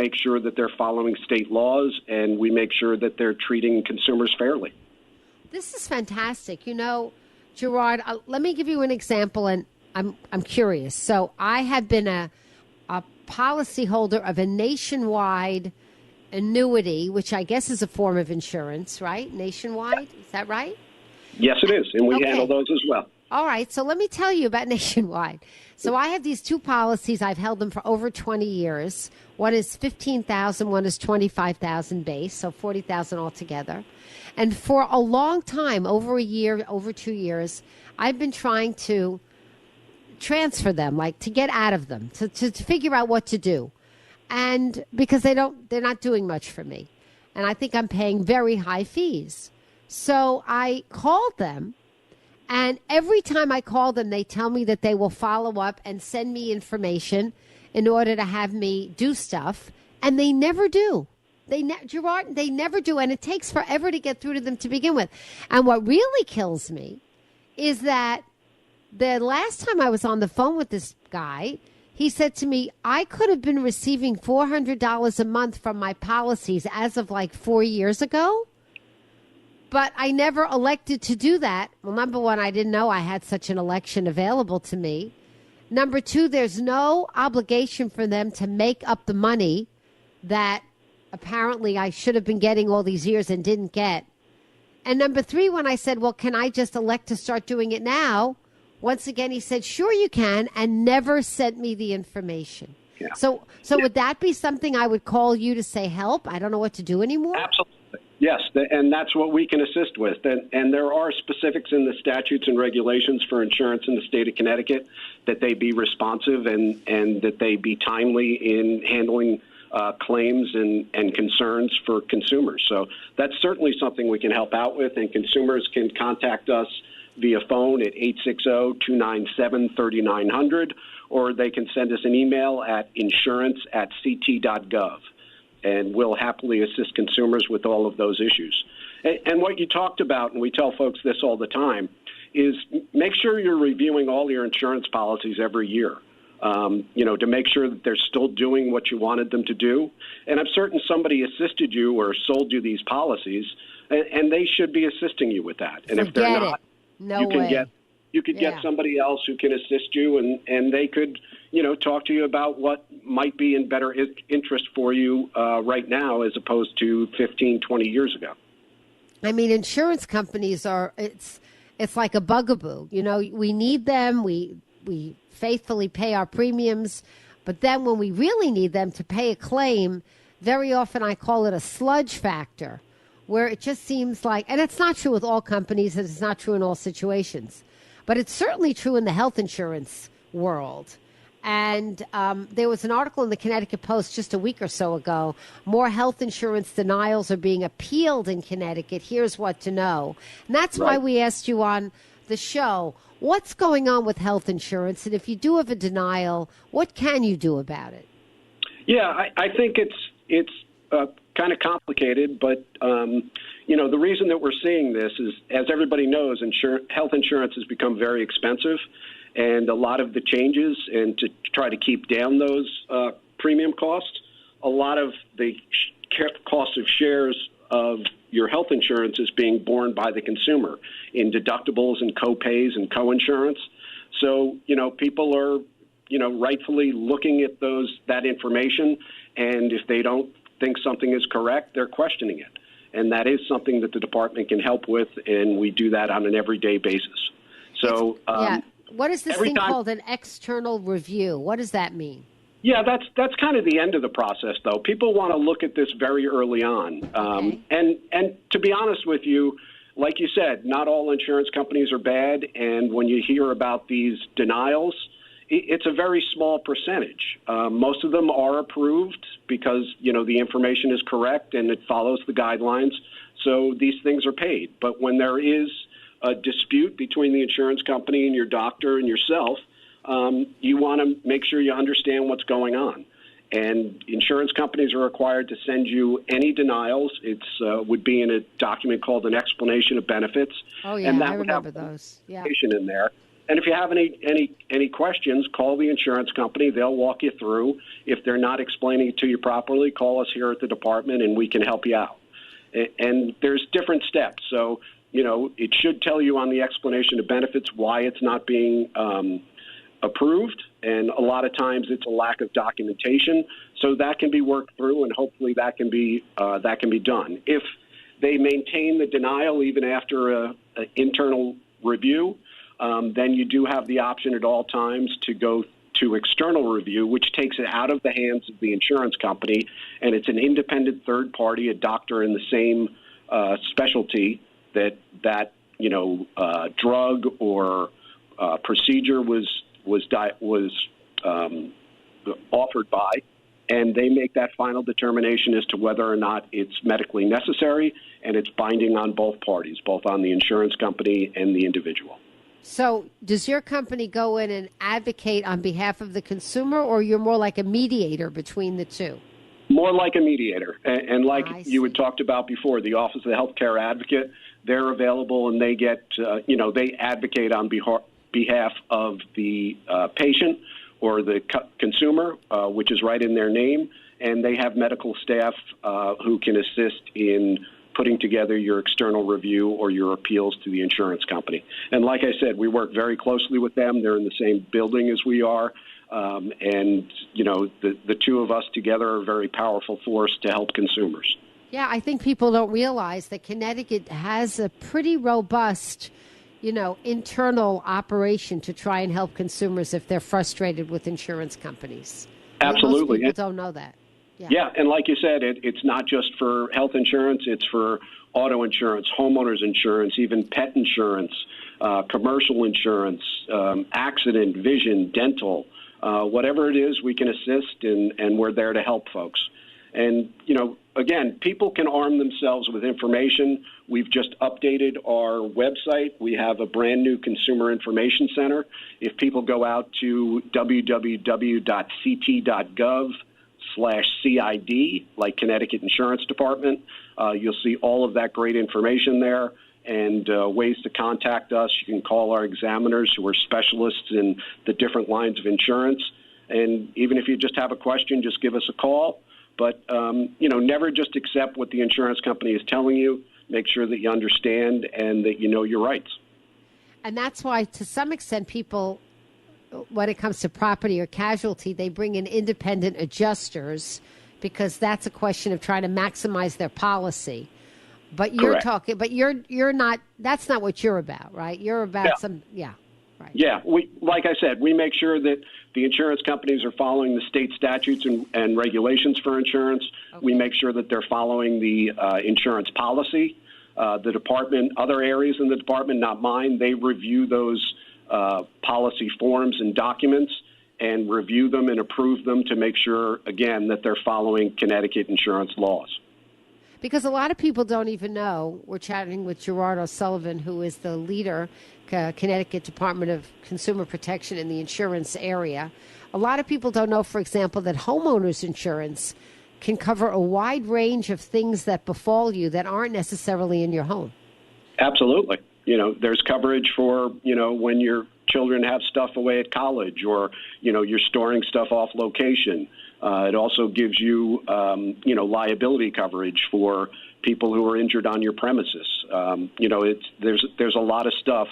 make sure that they're following state laws, and we make sure that they're treating consumers fairly. This is fantastic. Gerard, let me give you an example, and I'm curious. So I have been a policyholder of a nationwide annuity, which I guess is a form of insurance, right? Nationwide, is that right? Yes, it is, and we handle those as well. All right, so let me tell you about Nationwide. So I have these two policies. I've held them for over 20 years. One is $15,000, one is $25,000 base, so $40,000 altogether. And for a long time, over a year, over 2 years, I've been trying to transfer them, like to get out of them, to figure out what to do. And because they're not doing much for me. And I think I'm paying very high fees. So I called them. And every time I call them, they tell me that they will follow up and send me information in order to have me do stuff. And they never do. Gerard, they never do. And it takes forever to get through to them to begin with. And what really kills me is that the last time I was on the phone with this guy, he said to me, I could have been receiving $400 a month from my policies as of like 4 years ago. But I never elected to do that. Well, number one, I didn't know I had such an election available to me. Number two, there's no obligation for them to make up the money that apparently I should have been getting all these years and didn't get. And number three, when I said, well, can I just elect to start doing it now? Once again, he said, sure you can, and never sent me the information. Yeah. So would that be something I would call you to say, help? I don't know what to do anymore? Absolutely. Yes, and that's what we can assist with. And there are specifics in the statutes and regulations for insurance in the state of Connecticut that they be responsive and that they be timely in handling claims and concerns for consumers. So that's certainly something we can help out with, and consumers can contact us via phone at 860-297-3900, or they can send us an email at insurance@ct.gov. And we'll happily assist consumers with all of those issues. And what you talked about, and we tell folks this all the time, is make sure you're reviewing all your insurance policies every year, to make sure that they're still doing what you wanted them to do. And I'm certain somebody assisted you or sold you these policies, and they should be assisting you with that. And if they're not, you could get somebody else who can assist you, and they could talk to you about what might be in better interest for you right now as opposed to 15, 20 years ago. I mean, insurance companies it's like a bugaboo. We need them. We faithfully pay our premiums. But then when we really need them to pay a claim, very often I call it a sludge factor, where it just seems like, and it's not true with all companies, and it's not true in all situations, but it's certainly true in the health insurance world. And there was an article in the Connecticut Post just a week or so ago. More health insurance denials are being appealed in Connecticut. Here's what to know. And that's why we asked you on the show, what's going on with health insurance? And if you do have a denial, what can you do about it? Yeah, I think it's kind of complicated, but, the reason that we're seeing this is, as everybody knows, health insurance has become very expensive. And a lot of the changes, and to try to keep down those premium costs, a lot of the cost of shares of your health insurance is being borne by the consumer in deductibles and co-pays and co-insurance. So, people are, rightfully looking at that information, and if they don't think something is correct, they're questioning it. And that is something that the department can help with, and we do that on an everyday basis. So, what is this thing called an external review? What does that mean? Yeah, that's kind of the end of the process, though. People want to look at this very early on. And to be honest with you, like you said, not all insurance companies are bad. And when you hear about these denials, it's a very small percentage. Most of them are approved because, the information is correct and it follows the guidelines. So these things are paid. But when there is a dispute between the insurance company and your doctor and yourself, you want to make sure you understand what's going on. And insurance companies are required to send you any denials. It's would be in a document called an explanation of benefits. Oh, yeah, and that I would remember have those. Yeah. In there. And if you have any questions, call the insurance company. They'll walk you through. If they're not explaining it to you properly, call us here at the department, and we can help you out. And there's different steps. So, it should tell you on the explanation of benefits why it's not being approved. And a lot of times it's a lack of documentation. So that can be worked through, and hopefully that can be done. If they maintain the denial even after an internal review, then you do have the option at all times to go to external review, which takes it out of the hands of the insurance company, and it's an independent third party, a doctor in the same specialty that drug or procedure was offered by, and they make that final determination as to whether or not it's medically necessary, and it's binding on both parties, both on the insurance company and the individual. So does your company go in and advocate on behalf of the consumer, or you're more like a mediator between the two? More like a mediator. And like you had see. talked about before, the Office of the Healthcare Advocate, they're available, and they get, they advocate on behalf of the patient or the consumer, which is right in their name, and they have medical staff who can assist in putting together your external review or your appeals to the insurance company. And like I said, we work very closely with them. They're in the same building as we are. And, the two of us together are a very powerful force to help consumers. Yeah, I think people don't realize that Connecticut has a pretty robust, internal operation to try and help consumers if they're frustrated with insurance companies. Absolutely. Most people don't know that. Yeah, and like you said, it's not just for health insurance. It's for auto insurance, homeowners insurance, even pet insurance, commercial insurance, accident, vision, dental, whatever it is, we can assist, and we're there to help folks. And, again, people can arm themselves with information. We've just updated our website. We have a brand new consumer information center. If people go out to www.ct.gov/CID, like Connecticut Insurance Department, you'll see all of that great information there, and ways to contact us. You can call our examiners, who are specialists in the different lines of insurance. And even if you just have a question, just give us a call. But, never just accept what the insurance company is telling you. Make sure that you understand and that you know your rights. And that's why, to some extent, people, when it comes to property or casualty, they bring in independent adjusters, because that's a question of trying to maximize their policy. But you're Correct. talking, but you're not, that's not what you're about, right? You're about right. Yeah, like I said, we make sure that the insurance companies are following the state statutes and regulations for insurance. Okay. We make sure that they're following the insurance policy. The department, other areas in the department, not mine, they review those policy forms and documents and review them and approve them to make sure, again, that they're following Connecticut insurance laws. Because a lot of people don't even know. We're chatting with Gerard O'Sullivan, who is the leader, Connecticut Department of Consumer Protection in the insurance area. A lot of people don't know, for example, that homeowners insurance can cover a wide range of things that befall you that aren't necessarily in your home. Absolutely. There's coverage for, when your children have stuff away at college, or, you're storing stuff off location. It also gives you, liability coverage for people who are injured on your premises. There's a lot of stuff.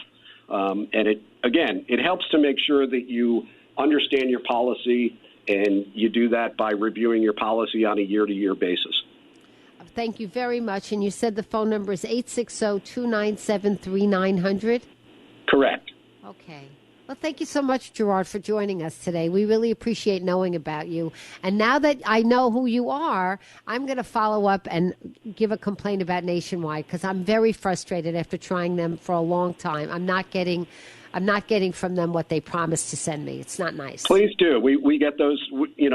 And it helps to make sure that you understand your policy, and you do that by reviewing your policy on a year-to-year basis. Thank you very much. And you said the phone number is 860-297-3900? Correct. Okay. Well, thank you so much, Gerard, for joining us today. We really appreciate knowing about you. And now that I know who you are, I'm going to follow up and give a complaint about Nationwide, because I'm very frustrated after trying them for a long time. I'm not getting from them what they promised to send me. It's not nice. Please do. We get those.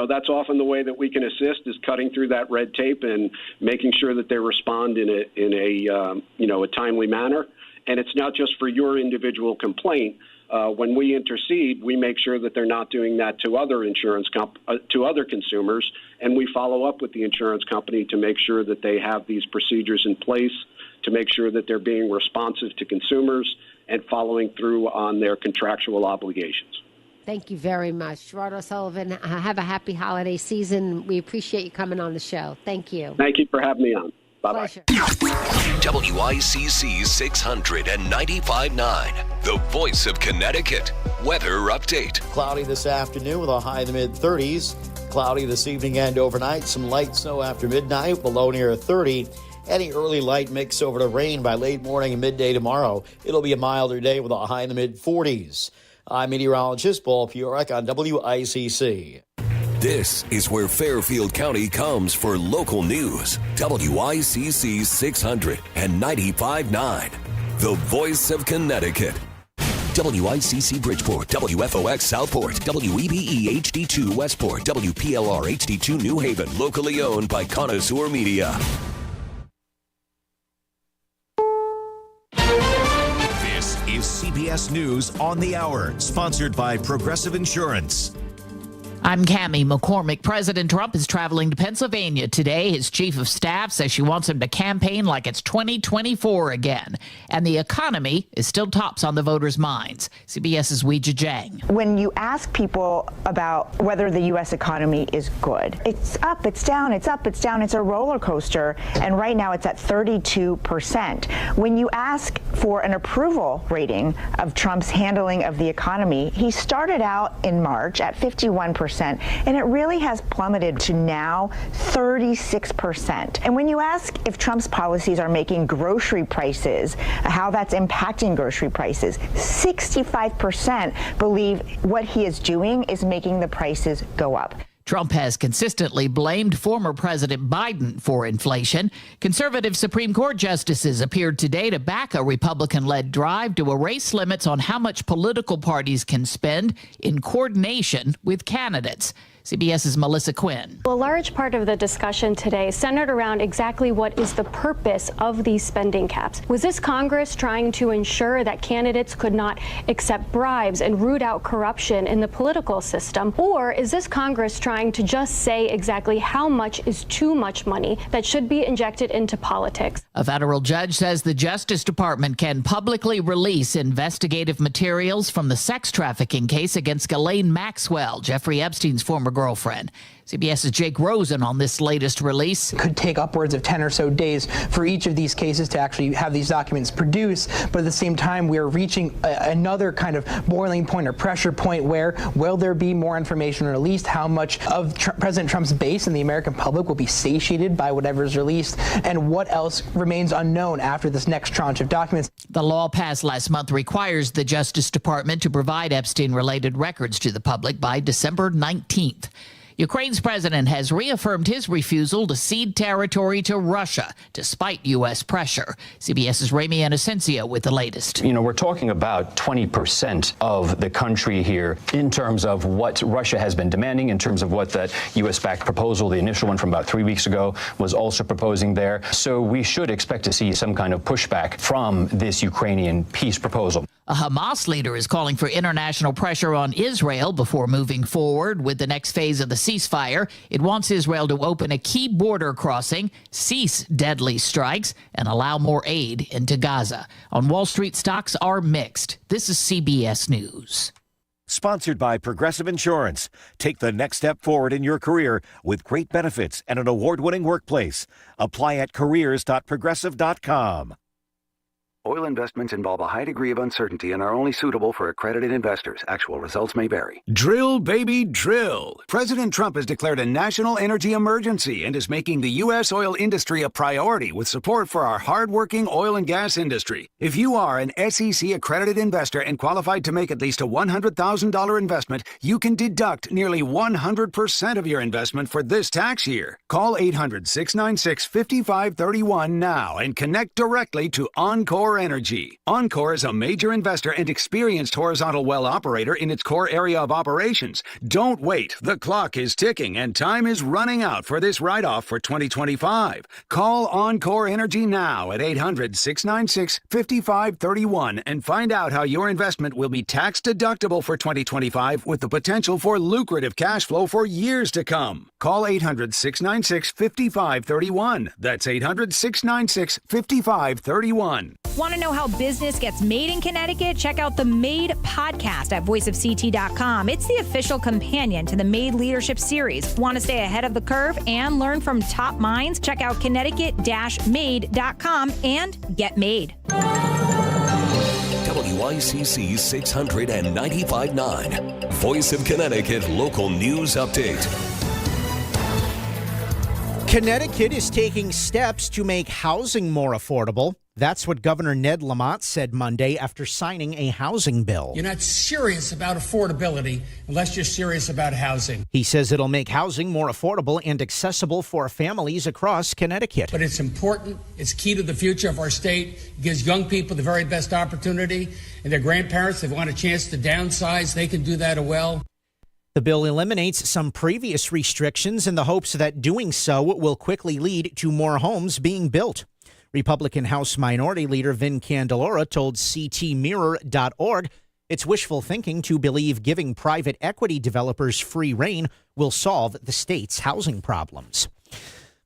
That's often the way that we can assist, is cutting through that red tape and making sure that they respond in a timely manner. And it's not just for your individual complaint. When we intercede, we make sure that they're not doing that to other to other consumers, and we follow up with the insurance company to make sure that they have these procedures in place, to make sure that they're being responsive to consumers, and following through on their contractual obligations. Thank you very much. Gerard O'Sullivan, have a happy holiday season. We appreciate you coming on the show. Thank you. Thank you for having me on. Bye-bye. Pleasure. WICC 695.9, the voice of Connecticut. Weather update. Cloudy this afternoon with a high in the mid-30s. Cloudy this evening and overnight. Some light snow after midnight, below near 30. Any early light mix over to rain by late morning and midday tomorrow. It'll be a milder day with a high in the mid-40s. I'm meteorologist Paul Piorek on WICC. This is where Fairfield County comes for local news. WICC 695.9, the voice of Connecticut. WICC Bridgeport, WFOX Southport, WEBE HD2 Westport, WPLR HD2 New Haven, locally owned by Connoisseur Media. This is CBS News on the Hour, sponsored by Progressive Insurance. I'm Cammie McCormick. President Trump is traveling to Pennsylvania today. His chief of staff says she wants him to campaign like it's 2024 again. And the economy is still tops on the voters' minds. CBS's Weijia Jiang. When you ask people about whether the U.S. economy is good, it's up, it's down, it's up, it's down. It's a roller coaster. And right now it's at 32%. When you ask for an approval rating of Trump's handling of the economy, he started out in March at 51%. And it really has plummeted to now 36%. And when you ask if Trump's policies are making grocery prices, how that's impacting grocery prices, 65% believe what he is doing is making the prices go up. Trump has consistently blamed former President Biden for inflation. Conservative Supreme Court justices appeared today to back a Republican-led drive to erase limits on how much political parties can spend in coordination with candidates. CBS's Melissa Quinn. A large part of the discussion today centered around exactly what is the purpose of these spending caps. Was this Congress trying to ensure that candidates could not accept bribes and root out corruption in the political system? Or is this Congress trying to just say exactly how much is too much money that should be injected into politics? A federal judge says the Justice Department can publicly release investigative materials from the sex trafficking case against Ghislaine Maxwell, Jeffrey Epstein's former girlfriend. CBS's Jake Rosen on this latest release. It could take upwards of 10 or so days for each of these cases to actually have these documents produced. But at the same time, we are reaching another kind of boiling point or pressure point where will there be more information released? How much of President Trump's base and the American public will be satiated by whatever is released? And what else remains unknown after this next tranche of documents? The law passed last month requires the Justice Department to provide Epstein-related records to the public by December 19th. Ukraine's president has reaffirmed his refusal to cede territory to Russia, despite U.S. pressure. CBS's Ramy Inocencio with the latest. You know, we're talking about 20% of the country here in terms of what Russia has been demanding, in terms of what that U.S.-backed proposal, the initial one from about 3 weeks ago, was also proposing there. So we should expect to see some kind of pushback from this Ukrainian peace proposal. A Hamas leader is calling for international pressure on Israel before moving forward with the next phase of the ceasefire. It wants Israel to open a key border crossing, cease deadly strikes, and allow more aid into Gaza. On Wall Street, stocks are mixed. This is CBS News. Sponsored by Progressive Insurance. Take the next step forward in your career with great benefits and an award-winning workplace. Apply at careers.progressive.com. Oil investments involve a high degree of uncertainty and are only suitable for accredited investors. Actual results may vary. Drill, baby, drill. President Trump has declared a national energy emergency and is making the U.S. oil industry a priority with support for our hardworking oil and gas industry. If you are an SEC-accredited investor and qualified to make at least a $100,000 investment, you can deduct nearly 100% of your investment for this tax year. Call 800-696-5531 now and connect directly to Encore Energy. Encore is a major investor and experienced horizontal well operator in its core area of operations. Don't wait. The clock is ticking and time is running out for this write-off for 2025. Call Encore Energy now at 800-696-5531 and find out how your investment will be tax deductible for 2025 with the potential for lucrative cash flow for years to come. Call 800-696-5531. That's 800-696-5531. Want to know how business gets made in Connecticut? Check out the Made podcast at voiceofct.com. It's the official companion to the Made Leadership Series. Want to stay ahead of the curve and learn from top minds? Check out Connecticut-made.com and get made. WICC 695.9, Voice of Connecticut Local News Update. Connecticut is taking steps to make housing more affordable. That's what Governor Ned Lamont said Monday after signing a housing bill. You're not serious about affordability unless you're serious about housing. He says it'll make housing more affordable and accessible for families across Connecticut. But it's important. It's key to the future of our state. It gives young people the very best opportunity. And their grandparents, if they want a chance to downsize, they can do that as well. The bill eliminates some previous restrictions in the hopes that doing so will quickly lead to more homes being built. Republican House Minority Leader Vin Candelora told CTMirror.org it's wishful thinking to believe giving private equity developers free rein will solve the state's housing problems.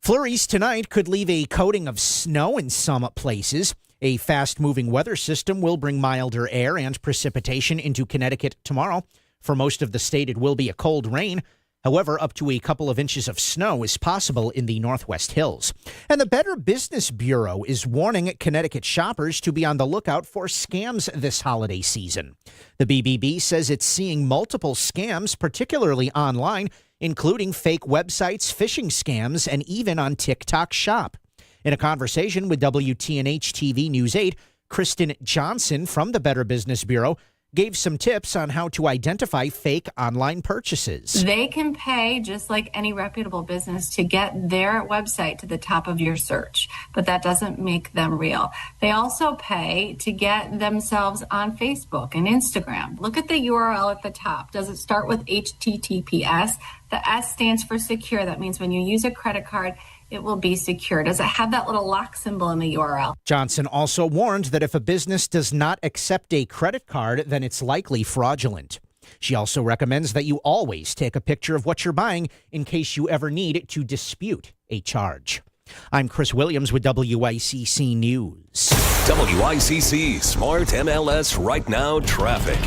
Flurries tonight could leave a coating of snow in some places. A fast-moving weather system will bring milder air and precipitation into Connecticut tomorrow. For most of the state, it will be a cold rain. However, up to a couple of inches of snow is possible in the Northwest Hills. And the Better Business Bureau is warning Connecticut shoppers to be on the lookout for scams this holiday season. The BBB says it's seeing multiple scams, particularly online, including fake websites, phishing scams, and even on TikTok Shop. In a conversation with WTNH TV News 8, Kristen Johnson from the Better Business Bureau gave some tips on how to identify fake online purchases. They can pay just like any reputable business to get their website to the top of your search, but that doesn't make them real. They also pay to get themselves on Facebook and Instagram. Look at the URL at the top. Does it start with HTTPS? The S stands for secure. That means when you use a credit card, it will be secure. Does it have that little lock symbol in the URL? Johnson also warned that if a business does not accept a credit card, then it's likely fraudulent. She also recommends that you always take a picture of what you're buying in case you ever need to dispute a charge. I'm Chris Williams with WICC News. WICC Smart MLS Right Now Traffic.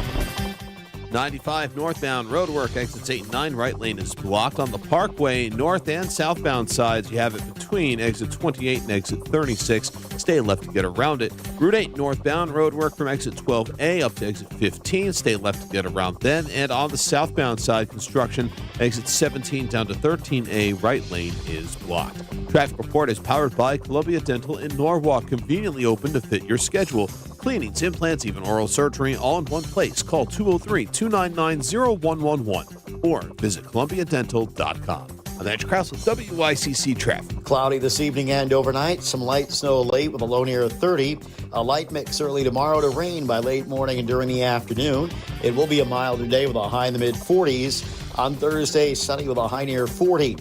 95 northbound roadwork, exits 8 and 9, right lane is blocked. On the Parkway, north and southbound sides, you have it between exit 28 and exit 36. Stay left to get around it. Route 8 northbound roadwork from exit 12A up to exit 15. Stay left to get around then. And on the southbound side, construction, exit 17 down to 13A, right lane is blocked. Traffic report is powered by Columbia Dental in Norwalk, conveniently open to fit your schedule. Cleanings, implants, even oral surgery, all in one place. Call 203-299-0111 or visit columbiadental.com. I'm Andrew Krause with WICC Traffic. Cloudy this evening and overnight. Some light snow late with a low near 30. A light mix early tomorrow to rain by late morning and during the afternoon. It will be a milder day with a high in the mid-40s. On Thursday, sunny with a high near 40.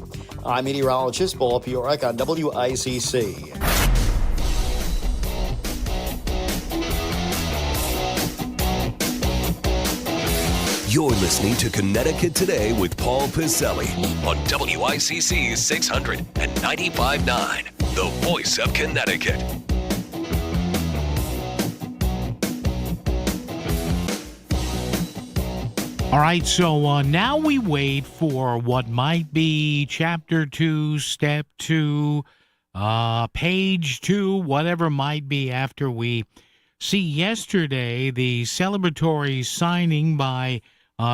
I'm meteorologist Paul Piorek on WICC. You're listening to Connecticut Today with Paul Piselli on WICC 695.9, the voice of Connecticut. All right, so now we wait for what might be Chapter 2, Step 2, Page 2, whatever might be after we see yesterday the celebratory signing by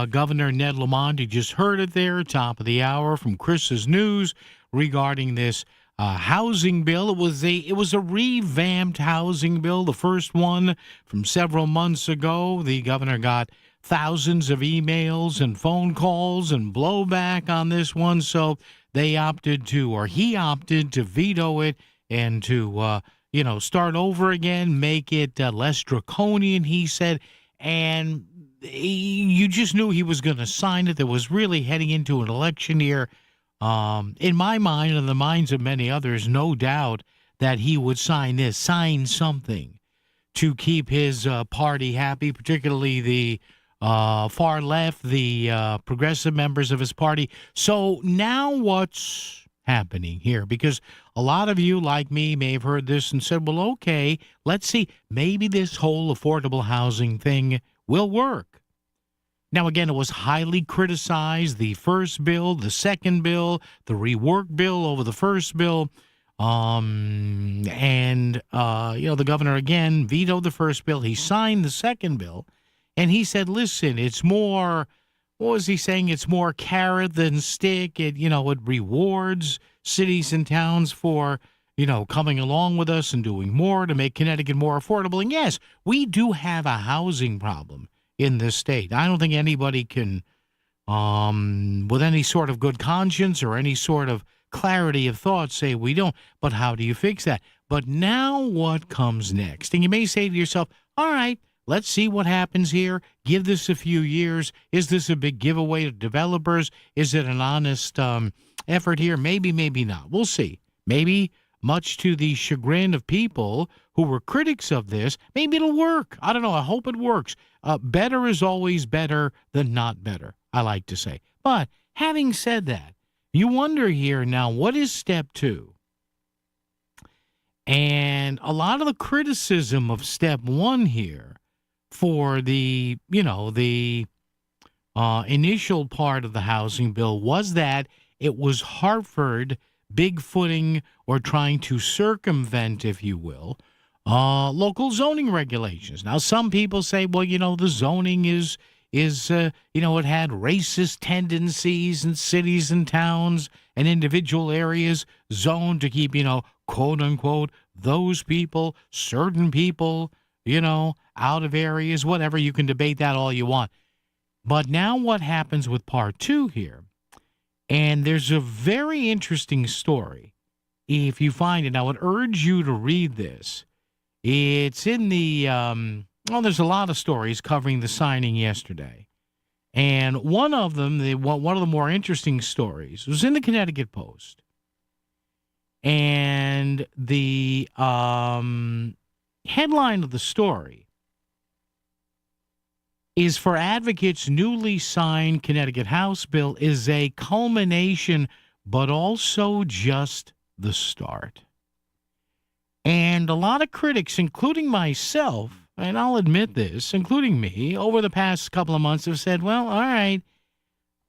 Governor Ned Lamont. You just heard it there, top of the hour from Chris's News regarding this housing bill. It was a revamped housing bill, the first one from several months ago. The governor got thousands of emails and phone calls and blowback on this one, so he opted to veto it and to start over again, make it less draconian, he said, and you just knew he was going to sign it. That was really heading into an election year. In my mind and the minds of many others, no doubt that he would sign something to keep his party happy, particularly the far left, the progressive members of his party. So now what's happening here? Because a lot of you, like me, may have heard this and said, well, okay, let's see. Maybe this whole affordable housing thing will work. Now, again, it was highly criticized, the first bill, the second bill, the rework bill over the first bill. The governor, again, vetoed the first bill. He signed the second bill, and he said, listen, it's more, what was he saying? It's more carrot than stick. It rewards cities and towns for, coming along with us and doing more to make Connecticut more affordable. And yes, we do have a housing problem in this state. I don't think anybody can, with any sort of good conscience or any sort of clarity of thought, say we don't. But how do you fix that? But now what comes next? And you may say to yourself, all right, let's see what happens here. Give this a few years. Is this a big giveaway to developers? Is it an honest effort here? Maybe, maybe not. We'll see. Maybe, much to the chagrin of people who were critics of this, maybe it'll work. I don't know. I hope it works. Better is always better than not better, I like to say. But having said that, you wonder here now, what is step two? And a lot of the criticism of step one here for the initial part of the housing bill was that it was Hartford bigfooting or trying to circumvent, if you will, local zoning regulations. Now, some people say, well, the zoning is it had racist tendencies in cities and towns and individual areas zoned to keep, quote unquote, those people, certain people, out of areas, whatever. You can debate that all you want. But now what happens with part two here? And there's a very interesting story. If you find it, I would urge you to read this. It's in the, there's a lot of stories covering the signing yesterday. And one of them, one of the more interesting stories, was in the Connecticut Post. And the headline of the story is, for advocates, newly signed Connecticut House bill is a culmination, but also just the start. And a lot of critics, including myself, and I'll admit this, including me, over the past couple of months have said, well, all right,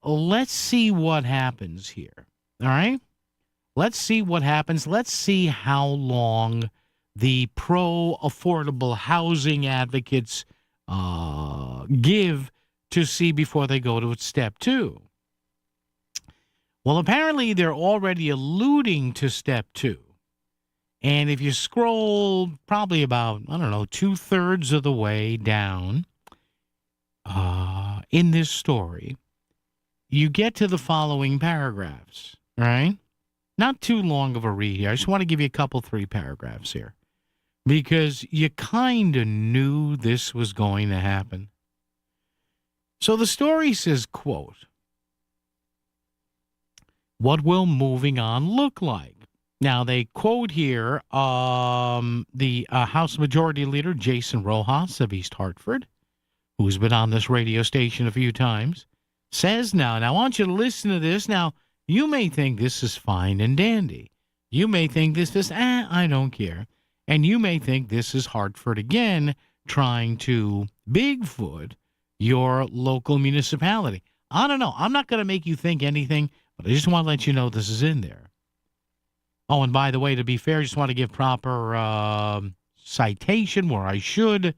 let's see what happens here. All right? Let's see what happens. Let's see how long the pro-affordable housing advocates give to see before they go to step two. Well, apparently they're already alluding to step two. And if you scroll probably about, 2/3 of the way down in this story, you get to the following paragraphs, right? Not too long of a read here. I just want to give you a couple, 3 paragraphs here, because you kind of knew this was going to happen. So the story says, quote, "What will moving on look like?" Now, they quote here the House Majority Leader, Jason Rojas of East Hartford, who's been on this radio station a few times, says now, and I want you to listen to this. Now, you may think this is fine and dandy. You may think this is, I don't care. And you may think this is Hartford again trying to Bigfoot your local municipality. I don't know. I'm not going to make you think anything, but I just want to let you know this is in there. Oh, and by the way, to be fair, I just want to give proper citation where I should.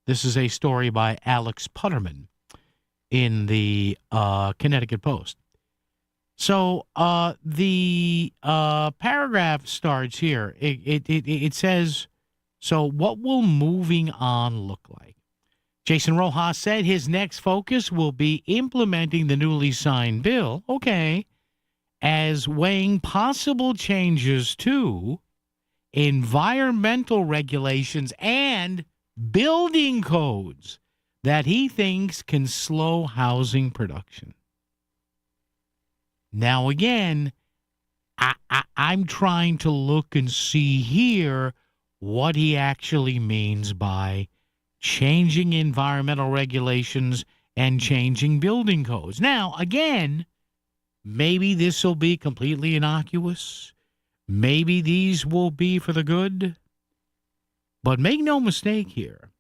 This is a story by Alex Putterman in the Connecticut Post. So the paragraph starts here. It says, so what will moving on look like? Jason Rojas said his next focus will be implementing the newly signed bill. Okay. As weighing possible changes to environmental regulations and building codes that he thinks can slow housing production. Now, again, I'm trying to look and see here what he actually means by changing environmental regulations and changing building codes. Now, again, Maybe this will be completely innocuous. Maybe these will be for the good. But make no mistake here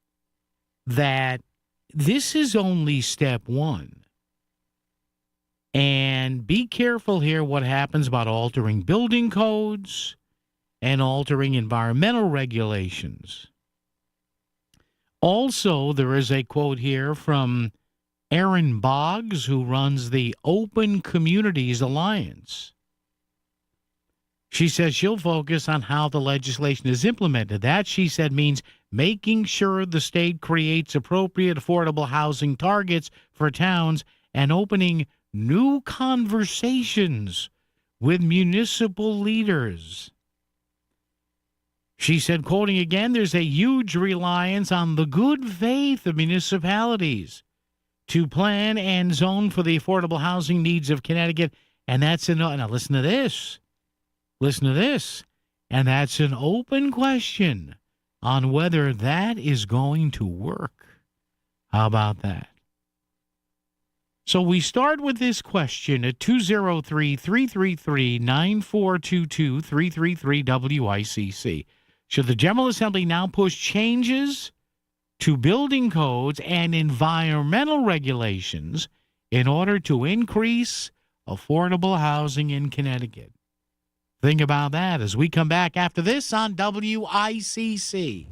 that this is only step one. And be careful here what happens about altering building codes and altering environmental regulations. Also, there is a quote here from Erin Boggs, who runs the Open Communities Alliance. She says she'll focus on how the legislation is implemented. That, she said, means making sure the state creates appropriate affordable housing targets for towns and opening new conversations with municipal leaders. She said, quoting again, there's a huge reliance on the good faith of municipalities to plan and zone for the affordable housing needs of Connecticut. And that's now listen to this. Listen to this. And that's an open question on whether that is going to work. How about that? So we start with this question at 203-333-9422, 333-WICC. Should the General Assembly now push changes to building codes and environmental regulations in order to increase affordable housing in Connecticut? Think about that as we come back after this on WICC.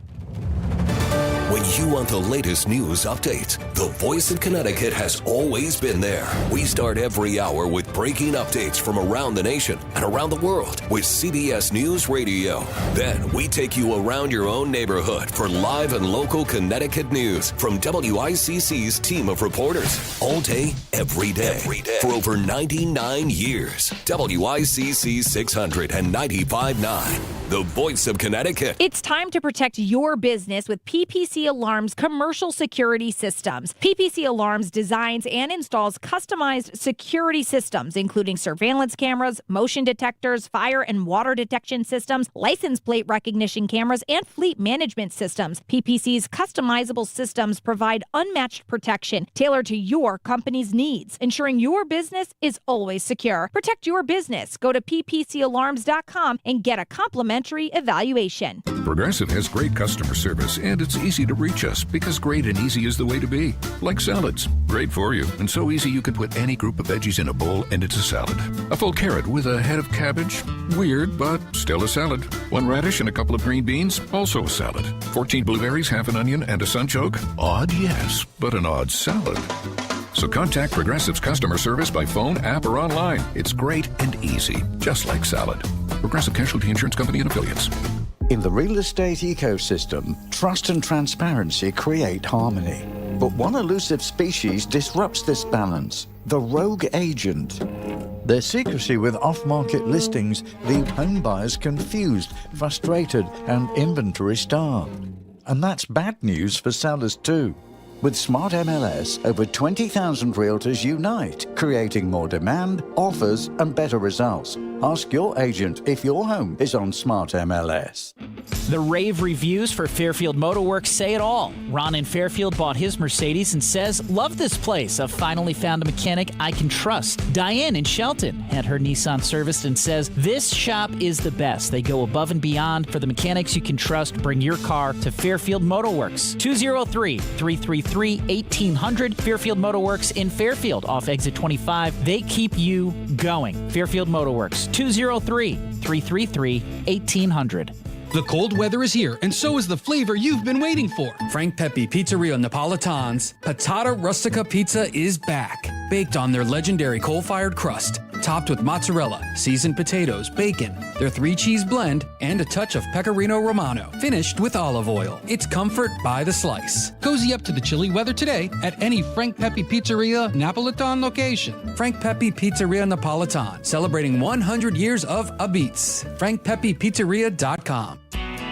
When you want the latest news updates, the Voice of Connecticut has always been there. We start every hour with breaking updates from around the nation and around the world with CBS News Radio. Then we take you around your own neighborhood for live and local Connecticut news from WICC's team of reporters. All day, every day. For over 99 years. WICC 695.9. The Voice of Connecticut. It's time to protect your business with PPC Alarms Commercial Security Systems. PPC Alarms designs and installs customized security systems, including surveillance cameras, motion detectors, fire and water detection systems, license plate recognition cameras, and fleet management systems. PPC's customizable systems provide unmatched protection tailored to your company's needs, ensuring your business is always secure. Protect your business. Go to ppcalarms.com and get a complimentary evaluation. Progressive has great customer service, and it's easy to reach us because great and easy is the way to be. Like salads, great for you, and so easy you can put any group of veggies in a bowl and it's a salad. A full carrot with a head of cabbage, weird, but still a salad. One radish and a couple of green beans, also a salad. 14 blueberries, half an onion, and a sunchoke? Odd, yes, but an odd salad. So contact Progressive's customer service by phone, app, or online. It's great and easy, just like salad. Progressive Casualty Insurance Company and Affiliates. In the real estate ecosystem, trust and transparency create harmony. But one elusive species disrupts this balance, the rogue agent. Their secrecy with off-market listings leave home buyers confused, frustrated, and inventory-starved. And that's bad news for sellers too. With Smart MLS, over 20,000 realtors unite, creating more demand, offers, and better results. Ask your agent if your home is on Smart MLS. The rave reviews for Fairfield Motorworks say it all. Ron in Fairfield bought his Mercedes and says, "Love this place. I've finally found a mechanic I can trust." Diane in Shelton had her Nissan serviced and says, "This shop is the best. They go above and beyond for the mechanics you can trust. Bring your car to Fairfield Motorworks." 203-333-1800. Fairfield Motorworks in Fairfield off exit 25. They keep you going. Fairfield Motorworks. 203-333-1800. The cold weather is here, and so is the flavor you've been waiting for. Frank Pepe Pizzeria Napolitan's Patata Rustica Pizza is back. Baked on their legendary coal-fired crust, topped with mozzarella, seasoned potatoes, bacon, their 3-cheese blend, and a touch of Pecorino Romano, finished with olive oil. It's comfort by the slice. Cozy up to the chilly weather today at any Frank Pepe Pizzeria Napolitan location. Frank Pepe Pizzeria Napolitan, celebrating 100 years of Abits. FrankPepePizzeria.com.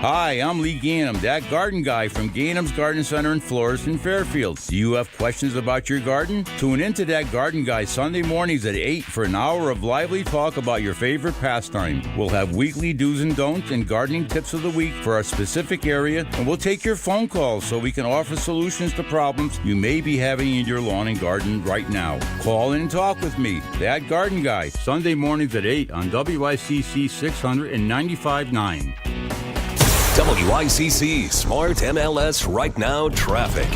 Hi, I'm Lee Gainham, that garden guy from Gainham's Garden Center and Florist in Fairfield. Do you have questions about your garden? Tune into that garden guy Sunday mornings at 8 for an hour of lively talk about your favorite pastime. We'll have weekly do's and don'ts and gardening tips of the week for a specific area, and we'll take your phone calls so we can offer solutions to problems you may be having in your lawn and garden right now. Call in and talk with me, that garden guy, Sunday mornings at 8 on WICC 600 and 95.9. WICC Smart MLS Right Now Traffic.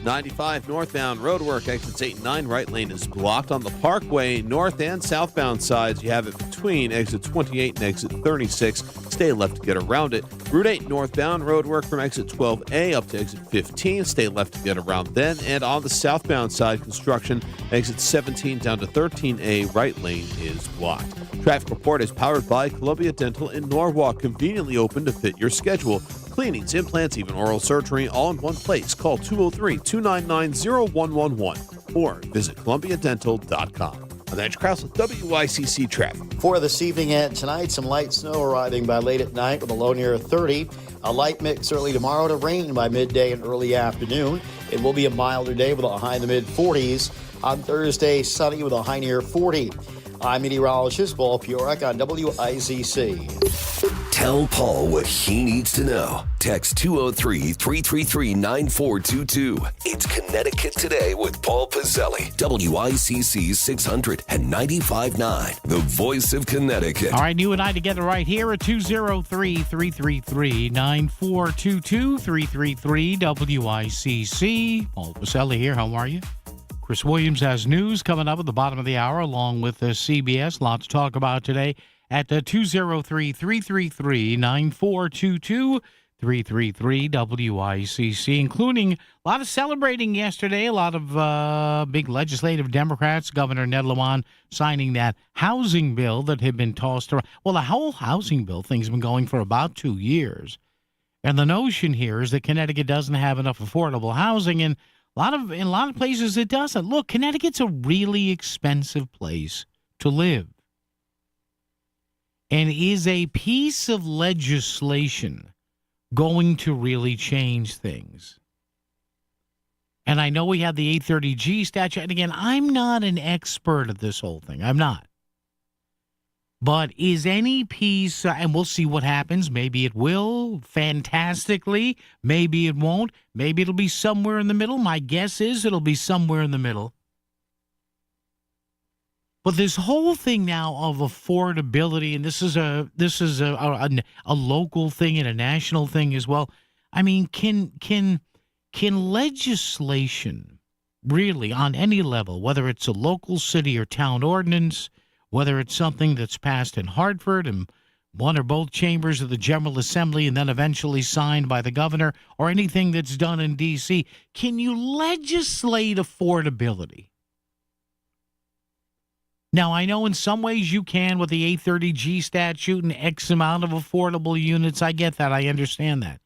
95 northbound roadwork, exits 8 and 9. Right lane is blocked on the Parkway north and southbound sides. You have it between exit 28 and exit 36. Stay left to get around it. Route 8 northbound roadwork from exit 12A up to exit 15. Stay left to get around then. And on the southbound side, construction exit 17 down to 13A. Right lane is blocked. Traffic report is powered by Columbia Dental in Norwalk, conveniently open to fit your schedule. Cleanings, implants, even oral surgery, all in one place. Call 203-299-0111 or visit columbiadental.com. I'm Andrew Krause with WICC Traffic. For this evening and tonight, some light snow arriving by late at night with a low near 30. A light mix early tomorrow to rain by midday and early afternoon. It will be a milder day with a high in the mid-40s. On Thursday, sunny with a high near 40. I'm meteorologist Paul Purek on WICC. Tell Paul what he needs to know. Text 203-333-9422. It's Connecticut Today with Paul Pizzelli. WICC 600 and 95.9. The voice of Connecticut. All right, you and I together right here at 203-333-9422. 333 WICC. Paul Pizzelli here. How are you? Chris Williams has news coming up at the bottom of the hour, along with CBS. Lots to talk about today at 203-333-9422, 333 WICC, including a lot of celebrating yesterday, a lot of big legislative Democrats, Governor Ned Lamont signing that housing bill that had been tossed around. Well, the whole housing bill thing's been going for about 2 years. And the notion here is that Connecticut doesn't have enough affordable housing, and in a lot of places it doesn't. Look, Connecticut's a really expensive place to live. And is a piece of legislation going to really change things? And I know we have the 830G statute. And again, I'm not an expert at this whole thing. I'm not. But is any piece, and we'll see what happens. Maybe it will fantastically. Maybe it won't. Maybe it'll be somewhere in the middle. My guess is it'll be somewhere in the middle. But this whole thing now of affordability, and this is a local thing and a national thing as well. I mean, can legislation really on any level, whether it's a local city or town ordinance, whether it's something that's passed in Hartford and one or both chambers of the General Assembly and then eventually signed by the governor, or anything that's done in D.C., can you legislate affordability? Now, I know in some ways you can with the 830G statute and X amount of affordable units. I get that. I understand that.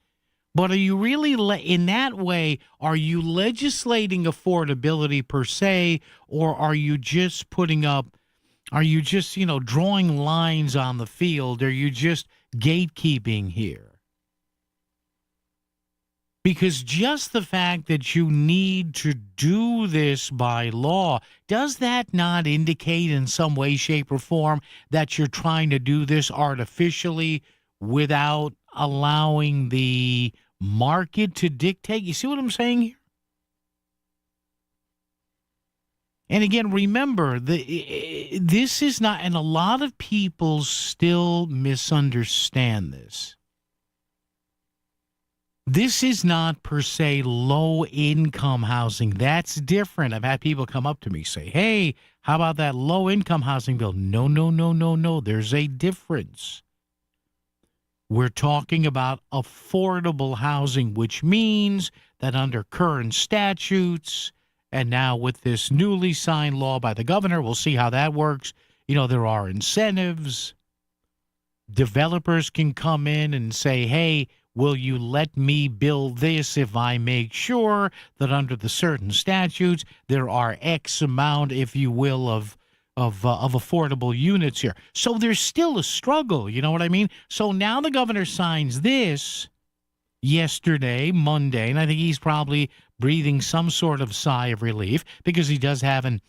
But are you really, in that way, are you legislating affordability per se, or are you just drawing lines on the field? Are you just gatekeeping here? Because just the fact that you need to do this by law, does that not indicate in some way, shape, or form that you're trying to do this artificially without allowing the market to dictate? You see what I'm saying here? And again, remember, this is not, and a lot of people still misunderstand this. This is not per se low-income housing. That's different. I've had people come up to me say, hey, how about that low-income housing bill? No. There's a difference. We're talking about affordable housing, which means that under current statutes, and now with this newly signed law by the governor, we'll see how that works. There are incentives. Developers can come in and say, hey, will you let me build this if I make sure that under the certain statutes there are X amount, if you will, of of affordable units here. So there's still a struggle, you know what I mean? So now the governor signs this yesterday, Monday, and I think he's probably breathing some sort of sigh of relief because he does have an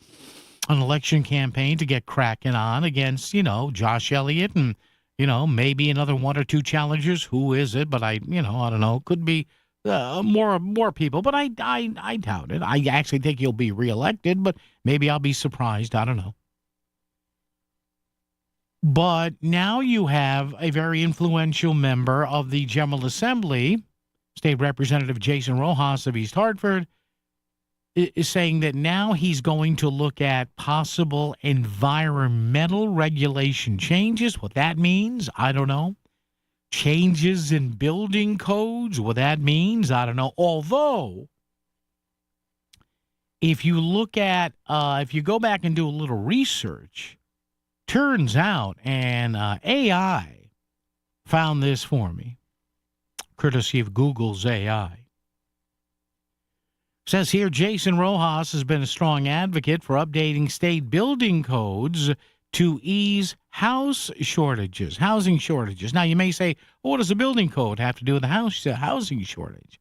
election campaign to get cracking on against, Josh Elliott and, maybe another one or two challengers. Who is it? But I don't know. Could be more people, but I doubt it. I actually think he'll be reelected, but maybe I'll be surprised. I don't know. But now you have a very influential member of the General Assembly, State Representative Jason Rojas of East Hartford, is saying that now he's going to look at possible environmental regulation changes. What that means, I don't know. Changes in building codes, what that means, I don't know. Although, if you look at, if you go back and do a little research, turns out, and AI found this for me, courtesy of Google's AI. Says here, Jason Rojas has been a strong advocate for updating state building codes to ease housing shortages. Now, you may say, well, what does a building code have to do with the housing shortage?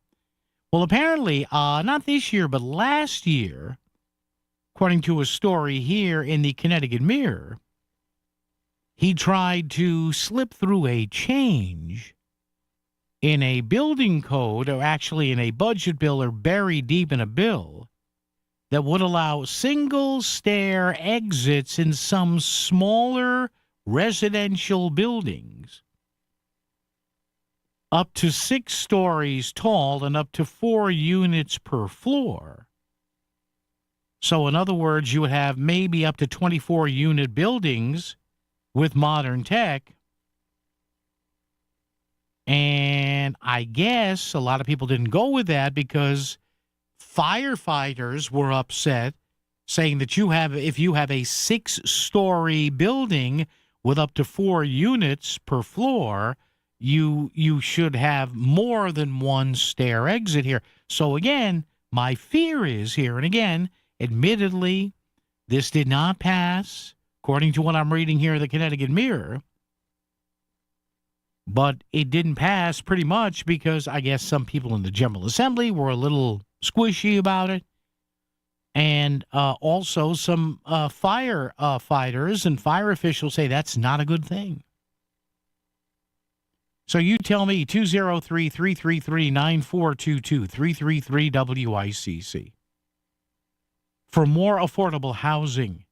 Well, apparently, not this year, but last year, according to a story here in the Connecticut Mirror, he tried to slip through a change in a building code, or actually in a budget bill, or buried deep in a bill, that would allow single stair exits in some smaller residential buildings up to 6 stories tall and up to 4 units per floor. So in other words, you would have maybe up to 24 unit buildings with modern tech. And I guess a lot of people didn't go with that because firefighters were upset, saying that if you have a 6-story building with up to 4 units per floor, you should have more than 1 stair exit here. So again, my fear is here, and again, admittedly, this did not pass, according to what I'm reading here in the Connecticut Mirror. But it didn't pass pretty much because I guess some people in the General Assembly were a little squishy about it. And also some firefighters and fire officials say that's not a good thing. So you tell me, 203-333-9422, 333-WICC, for more affordable housing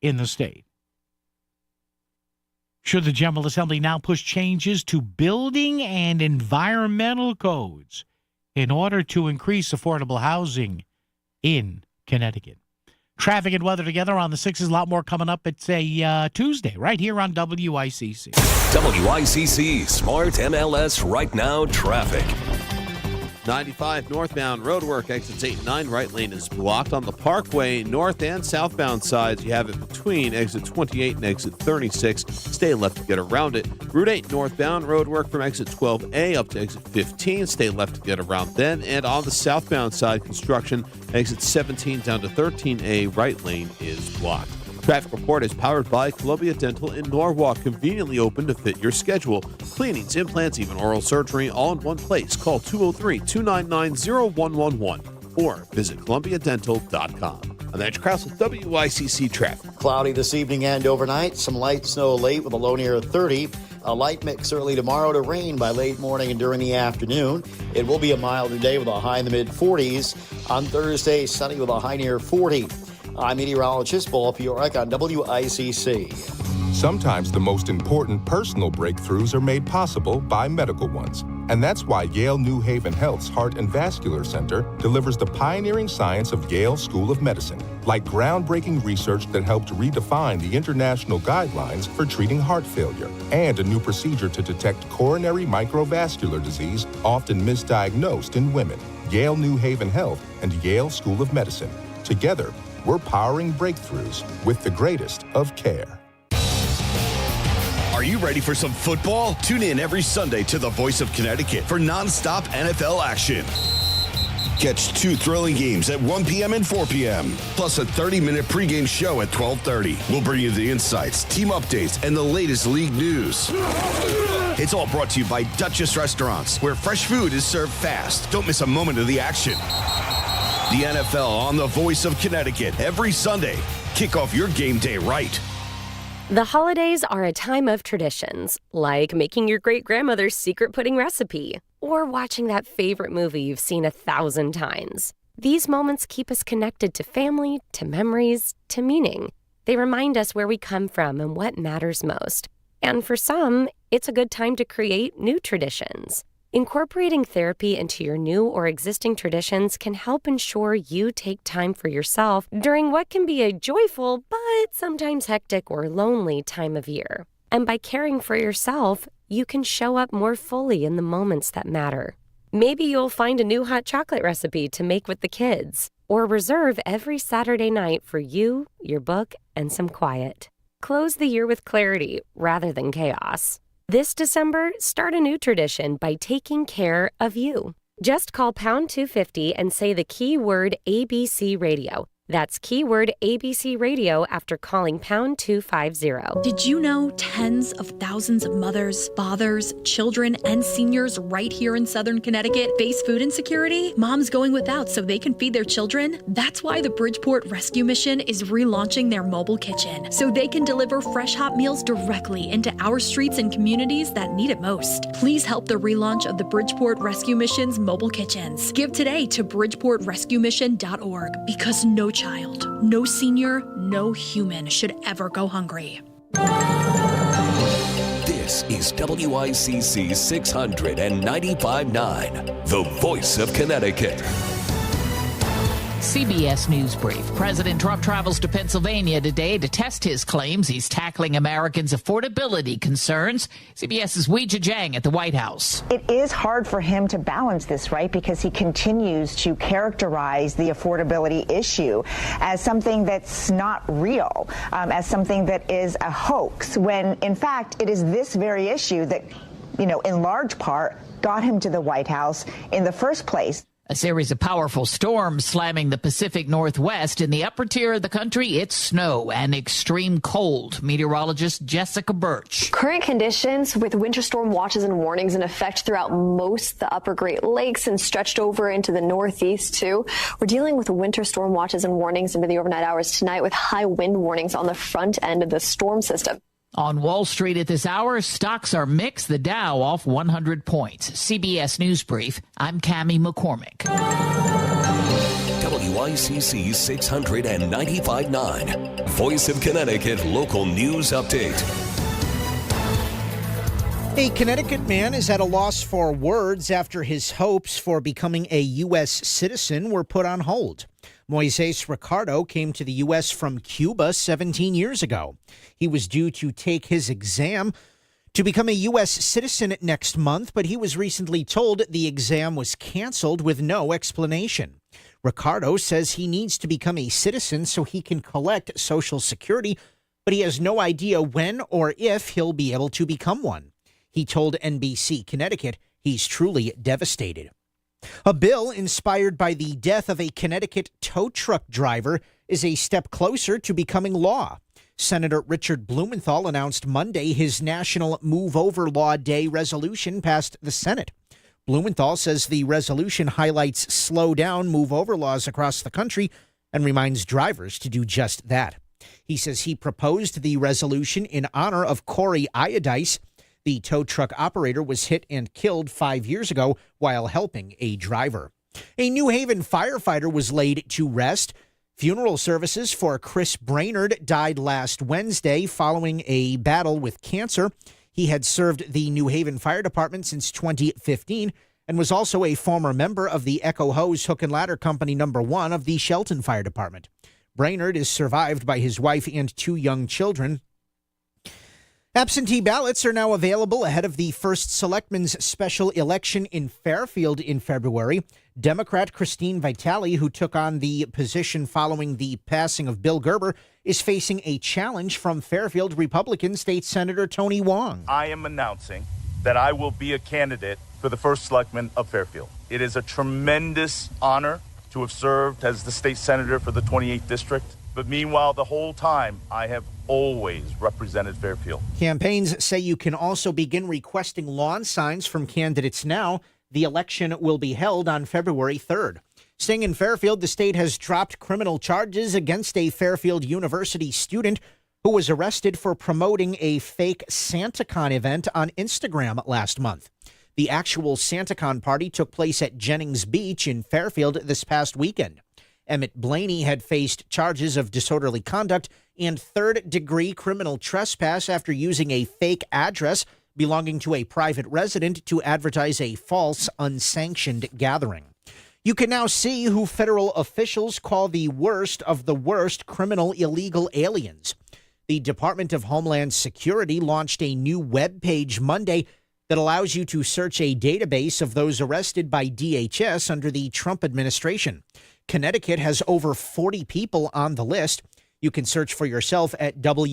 in the state. Should the General Assembly now push changes to building and environmental codes in order to increase affordable housing in Connecticut? Traffic and weather together on the 6s. A lot more coming up. It's a Tuesday right here on WICC. WICC Smart MLS Right Now Traffic. 95 northbound roadwork, exits 8 and 9. Right lane is blocked on the Parkway. North and southbound sides, you have it between exit 28 and exit 36. Stay left to get around it. Route 8 northbound roadwork from exit 12A up to exit 15. Stay left to get around then. And on the southbound side, construction, exit 17 down to 13A. Right lane is blocked. Traffic report is powered by Columbia Dental in Norwalk, conveniently open to fit your schedule. Cleanings, implants, even oral surgery, all in one place. Call 203-299-0111 or visit columbiadental.com. I'm Andrew Krause with WICC Traffic. Cloudy this evening and overnight. Some light snow late with a low near 30. A light mix early tomorrow to rain by late morning and during the afternoon. It will be a milder day with a high in the mid-40s. On Thursday, sunny with a high near 40. I'm meteorologist Paul Piorek on WICC. Sometimes the most important personal breakthroughs are made possible by medical ones. And that's why Yale New Haven Health's Heart and Vascular Center delivers the pioneering science of Yale School of Medicine, like groundbreaking research that helped redefine the international guidelines for treating heart failure, and a new procedure to detect coronary microvascular disease, often misdiagnosed in women. Yale New Haven Health and Yale School of Medicine. Together, we're powering breakthroughs with the greatest of care. Are you ready for some football? Tune in every Sunday to the Voice of Connecticut for nonstop NFL action. Catch 2 thrilling games at 1 p.m. and 4 p.m., plus a 30-minute pregame show at 12:30. We'll bring you the insights, team updates, and the latest league news. It's all brought to you by Duchess Restaurants, where fresh food is served fast. Don't miss a moment of the action. The NFL on the Voice of Connecticut every Sunday. Kick off your game day right. The holidays are a time of traditions, like making your great-grandmother's secret pudding recipe or watching that favorite movie you've seen 1,000 times. These moments keep us connected to family, to memories, to meaning. They remind us where we come from and what matters most. And for some, it's a good time to create new traditions. Incorporating therapy into your new or existing traditions can help ensure you take time for yourself during what can be a joyful but sometimes hectic or lonely time of year. And by caring for yourself, you can show up more fully in the moments that matter. Maybe you'll find a new hot chocolate recipe to make with the kids, or reserve every Saturday night for you, your book, and some quiet. Close the year with clarity rather than chaos. This December, start a new tradition by taking care of you. Just call pound 250 and say the keyword ABC Radio. That's keyword ABC Radio after calling pound 250. Did you know tens of thousands of mothers, fathers, children, and seniors right here in Southern Connecticut face food insecurity? Moms going without so they can feed their children? That's why the Bridgeport Rescue Mission is relaunching their mobile kitchen, so they can deliver fresh hot meals directly into our streets and communities that need it most. Please help the relaunch of the Bridgeport Rescue Mission's mobile kitchens. Give today to bridgeportrescuemission.org, because no child, no senior, no human should ever go hungry. This is WICC 695.9, the voice of Connecticut. CBS News Brief. President Trump travels to Pennsylvania today to test his claims he's tackling Americans' affordability concerns. CBS's Weijia Jiang at the White House. It is hard for him to balance this, right? Because he continues to characterize the affordability issue as something that's not real, as something that is a hoax, when in fact it is this very issue that, in large part got him to the White House in the first place. A series of powerful storms slamming the Pacific Northwest. In the upper tier of the country, it's snow and extreme cold. Meteorologist Jessica Birch. Current conditions with winter storm watches and warnings in effect throughout most of the upper Great Lakes and stretched over into the Northeast, too. We're dealing with winter storm watches and warnings into the overnight hours tonight with high wind warnings on the front end of the storm system. On Wall Street at this hour, stocks are mixed. The Dow off 100 points. CBS News Brief, I'm Cammie McCormick. WICC 695.9, Voice of Connecticut Local News Update. A Connecticut man is at a loss for words after his hopes for becoming a U.S. citizen were put on hold. Moises Ricardo came to the U.S. from Cuba 17 years ago. He was due to take his exam to become a U.S. citizen next month, but he was recently told the exam was canceled with no explanation. Ricardo says he needs to become a citizen so he can collect Social Security, but he has no idea when or if he'll be able to become one. He told NBC Connecticut he's truly devastated. A bill inspired by the death of a Connecticut tow truck driver is a step closer to becoming law. Senator Richard Blumenthal announced Monday his National Move Over Law Day resolution passed the Senate. Blumenthal says the resolution highlights slow down move over laws across the country and reminds drivers to do just that. He says he proposed the resolution in honor of Corey Iodice. The tow truck operator was hit and killed 5 years ago while helping a driver. A New Haven firefighter was laid to rest. Funeral services for Chris Brainerd died last Wednesday following a battle with cancer. He had served the New Haven Fire Department since 2015 and was also a former member of the Echo Hose Hook and Ladder Company No. 1 of the Shelton Fire Department. Brainerd is survived by his wife and 2 young children. Absentee ballots are now available ahead of the first Selectmen's special election in Fairfield in February. Democrat Christine Vitale, who took on the position following the passing of Bill Gerber, is facing a challenge from Fairfield Republican State Senator Tony Wong. I am announcing that I will be a candidate for the first selectman of Fairfield. It is a tremendous honor to have served as the state senator for the 28th district. But meanwhile, the whole time, I have always represented Fairfield. Campaigns say you can also begin requesting lawn signs from candidates now. The election will be held on February 3rd. Staying in Fairfield, the state has dropped criminal charges against a Fairfield University student who was arrested for promoting a fake SantaCon event on Instagram last month. The actual SantaCon party took place at Jennings Beach in Fairfield this past weekend. Emmett Blaney had faced charges of disorderly conduct and third-degree criminal trespass after using a fake address belonging to a private resident to advertise a false, unsanctioned gathering. You can now see who federal officials call the worst of the worst criminal illegal aliens. The Department of Homeland Security launched a new web page Monday that allows you to search a database of those arrested by DHS under the Trump administration. Connecticut has over 40 people on the list. You can search for yourself at wow.dhs.gov.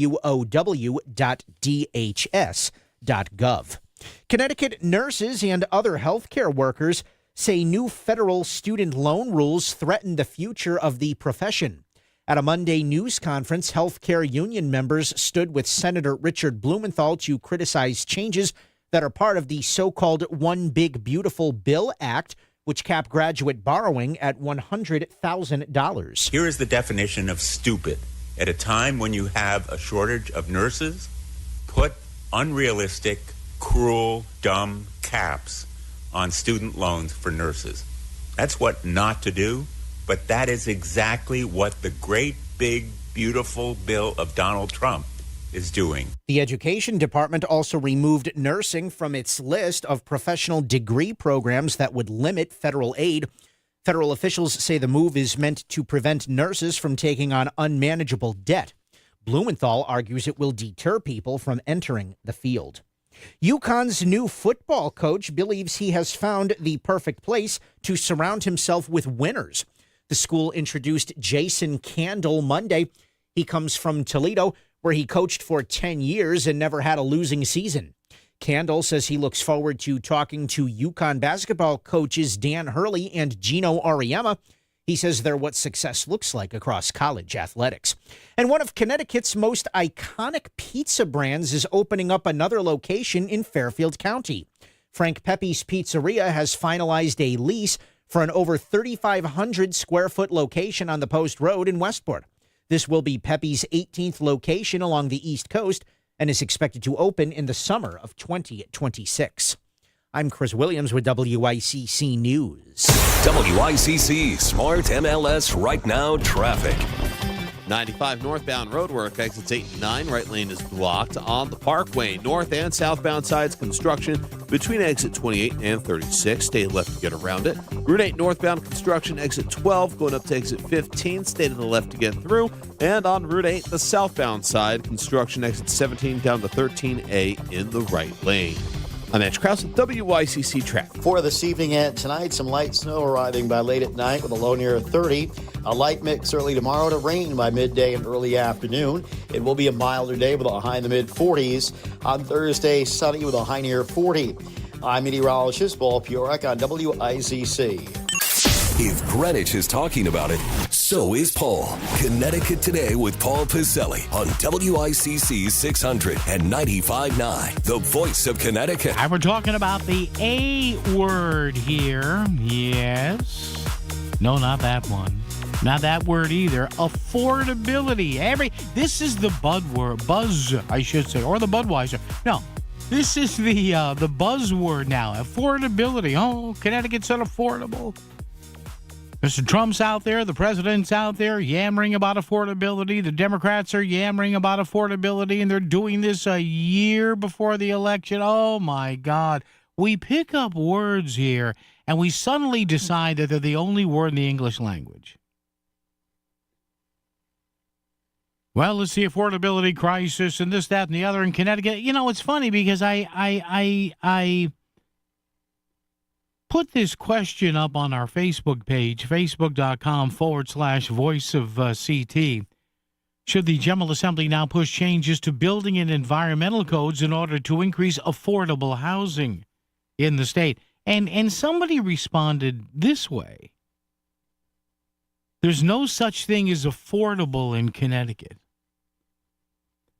Connecticut nurses and other healthcare workers say new federal student loan rules threaten the future of the profession. At a Monday news conference, healthcare union members stood with Senator Richard Blumenthal to criticize changes that are part of the so-called One Big Beautiful Bill Act, which cap graduate borrowing at $100,000. Here is the definition of stupid. At a time when you have a shortage of nurses, put unrealistic, cruel, dumb caps on student loans for nurses. That's what not to do, but that is exactly what the great, big, beautiful bill of Donald Trump is doing. The Education Department also removed nursing from its list of professional degree programs that would limit federal aid. Federal officials say the move is meant to prevent nurses from taking on unmanageable debt. Blumenthal argues it will deter people from entering the field. UConn's new football coach believes he has found the perfect place to surround himself with winners. The school introduced Jason Candle Monday. He comes from Toledo, where he coached for 10 years and never had a losing season. Candle says he looks forward to talking to UConn basketball coaches Dan Hurley and Gino Auriemma. He says they're what success looks like across college athletics. And one of Connecticut's most iconic pizza brands is opening up another location in Fairfield County. Frank Pepe's Pizzeria has finalized a lease for an over 3,500 square foot location on the Post Road in Westport. This will be Pepe's 18th location along the East Coast and is expected to open in the summer of 2026. I'm Chris Williams with WICC News. WICC Smart MLS Right Now Traffic. 95 northbound roadwork, exits 8 and 9. Right lane is blocked on the Parkway. North and southbound sides, construction between exit 28 and 36. Stay left to get around it. Route 8 northbound construction, exit 12, going up to exit 15. Stay to the left to get through. And on Route 8, the southbound side, construction exit 17 down to 13A in the right lane. I'm Edge Krause with WICC Traffic. For this evening and tonight, some light snow arriving by late at night with a low near 30. A light mix early tomorrow to rain by midday and early afternoon. It will be a milder day with a high in the mid-40s. On Thursday, sunny with a high near 40. I'm meteorologist Paul Purek on WICC. If Greenwich is talking about it, so is Paul. Connecticut Today with Paul Piselli on WICC 600 and 95.9, the voice of Connecticut. And we're talking about the A word here. Yes. No, not that one. Not that word either. Affordability. This is the buzz, I should say, or the Budweiser. No. This is the buzzword now. Affordability. Oh, Connecticut's unaffordable. Mr. Trump's out there, the president's out there yammering about affordability. The Democrats are yammering about affordability, and they're doing this a year before the election. Oh, my God. We pick up words here, and we suddenly decide that they're the only word in the English language. Well, it's the affordability crisis and this, that, and the other in Connecticut. You know, it's funny because I put this question up on our Facebook page, facebook.com/voice of CT. Should the General Assembly now push changes to building and environmental codes in order to increase affordable housing in the state? And somebody responded this way. There's no such thing as affordable in Connecticut.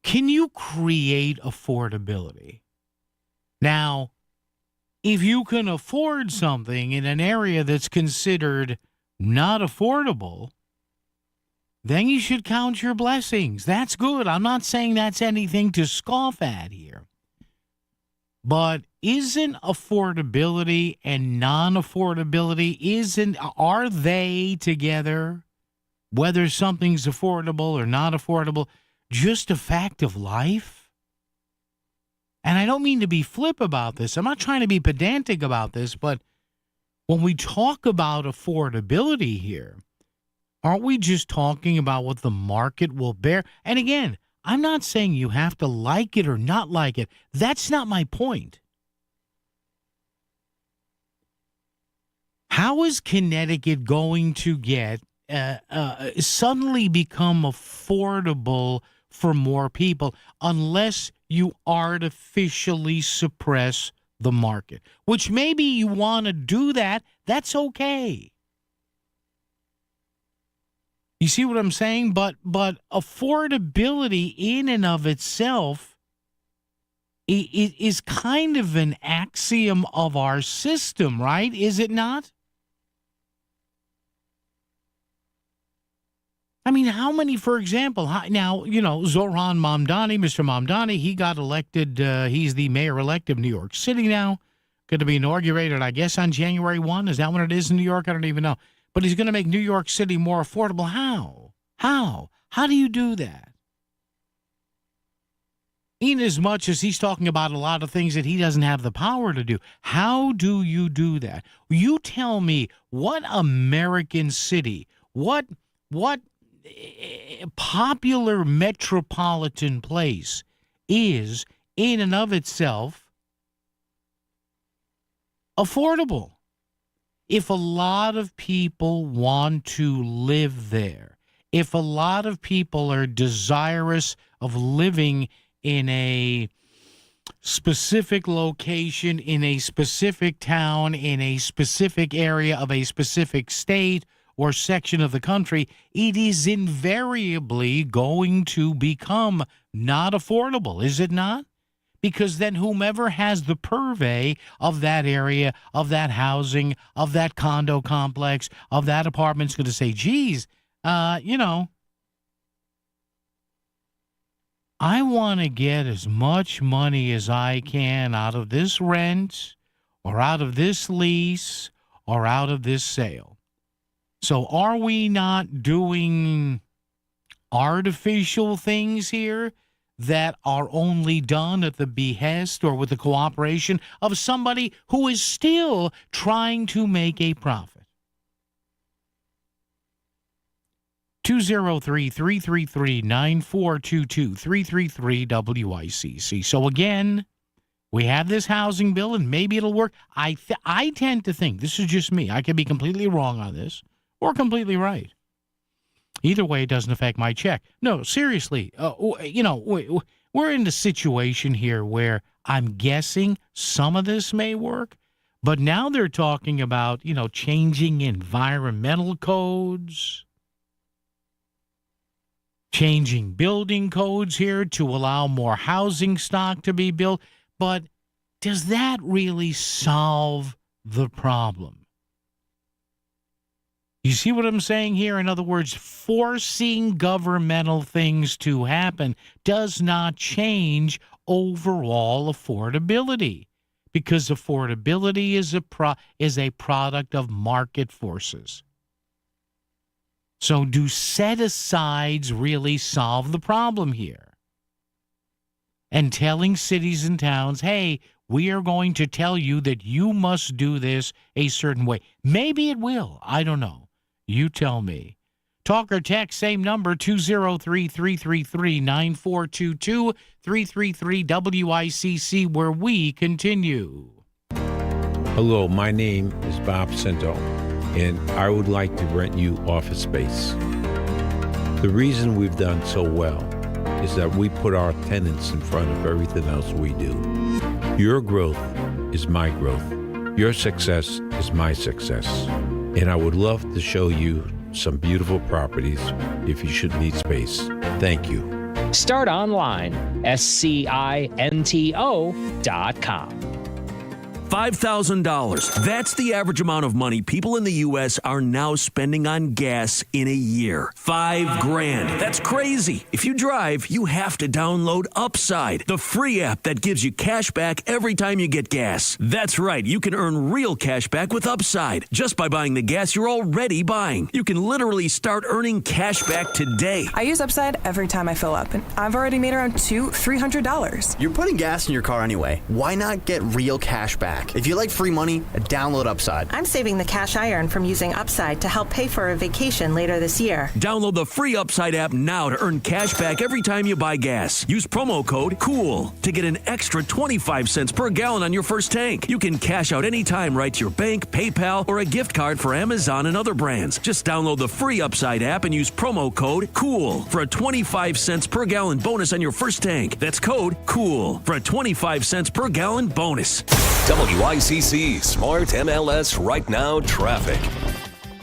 Can you create affordability? Now, if you can afford something in an area that's considered not affordable, then you should count your blessings. That's good. I'm not saying that's anything to scoff at here. But isn't affordability and non-affordability, are they together, whether something's affordable or not affordable, just a fact of life? And I don't mean to be flip about this. I'm not trying to be pedantic about this, but when we talk about affordability here, aren't we just talking about what the market will bear? And again, I'm not saying you have to like it or not like it. That's not my point. How is Connecticut going to get suddenly become affordable for more people unless you artificially suppress the market? Which maybe you want to do that. That's okay. You see what I'm saying? But affordability in and of itself is kind of an axiom of our system, right? Is it not? I mean, how many, for example, now, Zohran Mamdani, Mr. Mamdani, he got elected, he's the mayor-elect of New York City now, going to be inaugurated, I guess, on January 1. Is that when it is in New York? I don't even know. But he's going to make New York City more affordable. How? How do you do that? In as much as he's talking about a lot of things that he doesn't have the power to do. How do you do that? You tell me what American city, what popular metropolitan place is in and of itself affordable. If a lot of people want to live there, if a lot of people are desirous of living in a specific location, in a specific town, in a specific area of a specific state or section of the country, it is invariably going to become not affordable, is it not? Because then whomever has the purvey of that area, of that housing, of that condo complex, of that apartment is going to say, geez, I want to get as much money as I can out of this rent or out of this lease or out of this sale. So are we not doing artificial things here that are only done at the behest or with the cooperation of somebody who is still trying to make a profit? 203-333-9422, 333-WICC. So again, we have this housing bill, and maybe it'll work. I tend to think, this is just me, I could be completely wrong on this or completely right. Either way, it doesn't affect my check. No, seriously, we're in a situation here where I'm guessing some of this may work, but now they're talking about, changing environmental codes, changing building codes here to allow more housing stock to be built. But does that really solve the problem? You see what I'm saying here? In other words, forcing governmental things to happen does not change overall affordability, because affordability is a product of market forces. So do set-asides really solve the problem here? And telling cities and towns, hey, we are going to tell you that you must do this a certain way. Maybe it will. I don't know. You tell me. Talk or text, same number, 203-333-9422, 333-WICC, where we continue. Hello, my name is Bob Cinto, and I would like to rent you office space. The reason we've done so well is that we put our tenants in front of everything else we do. Your growth is my growth. Your success is my success. And I would love to show you some beautiful properties if you should need space. Thank you. Start online, SCINTO.com. $5,000. That's the average amount of money people in the U.S. are now spending on gas in a year. $5,000. That's crazy. If you drive, you have to download Upside, the free app that gives you cash back every time you get gas. That's right. You can earn real cash back with Upside just by buying the gas you're already buying. You can literally start earning cash back today. I use Upside every time I fill up, and I've already made around $300. You're putting gas in your car anyway. Why not get real cash back? If you like free money, download Upside. I'm saving the cash I earn from using Upside to help pay for a vacation later this year. Download the free Upside app now to earn cash back every time you buy gas. Use promo code COOL to get an extra 25 cents per gallon on your first tank. You can cash out anytime right to your bank, PayPal, or a gift card for Amazon and other brands. Just download the free Upside app and use promo code COOL for a 25 cents per gallon bonus on your first tank. That's code COOL for a 25 cents per gallon bonus. WICC Smart MLS Right Now Traffic.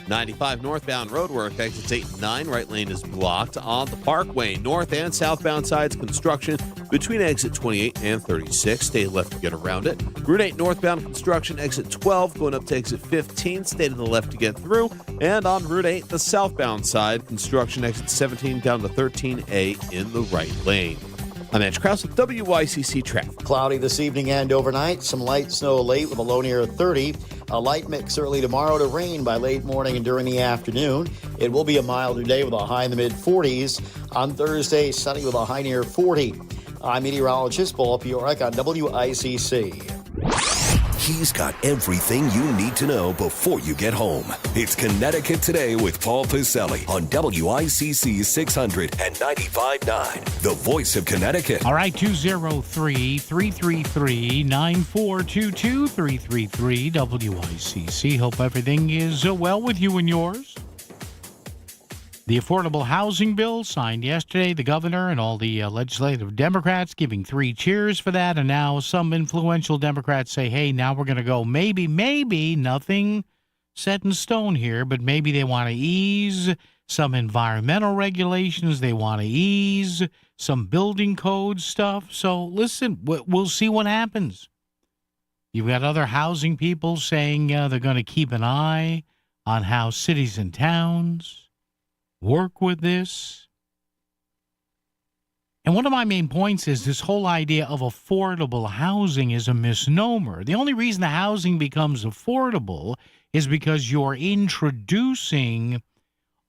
95 northbound roadwork, exits 8 and 9. Right lane is blocked on the Parkway. North and southbound sides construction between exit 28 and 36. Stay left to get around it. Route 8 northbound construction, exit 12 going up to exit 15. Stay to the left to get through. And on Route 8, the southbound side, construction exit 17 down to 13A in the right lane. I'm Edge Krause with WICC Traffic. Cloudy this evening and overnight. Some light snow late with a low near 30. A light mix early tomorrow to rain by late morning and during the afternoon. It will be a milder day with a high in the mid-40s. On Thursday, sunny with a high near 40. I'm meteorologist Paul Piorek on WICC. He's got everything you need to know before you get home. It's Connecticut Today with Paul Piselli on WICC 600 and 95.9, the voice of Connecticut. All right, 203-333-9422, 333 WICC. Hope everything is well with you and yours. The affordable housing bill signed yesterday, the governor and all the legislative Democrats giving 3 cheers for that. And now some influential Democrats say, hey, now we're going to go maybe, nothing set in stone here, but maybe they want to ease some environmental regulations. They want to ease some building code stuff. So listen, we'll see what happens. You've got other housing people saying they're going to keep an eye on how cities and towns work with this. And one of my main points is this whole idea of affordable housing is a misnomer. The only reason the housing becomes affordable is because you're introducing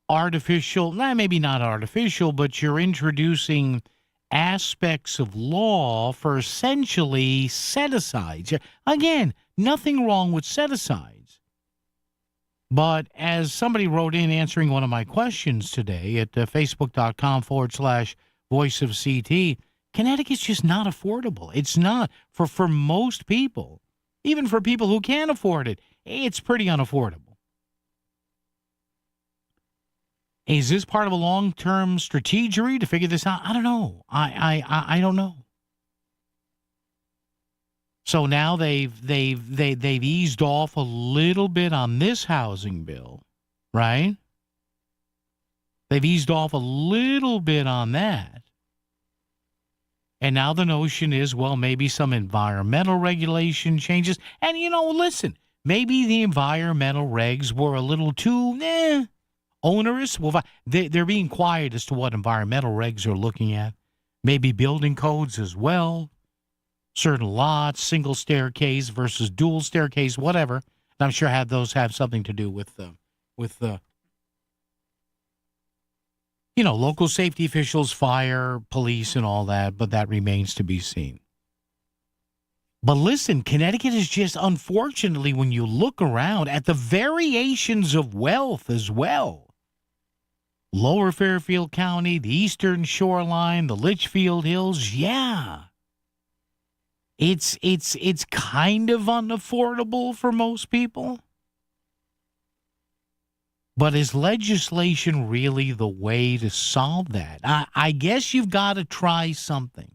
maybe not artificial, but you're introducing aspects of law for essentially set-asides. Again, nothing wrong with set-asides. But as somebody wrote in answering one of my questions today at facebook.com/voice of CT, Connecticut's just not affordable. It's not for most people. Even for people who can afford it, it's pretty unaffordable. Is this part of a long-term strategy to figure this out? I don't know. I don't know. So now they've eased off a little bit on this housing bill, right? They've eased off a little bit on that. And now the notion is, well, maybe some environmental regulation changes. And, listen, maybe the environmental regs were a little too onerous. Well, they're being quiet as to what environmental regs are looking at. Maybe building codes as well. Certain lots, single staircase versus dual staircase, whatever. And I'm sure those have something to do with local safety officials, fire, police, and all that, but that remains to be seen. But listen, Connecticut is just, unfortunately, when you look around at the variations of wealth as well. Lower Fairfield County, the Eastern Shoreline, the Litchfield Hills, yeah. It's kind of unaffordable for most people. But is legislation really the way to solve that? I guess you've got to try something.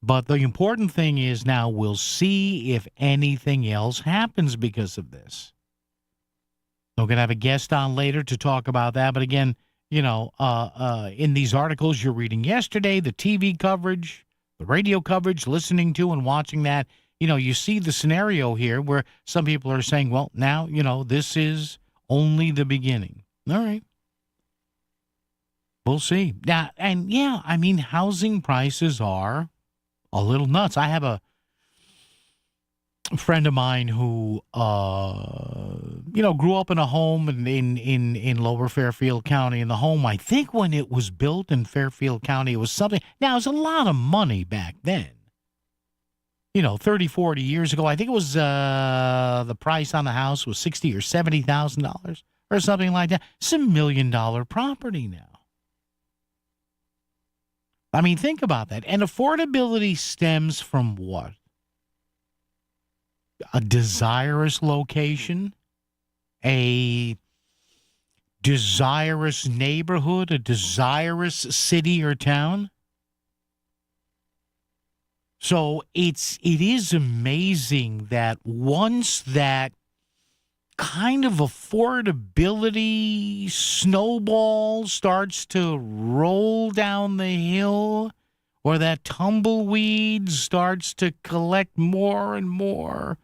But the important thing is now we'll see if anything else happens because of this. We're going to have a guest on later to talk about that. But again, in these articles you're reading yesterday, the TV coverage, the radio coverage, listening to and watching that, you see the scenario here where some people are saying, well, now, this is only the beginning. All right. We'll see. Now, and housing prices are a little nuts. I have a friend of mine who, grew up in a home in Lower Fairfield County. And the home, I think when it was built in Fairfield County, it was something. Now, it was a lot of money back then. 30, 40 years ago. I think it was the price on the house was $60,000 or $70,000 or something like that. It's $1 million property now. I mean, think about that. And affordability stems from what? A desirous location, a desirous neighborhood, a desirous city or town. So it is amazing that once that kind of affordability snowball starts to roll down the hill, or that tumbleweed starts to collect more and more,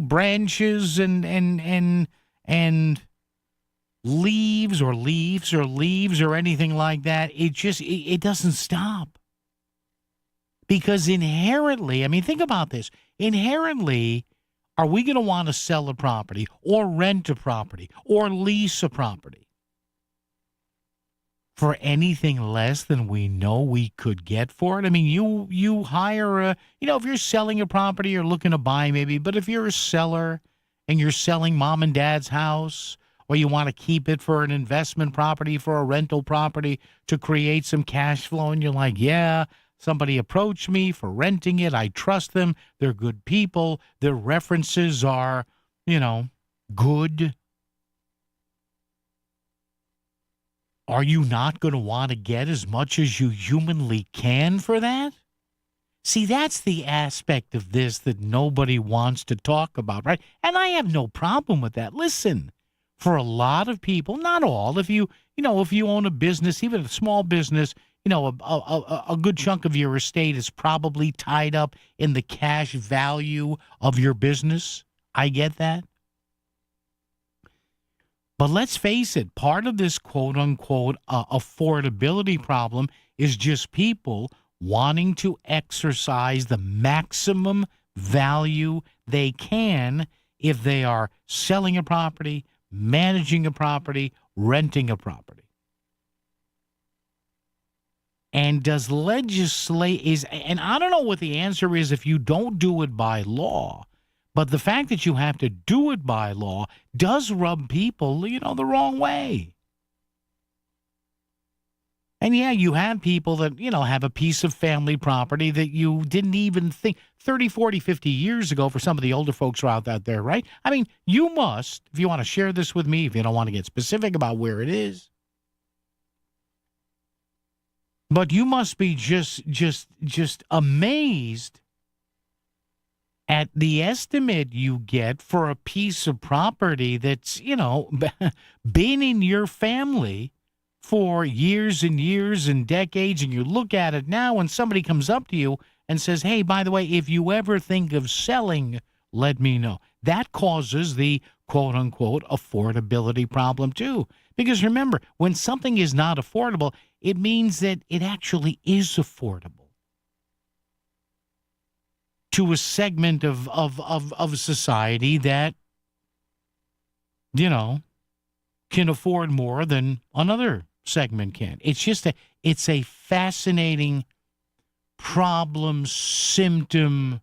branches and leaves or anything like that, it doesn't stop. Because inherently, think about this, are we going to want to sell a property or rent a property or lease a property for anything less than we know we could get for it? You hire if you're selling a property or looking to buy maybe, but if you're a seller and you're selling mom and dad's house, or you want to keep it for an investment property, for a rental property to create some cash flow, and you're like, yeah, somebody approached me for renting it. I trust them. They're good people. Their references are, good. Are you not going to want to get as much as you humanly can for that? See, that's the aspect of this that nobody wants to talk about, right? And I have no problem with that. Listen, for a lot of people, not all, if you own a business, even a small business, a good chunk of your estate is probably tied up in the cash value of your business. I get that. But let's face it, part of this quote-unquote affordability problem is just people wanting to exercise the maximum value they can if they are selling a property, managing a property, renting a property. And and I don't know what the answer is if you don't do it by law, but the fact that you have to do it by law does rub people, the wrong way. And yeah, you have people that, have a piece of family property that you didn't even think 30, 40, 50 years ago for some of the older folks out there, right? You must, if you want to share this with me, if you don't want to get specific about where it is, but you must be just amazed at the estimate you get for a piece of property that's, been in your family for years and years and decades, and you look at it now and somebody comes up to you and says, hey, by the way, if you ever think of selling, let me know. That causes the quote-unquote affordability problem too. Because remember, when something is not affordable, it means that it actually is affordable to a segment of society that, can afford more than another segment can. It's a fascinating problem, symptom,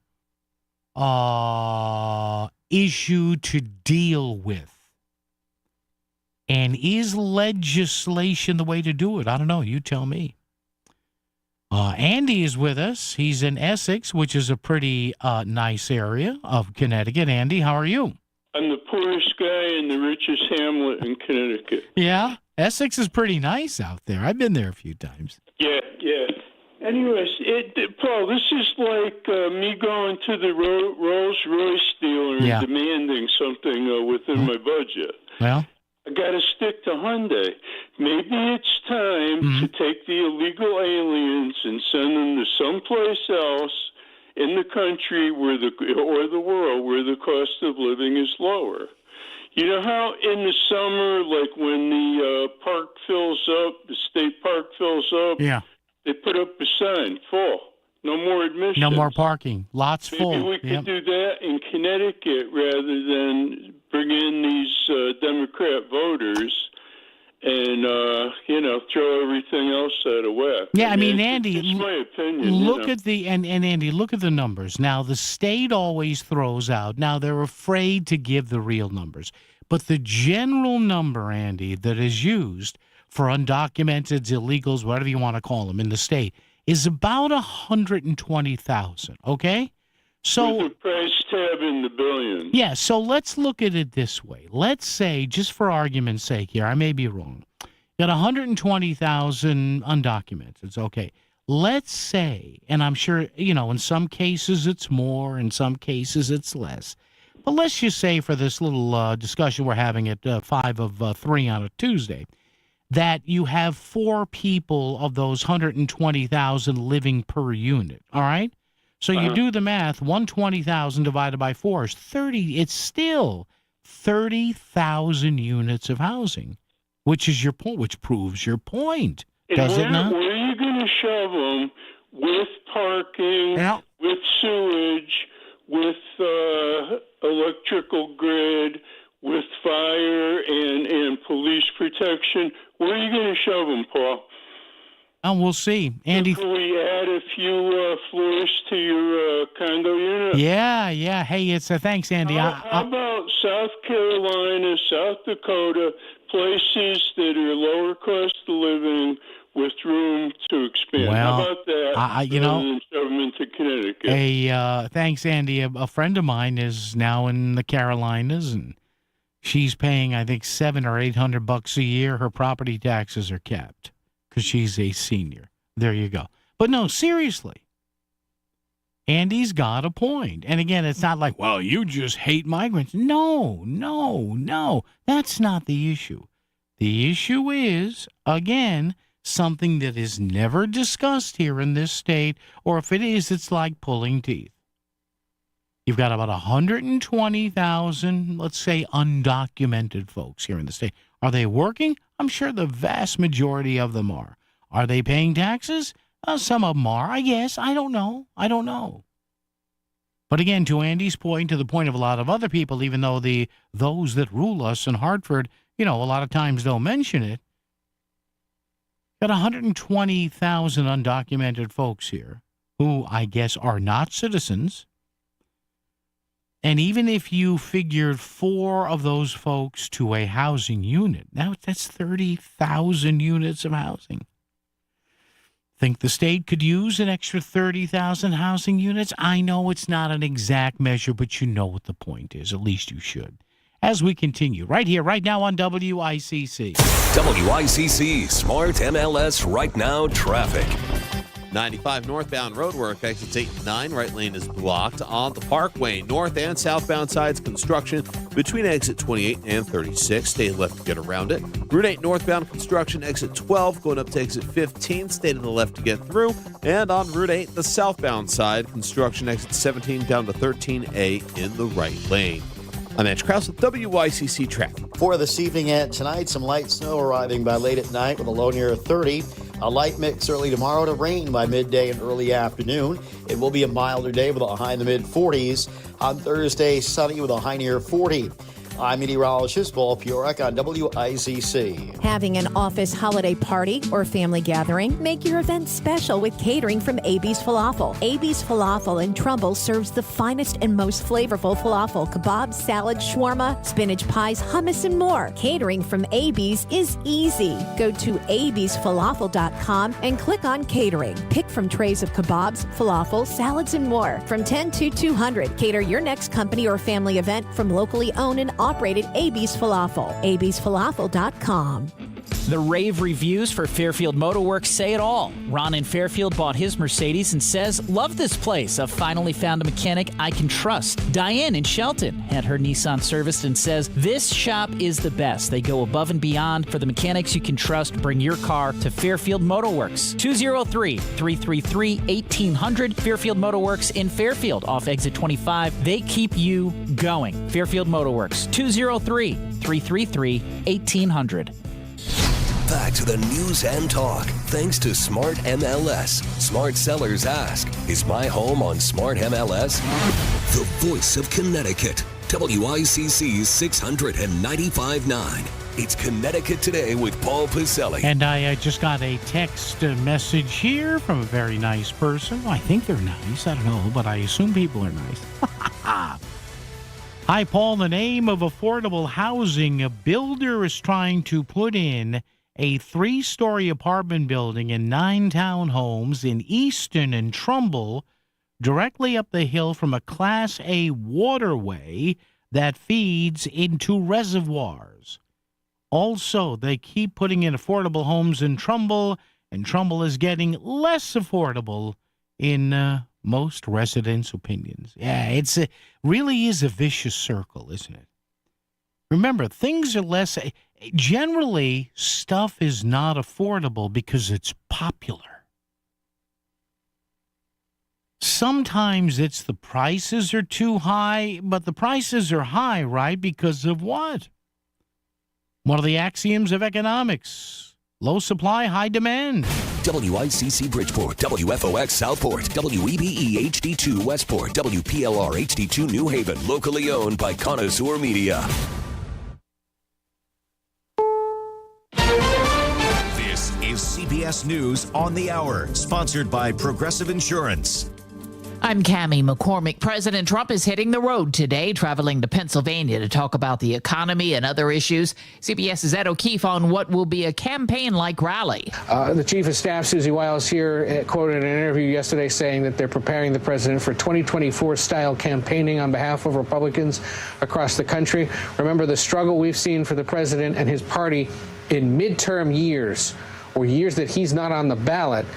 issue to deal with. And is legislation the way to do it? I don't know. You tell me. Andy is with us. He's in Essex, which is a pretty nice area of Connecticut. Andy, how are you? I'm the poorest guy in the richest hamlet in Connecticut. Yeah? Essex is pretty nice out there. I've been there a few times. Yeah. Anyways, Paul, this is like me going to the Rolls Royce dealer and demanding something within my budget. Well, I got to stick to Hyundai. Maybe it's time to take the illegal aliens and send them to someplace else in the country or the world where the cost of living is lower. You know how in the summer, like when the park fills up, the state park fills up, they put up a sign, full, no more admission. No more parking, lots full. Maybe we could do that in Connecticut rather than bring in these Democrat voters and, throw everything else out of whack. Yeah, I mean, Andy, it's my opinion. Look at the and Andy, look at the numbers. Now, the state always throws out. Now, they're afraid to give the real numbers, but the general number, Andy, that is used for undocumented illegals, whatever you want to call them, in the state, is about 120,000. Okay, so with a price tab in the billions. Yeah, so let's look at it this way. Let's say, just for argument's sake here, I may be wrong. You got 120,000 undocumented. It's okay. Let's say, and I'm sure, in some cases it's more, in some cases it's less. But let's just say for this little discussion we're having at 5 of 3 on a Tuesday, that you have 4 people of those 120,000 living per unit, all right? So you do the math, 120,000 divided by 4 is 30. It's still 30,000 units of housing, which is your point, which proves your point. Does it not? Where are you going to shove them with parking, with sewage, with electrical grid, with fire and police protection? Where are you going to shove them, Paul? Oh, we'll see. Andy. Can we add a few floors to your condo unit? Yeah. Hey, thanks, Andy. How about South Carolina, South Dakota, places that are lower cost of living with room to expand? Well, how about that? Rather than shove them into Connecticut. Hey, thanks, Andy. A friend of mine is now in the Carolinas, and she's paying, I think, $700 or $800 a year. Her property taxes are capped because she's a senior. There you go. But no, seriously, Andy's got a point. And again, it's not like, well, you just hate migrants. No. That's not the issue. The issue is, again, something that is never discussed here in this state, or if it is, it's like pulling teeth. You've got about 120,000, let's say, undocumented folks here in the state. Are they working? I'm sure the vast majority of them are. Are they paying taxes? Some of them are, I guess. I don't know. But again, to Andy's point, to the point of a lot of other people, even though those that rule us in Hartford, a lot of times don't mention it, got 120,000 undocumented folks here who I guess are not citizens. And even if you figured 4 of those folks to a housing unit, now that's 30,000 units of housing. Think the state could use an extra 30,000 housing units? I know it's not an exact measure, but you know what the point is. At least you should. As we continue, right here, right now on WICC. WICC Smart MLS Right Now Traffic. 95 northbound roadwork, exits 8 and 9. Right lane is blocked on the Parkway. North and southbound sides construction between exit 28 and 36. Stay left to get around it. Route 8 northbound construction, exit 12 going up to exit 15. Stay to the left to get through. And on Route 8, the southbound side, construction exit 17 down to 13A in the right lane. I'm Edge Krause with WICC Traffic. For this evening and tonight, some light snow arriving by late at night with a low near 30. A light mix early tomorrow to rain by midday and early afternoon. It will be a milder day with a high in the mid-40s. On Thursday, sunny with a high near 40. I'm meteorologist Paul Piorek on WICC. Having an office holiday party or family gathering? Make your event special with catering from AB's Falafel. AB's Falafel in Trumbull serves the finest and most flavorful falafel, kebabs, salads, shawarma, spinach pies, hummus, and more. Catering from AB's is easy. Go to absfalafel.com and click on catering. Pick from trays of kebabs, falafel, salads, and more. From 10 to 200, cater your next company or family event from locally owned and operated AB's Falafel. absfalafel.com. The rave reviews for Fairfield Motorworks say it all. Ron in Fairfield bought his Mercedes and says, "Love this place. I've finally found a mechanic I can trust." Diane in Shelton had her Nissan serviced and says, "This shop is the best. They go above and beyond for the mechanics you can trust. Bring your car to Fairfield Motorworks." 203-333-1800. Fairfield Motorworks in Fairfield off exit 25. They keep you going. Fairfield Motorworks. 203-333-1800. Back to the news and talk. Thanks to Smart MLS. Smart sellers ask, is my home on Smart MLS? The voice of Connecticut. WICC's 695.9. It's Connecticut Today with Paul Piselli. And I just got a text message here from a very nice person. I think they're nice. I don't know, but I assume people are nice. Hi, Paul. In the name of affordable housing, a builder is trying to put in a 3-story apartment building and 9 townhomes in Easton and Trumbull, directly up the hill from a Class A waterway that feeds into reservoirs. Also, they keep putting in affordable homes in Trumbull, and Trumbull is getting less affordable in most residents' opinions. Yeah, it really is a vicious circle, isn't it? Remember, things are less... Generally, stuff is not affordable because it's popular. Sometimes it's the prices are too high, but the prices are high, right? Because of what? One of the axioms of economics. Low supply, high demand. WICC Bridgeport, WFOX Southport, WEBE HD2 Westport, WPLR HD2 New Haven, locally owned by Connoisseur Media. This is CBS News on the Hour, sponsored by Progressive Insurance. I'm Cammie McCormick. President Trump is hitting the road today, traveling to Pennsylvania to talk about the economy and other issues. CBS's Ed O'Keefe on what will be a campaign-like rally. The Chief of Staff, Susie Wiles, here quoted in an interview yesterday saying that they're preparing the president for 2024-style campaigning on behalf of Republicans across the country. Remember the struggle we've seen for the president and his party in midterm years, or years that he's not on the ballot.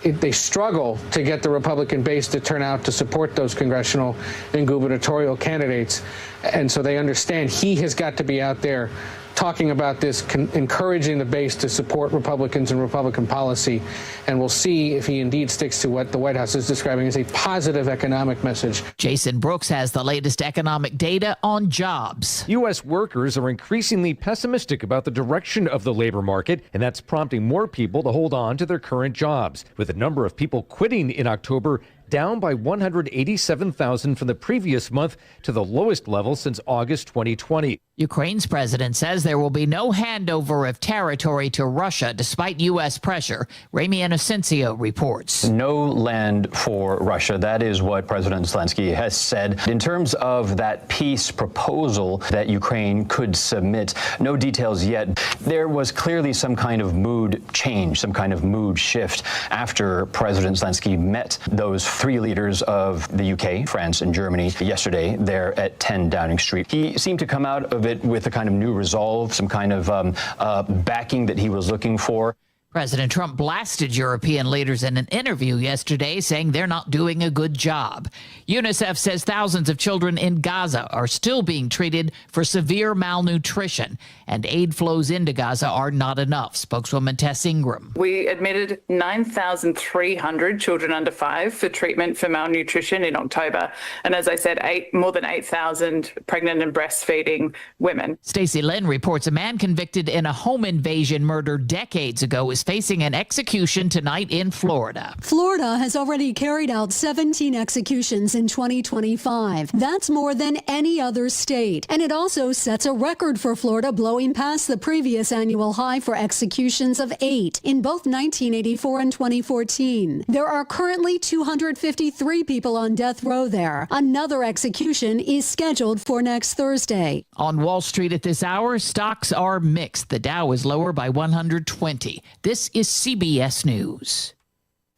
They struggle to get the Republican base to turn out to support those congressional and gubernatorial candidates. And so they understand he has got to be out there talking about this, encouraging the base to support Republicans and Republican policy. And we'll see if he indeed sticks to what the White House is describing as a positive economic message. Jason Brooks has the latest economic data on jobs. U.S. workers are increasingly pessimistic about the direction of the labor market, and that's prompting more people to hold on to their current jobs, with the number of people quitting in October down by 187,000 from the previous month to the lowest level since August 2020. Ukraine's president says there will be no handover of territory to Russia despite U.S. pressure. Ramy Inocencio reports. No land for Russia. That is what President Zelensky has said. In terms of that peace proposal that Ukraine could submit, no details yet. There was clearly some kind of mood change, some kind of mood shift after President Zelensky met those 3 leaders of the UK, France, and Germany yesterday there at 10 Downing Street. He seemed to come out of it with a kind of new resolve, some kind of backing that he was looking for. President Trump blasted European leaders in an interview yesterday, saying they're not doing a good job. UNICEF says thousands of children in Gaza are still being treated for severe malnutrition, and aid flows into Gaza are not enough. Spokeswoman Tess Ingram. We admitted 9,300 children under 5 for treatment for malnutrition in October. And as I said, more than 8,000 pregnant and breastfeeding women. Stacey Lynn reports a man convicted in a home invasion murder decades ago is facing an execution tonight in Florida. Florida has already carried out 17 executions in 2025. That's more than any other state. And it also sets a record for Florida, blowing past the previous annual high for executions of 8 in both 1984 and 2014. There are currently 253 people on death row there. Another execution is scheduled for next Thursday. On Wall Street at this hour, stocks are mixed. The Dow is lower by 120. This is CBS News.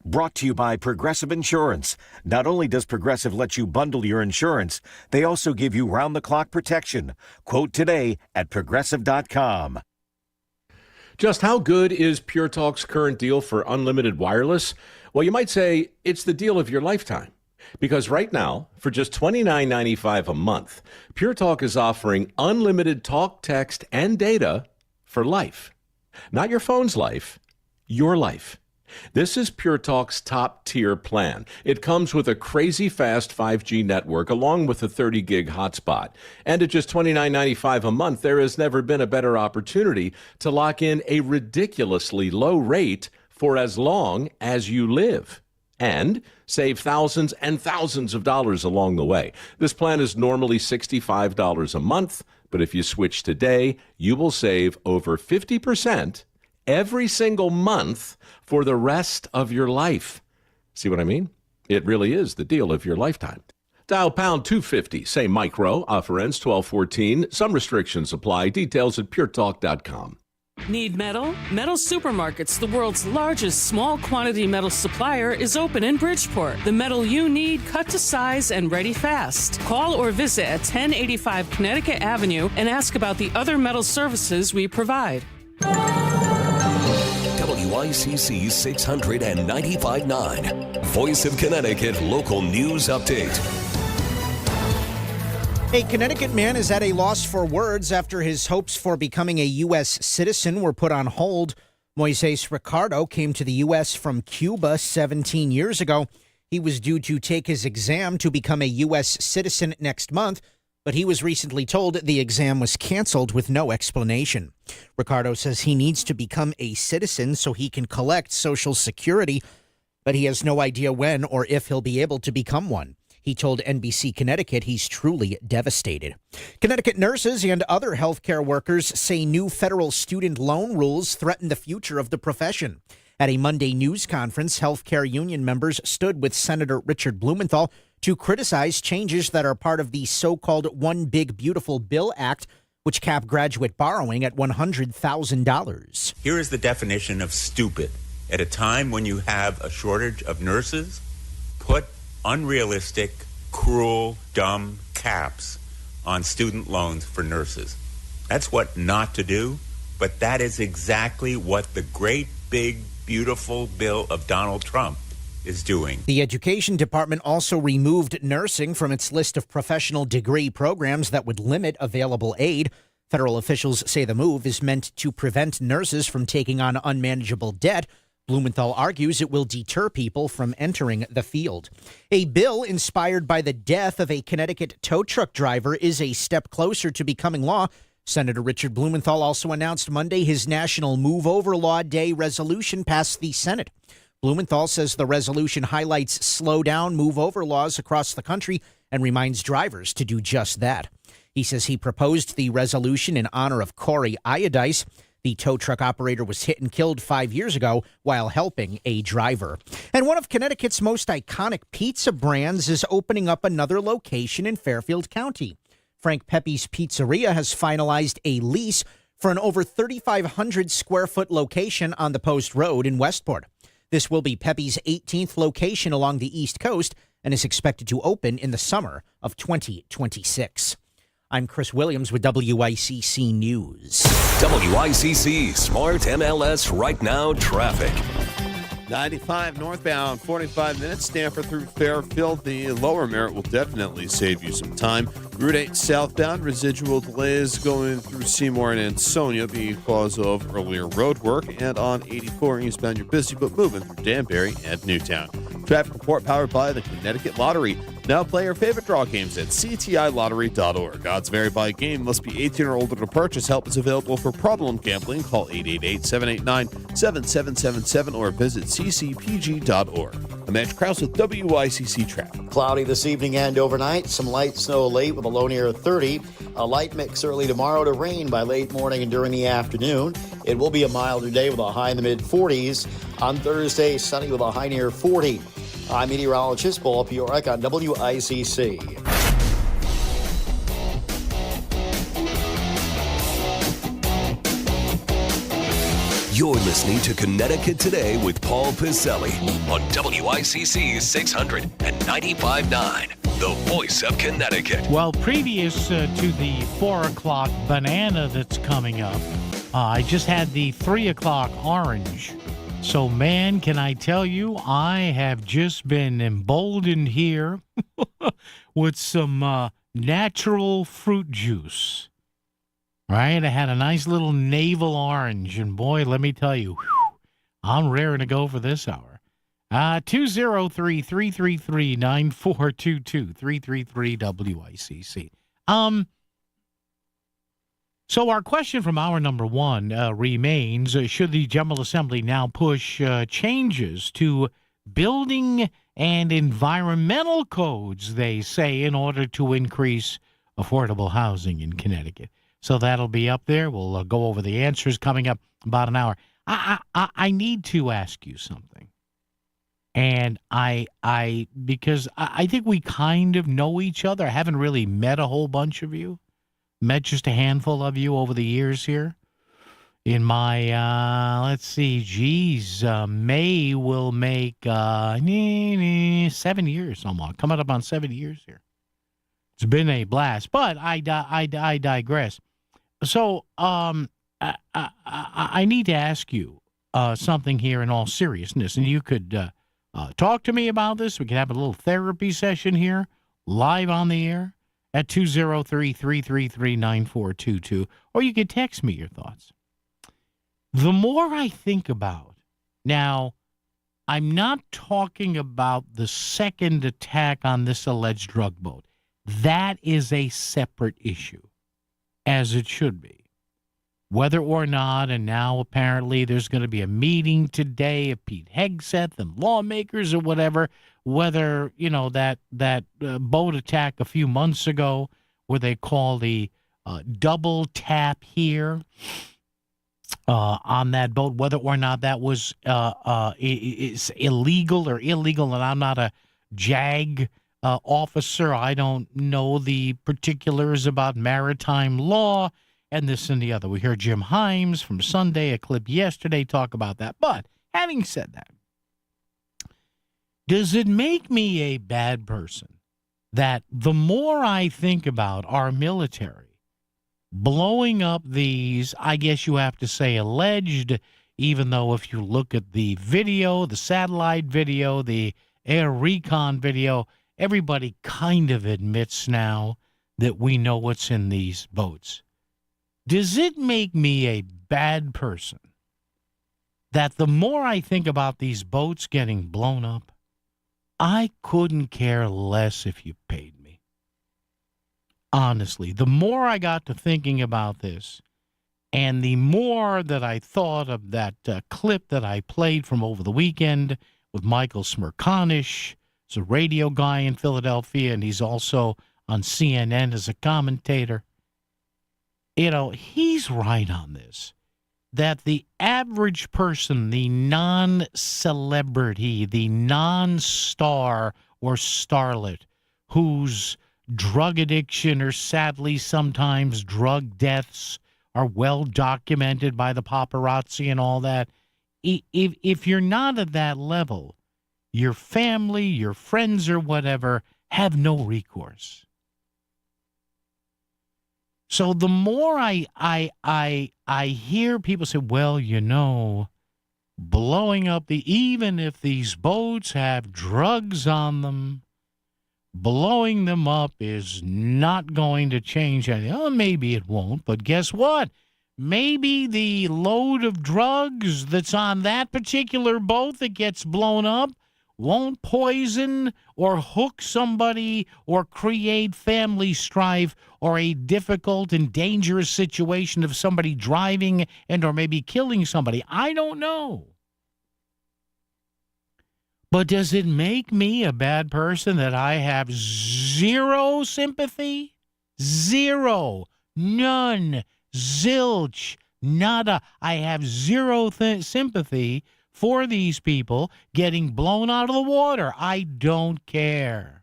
Brought to you by Progressive Insurance. Not only does Progressive let you bundle your insurance, they also give you round-the-clock protection. Quote today at Progressive.com. Just how good is Pure Talk's current deal for unlimited wireless? Well, you might say it's the deal of your lifetime. Because right now, for just $29.95 a month, Pure Talk is offering unlimited talk, text, and data for life. Not your phone's life, your life. This is Pure Talk's top-tier plan. It comes with a crazy fast 5G network along with a 30-gig hotspot. And at just $29.95 a month, there has never been a better opportunity to lock in a ridiculously low rate for as long as you live. And save thousands and thousands of dollars along the way. This plan is normally $65 a month, but if you switch today, you will save over 50% every single month for the rest of your life. See what I mean? It really is the deal of your lifetime. Dial pound 250, say micro, offer ends 12/14. Some restrictions apply. Details at puretalk.com. Need metal? Metal Supermarkets, the world's largest small quantity metal supplier, is open in Bridgeport. The metal you need, cut to size and ready fast. Call or visit at 1085 Connecticut Avenue and ask about the other metal services we provide. WICC 695.9, Voice of Connecticut Local News Update. A Connecticut man is at a loss for words after his hopes for becoming a U.S. citizen were put on hold. Moises Ricardo came to the U.S. from Cuba 17 years ago. He was due to take his exam to become a U.S. citizen next month, but he was recently told the exam was canceled with no explanation. Ricardo says he needs to become a citizen so he can collect Social Security, but he has no idea when or if he'll be able to become one. He told NBC Connecticut he's truly devastated. Connecticut nurses and other healthcare workers say new federal student loan rules threaten the future of the profession. At a Monday news conference, healthcare union members stood with Senator Richard Blumenthal to criticize changes that are part of the so-called One Big Beautiful Bill Act, which cap graduate borrowing at $100,000. Here is the definition of stupid. At a time when you have a shortage of nurses, put unrealistic, cruel, dumb caps on student loans for nurses. That's what not to do, but that is exactly what the great, big, beautiful bill of Donald Trump is doing. The Education Department also removed nursing from its list of professional degree programs that would limit available aid. Federal officials say the move is meant to prevent nurses from taking on unmanageable debt. Blumenthal argues it will deter people from entering the field. A bill inspired by the death of a Connecticut tow truck driver is a step closer to becoming law. Senator Richard Blumenthal also announced Monday his National Move Over Law Day resolution passed the Senate. Blumenthal says the resolution highlights slow down, move over laws across the country and reminds drivers to do just that. He says he proposed the resolution in honor of Corey Iodice. The tow truck operator was hit and killed 5 years ago while helping a driver. And one of Connecticut's most iconic pizza brands is opening up another location in Fairfield County. Frank Pepe's Pizzeria has finalized a lease for an over 3,500 square foot location on the Post Road in Westport. This will be Pepe's 18th location along the East Coast and is expected to open in the summer of 2026. I'm Chris Williams with WICC News. WICC Smart MLS Right Now Traffic. 95 northbound, 45 minutes. Stanford through Fairfield. The lower Merritt will definitely save you some time. Route 8 southbound, residual delays going through Seymour and Ansonia because of earlier road work. And on 84 eastbound, you're busy but moving through Danbury and Newtown. Traffic report powered by the Connecticut Lottery. Now play your favorite draw games at ctilottery.org. Odds vary by game. Must be 18 or older to purchase. Help is available for problem gambling. Call 888-789-7777 or visit ccpg.org. I'm Edge Krause with WICC Traffic. Cloudy this evening and overnight. Some light snow late with a low near 30. A light mix early tomorrow to rain by late morning and during the afternoon. It will be a milder day with a high in the mid-40s. On Thursday, sunny with a high near 40. I'm meteorologist Paul Piorek on WICC. You're listening to Connecticut Today with Paul Piselli on WICC 695.9, the voice of Connecticut. Well, previous to the 4 o'clock banana that's coming up, I just had the 3 o'clock orange. So, man, can I tell you, I have just been emboldened here with some natural fruit juice. Right? I had a nice little navel orange, and boy, let me tell you, I'm raring to go for this hour. 203-333-9422, 333-WICC. So our question from hour number one remains, should the General Assembly now push changes to building and environmental codes, they say, in order to increase affordable housing in Connecticut? So that'll be up there. We'll go over the answers coming up about an hour. I need to ask you something. And because I think we kind of know each other. I haven't really met a whole bunch of you. Met just a handful of you over the years here. In my, let's see, May will make 7 years almost. Coming up on 7 years here. It's been a blast, but I digress. So I need to ask you something here in all seriousness, and you could talk to me about this. We could have a little therapy session here, live on the air. At 203-333-9422, or you could text me your thoughts. The more I think about, now, I'm not talking about the second attack on this alleged drug boat. That is a separate issue, as it should be. Whether or not, and now apparently there's going to be a meeting today of Pete Hegseth and lawmakers or whatever, whether, you know, that boat attack a few months ago where they call the double tap here on that boat, whether or not that was is illegal, and I'm not a JAG officer. I don't know the particulars about maritime law and this and the other. We heard Jim Himes from Sunday, a clip yesterday, talk about that. But having said that, does it make me a bad person that the more I think about our military blowing up these, I guess you have to say alleged, even though if you look at the video, the satellite video, the air recon video, everybody kind of admits now that we know what's in these boats. Does it make me a bad person that the more I think about these boats getting blown up, I couldn't care less if you paid me? Honestly, the more I got to thinking about this, and the more that I thought of that clip that I played from over the weekend with Michael Smerconish, he's a radio guy in Philadelphia, and he's also on CNN as a commentator. You know, he's right on this, that the average person, the non-celebrity, the non-star or starlet whose drug addiction or sadly sometimes drug deaths are well documented by the paparazzi and all that, if you're not at that level, your family, your friends or whatever have no recourse. So the more I hear people say, well, you know, blowing up even if these boats have drugs on them, blowing them up is not going to change anything. Oh, maybe it won't, but guess what? Maybe the load of drugs that's on that particular boat that gets blown up won't poison or hook somebody or create family strife or a difficult and dangerous situation of somebody driving and or maybe killing somebody. I don't know. But does it make me a bad person that I have zero sympathy? Zero. None. Zilch. Nada. I have zero sympathy for these people getting blown out of the water. I don't care.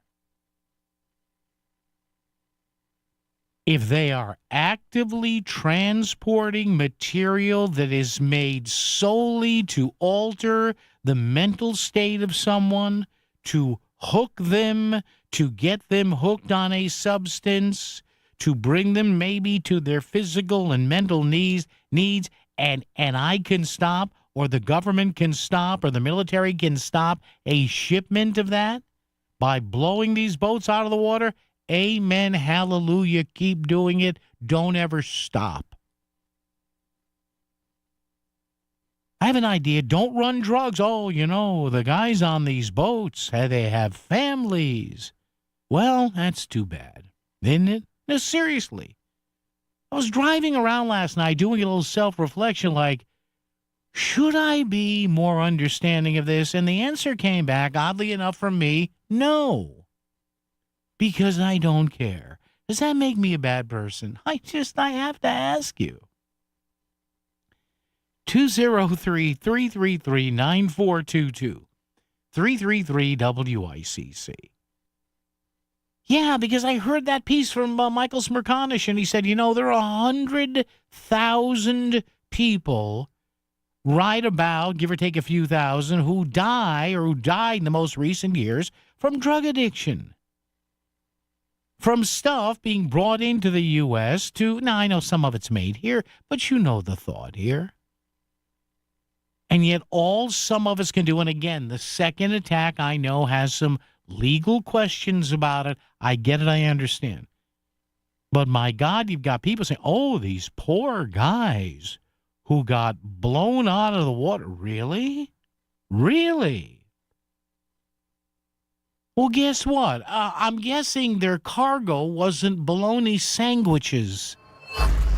If they are actively transporting material that is made solely to alter the mental state of someone, to hook them, to get them hooked on a substance, to bring them maybe to their physical and mental needs, and I can stop, or the government can stop, or the military can stop a shipment of that by blowing these boats out of the water, amen, hallelujah, keep doing it. Don't ever stop. I have an idea. Don't run drugs. Oh, the guys on these boats, they have families. Well, that's too bad, isn't it? No, seriously. I was driving around last night doing a little self-reflection like, should I be more understanding of this? And the answer came back, oddly enough from me, no. Because I don't care. Does that make me a bad person? I have to ask you. 203-333-9422. 333-WICC. Yeah, because I heard that piece from Michael Smerconish, and he said, there are 100,000 people, right about, give or take a few thousand, who die or who died in the most recent years from drug addiction. From stuff being brought into the U.S. now I know some of it's made here, but you know the thought here. And yet all some of us can do, and again, the second attack I know has some legal questions about it. I get it, I understand. But my God, you've got people saying, oh, these poor guys who got blown out of the water. Really? Really? Well, guess what? I'm guessing their cargo wasn't bologna sandwiches.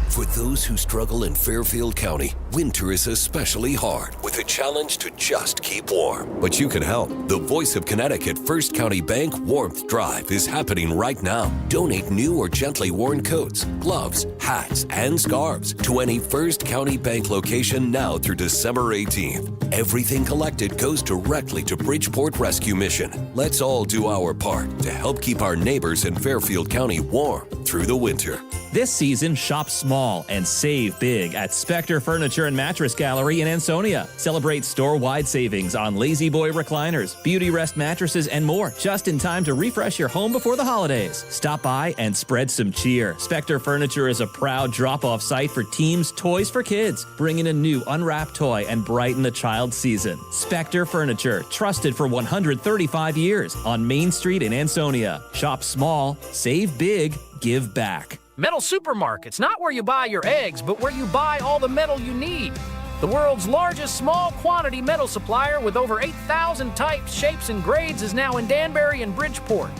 For those who struggle in Fairfield County, winter is especially hard with a challenge to just keep warm. But you can help. The Voice of Connecticut First County Bank Warmth Drive is happening right now. Donate new or gently worn coats, gloves, hats, and scarves to any First County Bank location now through December 18th. Everything collected goes directly to Bridgeport Rescue Mission. Let's all do our part to help keep our neighbors in Fairfield County warm through the winter. This season, shop small and save big at Spectre Furniture and Mattress Gallery in Ansonia. Celebrate store-wide savings on Lazy Boy recliners, Beauty Rest mattresses, and more, just in time to refresh your home before the holidays. Stop by and spread some cheer. Spectre Furniture is a proud drop-off site for teams' toys for kids. Bring in a new unwrapped toy and brighten the child's season. Spectre Furniture, trusted for 135 years on Main Street in Ansonia. Shop small, save big, give back. Metal Supermarket's not where you buy your eggs, but where you buy all the metal you need. The world's largest small quantity metal supplier with over 8,000 types, shapes, and grades is now in Danbury and Bridgeport.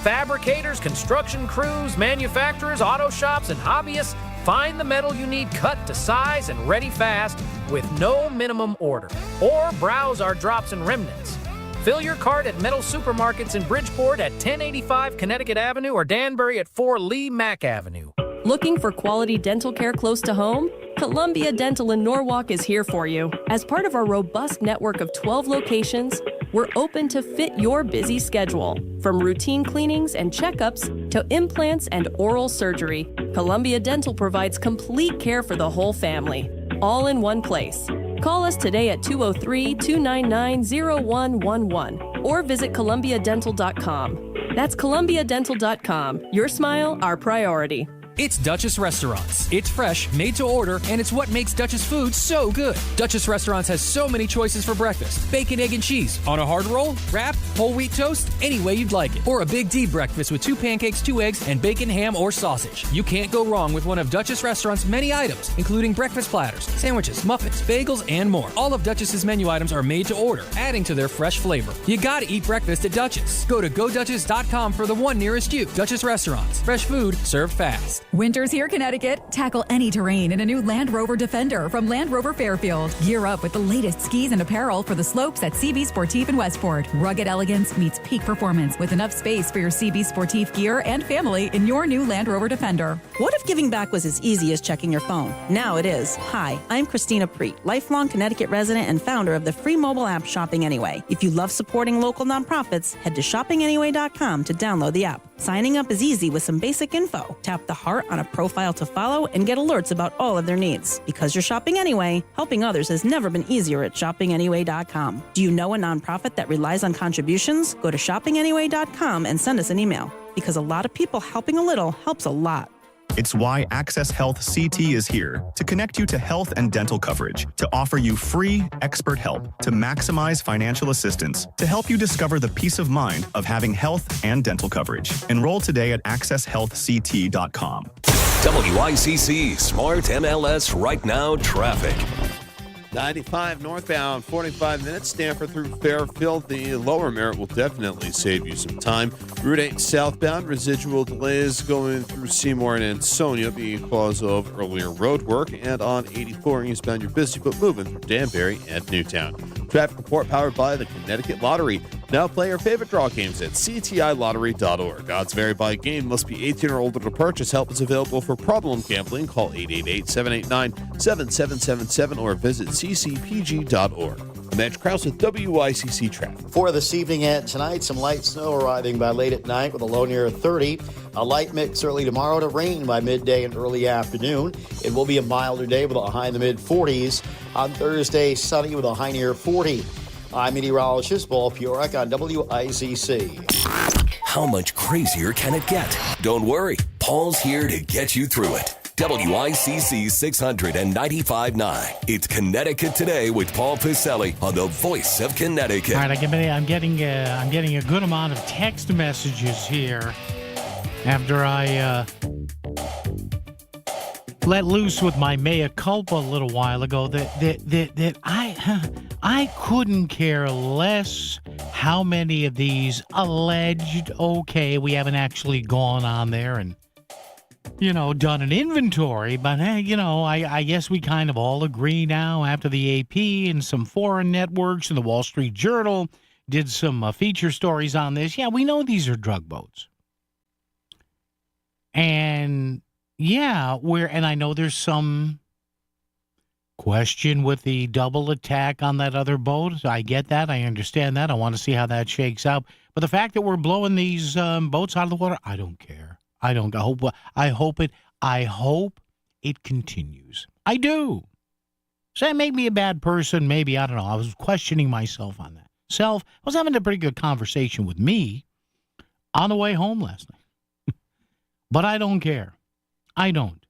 Fabricators, construction crews, manufacturers, auto shops, and hobbyists find the metal you need cut to size and ready fast with no minimum order. Or browse our drops and remnants. Fill your cart at Metal Supermarkets in Bridgeport at 1085 Connecticut Avenue or Danbury at 4 Lee Mack Avenue. Looking for quality dental care close to home? Columbia Dental in Norwalk is here for you. As part of our robust network of 12 locations, we're open to fit your busy schedule. From routine cleanings and checkups to implants and oral surgery, Columbia Dental provides complete care for the whole family, all in one place. Call us today at 203-299-0111 or visit columbiadental.com. That's columbiadental.com. Your smile, our priority. It's Duchess Restaurants. It's fresh, made to order, and it's what makes Duchess food so good. Duchess Restaurants has so many choices for breakfast. Bacon, egg, and cheese on a hard roll, wrap, whole wheat toast, any way you'd like it. Or a Big D breakfast with 2 pancakes, 2 eggs, and bacon, ham, or sausage. You can't go wrong with one of Duchess Restaurants' many items, including breakfast platters, sandwiches, muffins, bagels, and more. All of Duchess's menu items are made to order, adding to their fresh flavor. You gotta eat breakfast at Duchess. Go to GoDuchess.com for the one nearest you. Duchess Restaurants. Fresh food served fast. Winter's here, Connecticut. Tackle any terrain in a new Land Rover Defender from Land Rover Fairfield. Gear up with the latest skis and apparel for the slopes at CB Sportif in Westport. Rugged elegance meets peak performance with enough space for your CB Sportif gear and family in your new Land Rover Defender. What if giving back was as easy as checking your phone? Now it is. Hi, I'm Christina Preet, lifelong Connecticut resident and founder of the free mobile app Shopping Anyway. If you love supporting local nonprofits, head to shoppinganyway.com to download the app. Signing up is easy with some basic info. Tap the heart on a profile to follow and get alerts about all of their needs. Because you're shopping anyway, helping others has never been easier at shoppinganyway.com. Do you know a nonprofit that relies on contributions? Go to shoppinganyway.com and send us an email. Because a lot of people helping a little helps a lot. It's why Access Health CT is here to connect you to health and dental coverage, to offer you free expert help, to maximize financial assistance, to help you discover the peace of mind of having health and dental coverage. Enroll today at accesshealthct.com. WICC Smart MLS Right Now Traffic. 95 northbound, 45 minutes, Stanford through Fairfield. The lower Merritt will definitely save you some time. Route 8 southbound, residual delays going through Seymour and Ansonia because of earlier road work. And on 84 eastbound, you're busy but moving through Danbury and Newtown. Traffic report powered by the Connecticut Lottery. Now play your favorite draw games at ctilottery.org. Odds vary by game. Must be 18 or older to purchase. Help is available for problem gambling. Call 888-789-7777 or visit ccpg.org. I'm Edge Krause with WICC Traffic. For this evening and tonight, some light snow arriving by late at night with a low near 30. A light mix early tomorrow to rain by midday and early afternoon. It will be a milder day with a high in the mid-40s. On Thursday, sunny with a high near 40. I'm meteorologist Paul Purek on WICC. How much crazier can it get? Don't worry, Paul's here to get you through it. WICC 695.9. It's Connecticut Today with Paul Piselli on the Voice of Connecticut. All right, I'm getting a good amount of text messages here after I let loose with my mea culpa a little while ago that I couldn't care less how many of these alleged, okay, we haven't actually gone on there and, done an inventory, but hey, I guess we kind of all agree now after the AP and some foreign networks and the Wall Street Journal did some feature stories on this. Yeah, we know these are drug boats. And yeah, and I know there's some question with the double attack on that other boat. I get that. I understand that. I want to see how that shakes out. But the fact that we're blowing these boats out of the water, I don't care. I hope it continues. I do. Does that make me a bad person? Maybe. I don't know. I was questioning myself on that. I was having a pretty good conversation with me on the way home last night. But I don't care. I don't.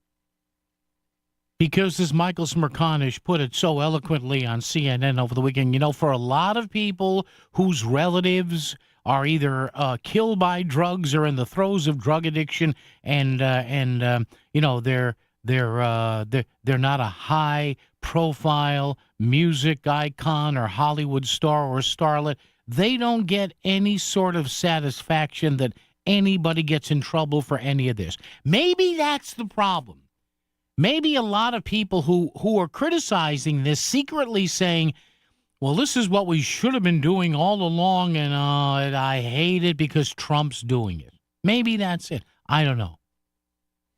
Because as Michael Smerconish put it so eloquently on CNN over the weekend, for a lot of people whose relatives are either killed by drugs or in the throes of drug addiction, and they're not a high-profile music icon or Hollywood star or starlet. They don't get any sort of satisfaction that anybody gets in trouble for any of this. Maybe that's the problem. Maybe a lot of people who are criticizing this secretly saying, well, this is what we should have been doing all along, and I hate it because Trump's doing it. Maybe that's it. I don't know.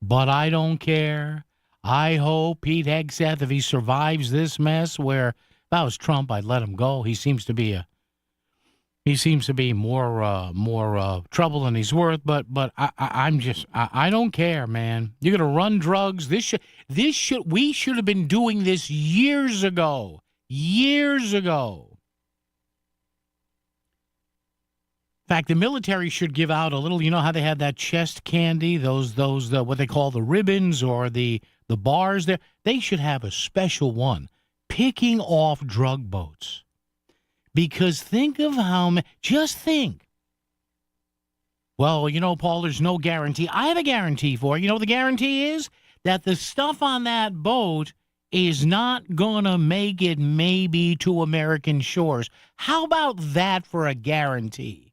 But I don't care. I hope Pete Hegseth, if he survives this mess, where if I was Trump, I'd let him go. He seems to be more trouble than he's worth. But I don't care, man. You're gonna run drugs. We should have been doing this years ago. Years ago. In fact, the military should give out a little, how they had that chest candy, those what they call the ribbons or the bars there. They should have a special one, picking off drug boats. Because think of just think. Well, Paul, there's no guarantee. I have a guarantee for you. The guarantee is that the stuff on that boat is not going to make it maybe to American shores. How about that for a guarantee?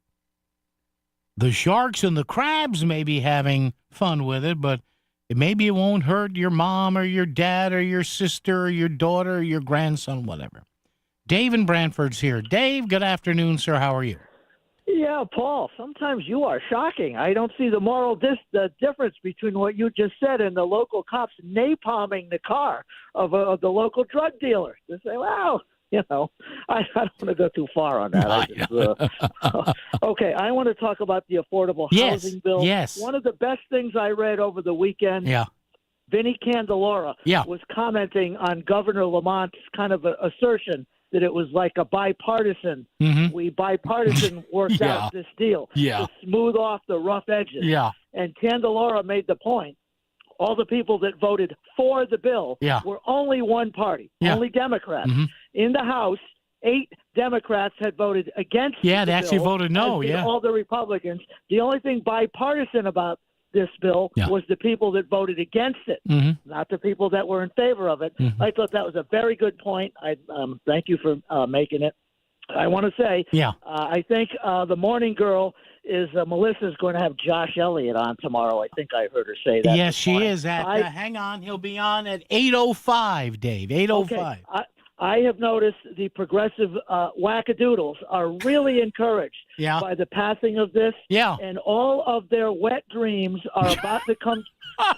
The sharks and the crabs may be having fun with it, but maybe it won't hurt your mom or your dad or your sister or your daughter or your grandson, whatever. Dave in Brantford's here. Dave, good afternoon, sir. How are you? Yeah, Paul, sometimes you are shocking. I don't see the moral the difference between what you just said and the local cops napalming the car of the local drug dealer. They say, well, I don't want to go too far on that. Okay, I want to talk about the affordable housing bill. Yes. One of the best things I read over the weekend, Vinnie Candelora was commenting on Governor Lamont's kind of assertion that it was like a bipartisan. Mm-hmm. We bipartisan worked out this deal to smooth off the rough edges. Yeah. And Candelora made the point, all the people that voted for the bill were only one party, only Democrats. Mm-hmm. In the House, 8 Democrats had voted against Yeah, the they actually bill, voted no, as did yeah. all the Republicans. The only thing bipartisan about this bill was the people that voted against it, not the people that were in favor of it. I thought that was a very good point. I thank you for making it. I want to say, I think the morning girl is Melissa's going to have Josh Elliott on tomorrow. I think I heard her say that. Yes, she is. Hang on, he'll be on at 8:05, Dave. 8:05. Okay. I have noticed the progressive wackadoodles are really encouraged by the passing of this. Yeah. And all of their wet dreams are about to come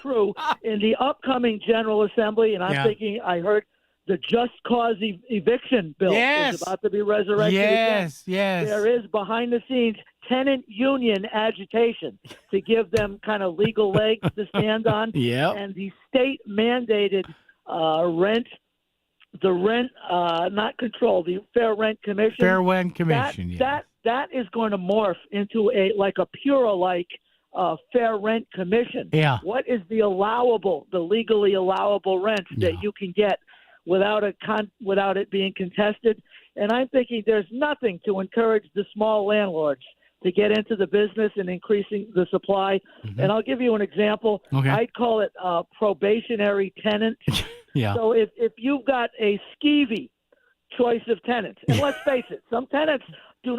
true in the upcoming General Assembly. And I'm thinking, I heard the Just Cause eviction bill is about to be resurrected again. Yes. There is behind-the-scenes tenant union agitation to give them kind of legal legs to stand on. And the state-mandated rent not control, the Fair Rent Commission. Fair Rent Commission, that is going to morph into a Pura-like Fair Rent Commission. Yeah. What is the legally allowable rent that you can get without it being contested? And I'm thinking there's nothing to encourage the small landlords to get into the business and increasing the supply. And I'll give you an example. Okay. I'd call it probationary tenant. So if you've got a skeevy choice of tenants, and let's face it, some tenants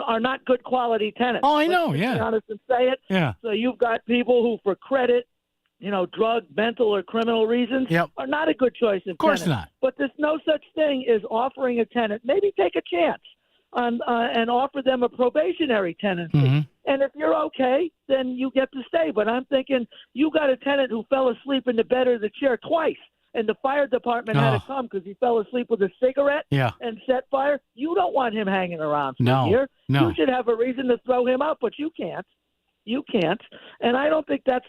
are not good quality tenants. Oh, I know, Let's be honest and say it. Yeah. So you've got people who, for credit, drug, mental, or criminal reasons, are not a good choice of course tenant. not. But there's no such thing as offering a tenant, maybe take a chance and offer them a probationary tenancy. And if you're okay, then you get to stay. But I'm thinking you got a tenant who fell asleep in the bed of the chair twice, and the fire department had to come because he fell asleep with a cigarette and set fire. You don't want him hanging around for a year. No. You should have a reason to throw him out, but you can't. You can't. And I don't think that's,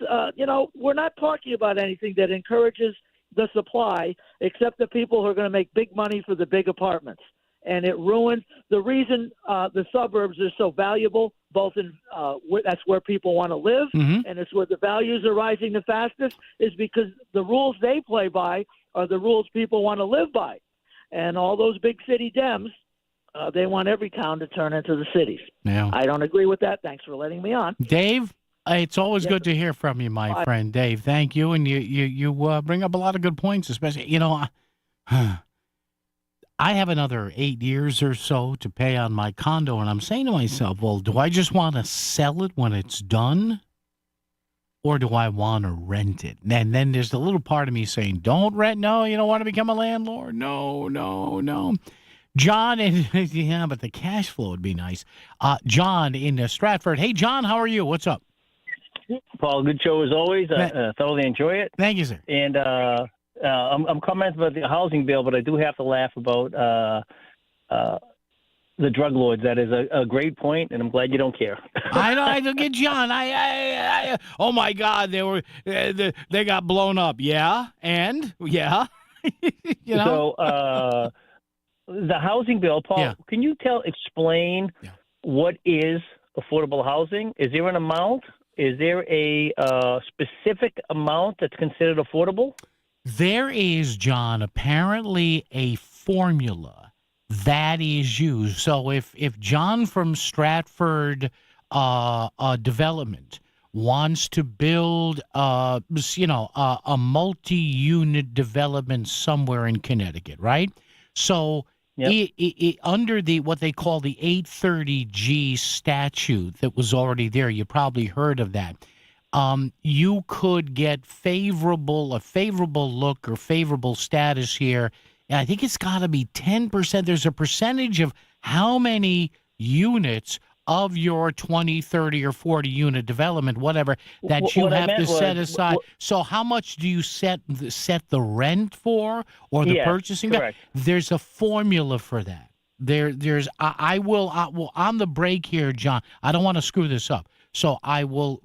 we're not talking about anything that encourages the supply except the people who are going to make big money for the big apartments. And it ruins the reason the suburbs are so valuable, both in that's where people want to live and it's where the values are rising the fastest, is because the rules they play by are the rules people want to live by. And all those big city Dems, they want every town to turn into the cities. Yeah. I don't agree with that. Thanks for letting me on. Dave, it's always good to hear from you, my friend. Dave, thank you. And you bring up a lot of good points, especially, I have another 8 years or so to pay on my condo, and I'm saying to myself, well, do I just want to sell it when it's done, or do I want to rent it? And then there's a little part of me saying, don't rent. No, you don't want to become a landlord. No. John, but the cash flow would be nice. John in Stratford. Hey, John, how are you? What's up? Paul, good show as always. I thoroughly enjoy it. Thank you, sir. And I'm commenting about the housing bill, but I do have to laugh about the drug lords. That is a great point, and I'm glad you don't care. I don't get John. I oh my God, they got blown up. Yeah, and yeah, So the housing bill, Paul, can you explain what is affordable housing? Is there an amount? Is there a specific amount that's considered affordable? There is, John, apparently a formula that is used. So if John from Stratford Development wants to build, a multi-unit development somewhere in Connecticut, right? So under what they call the 830G statute that was already there, you probably heard of that. You could get a favorable look or favorable status here. And I think it's got to be 10%. There's a percentage of how many units of your 20, 30, or 40 unit development, whatever, that you have to set aside. So how much do you set the rent for, or the purchasing? Correct. There's a formula for that. There's I will on the break here, John. I don't want to screw this up. So I will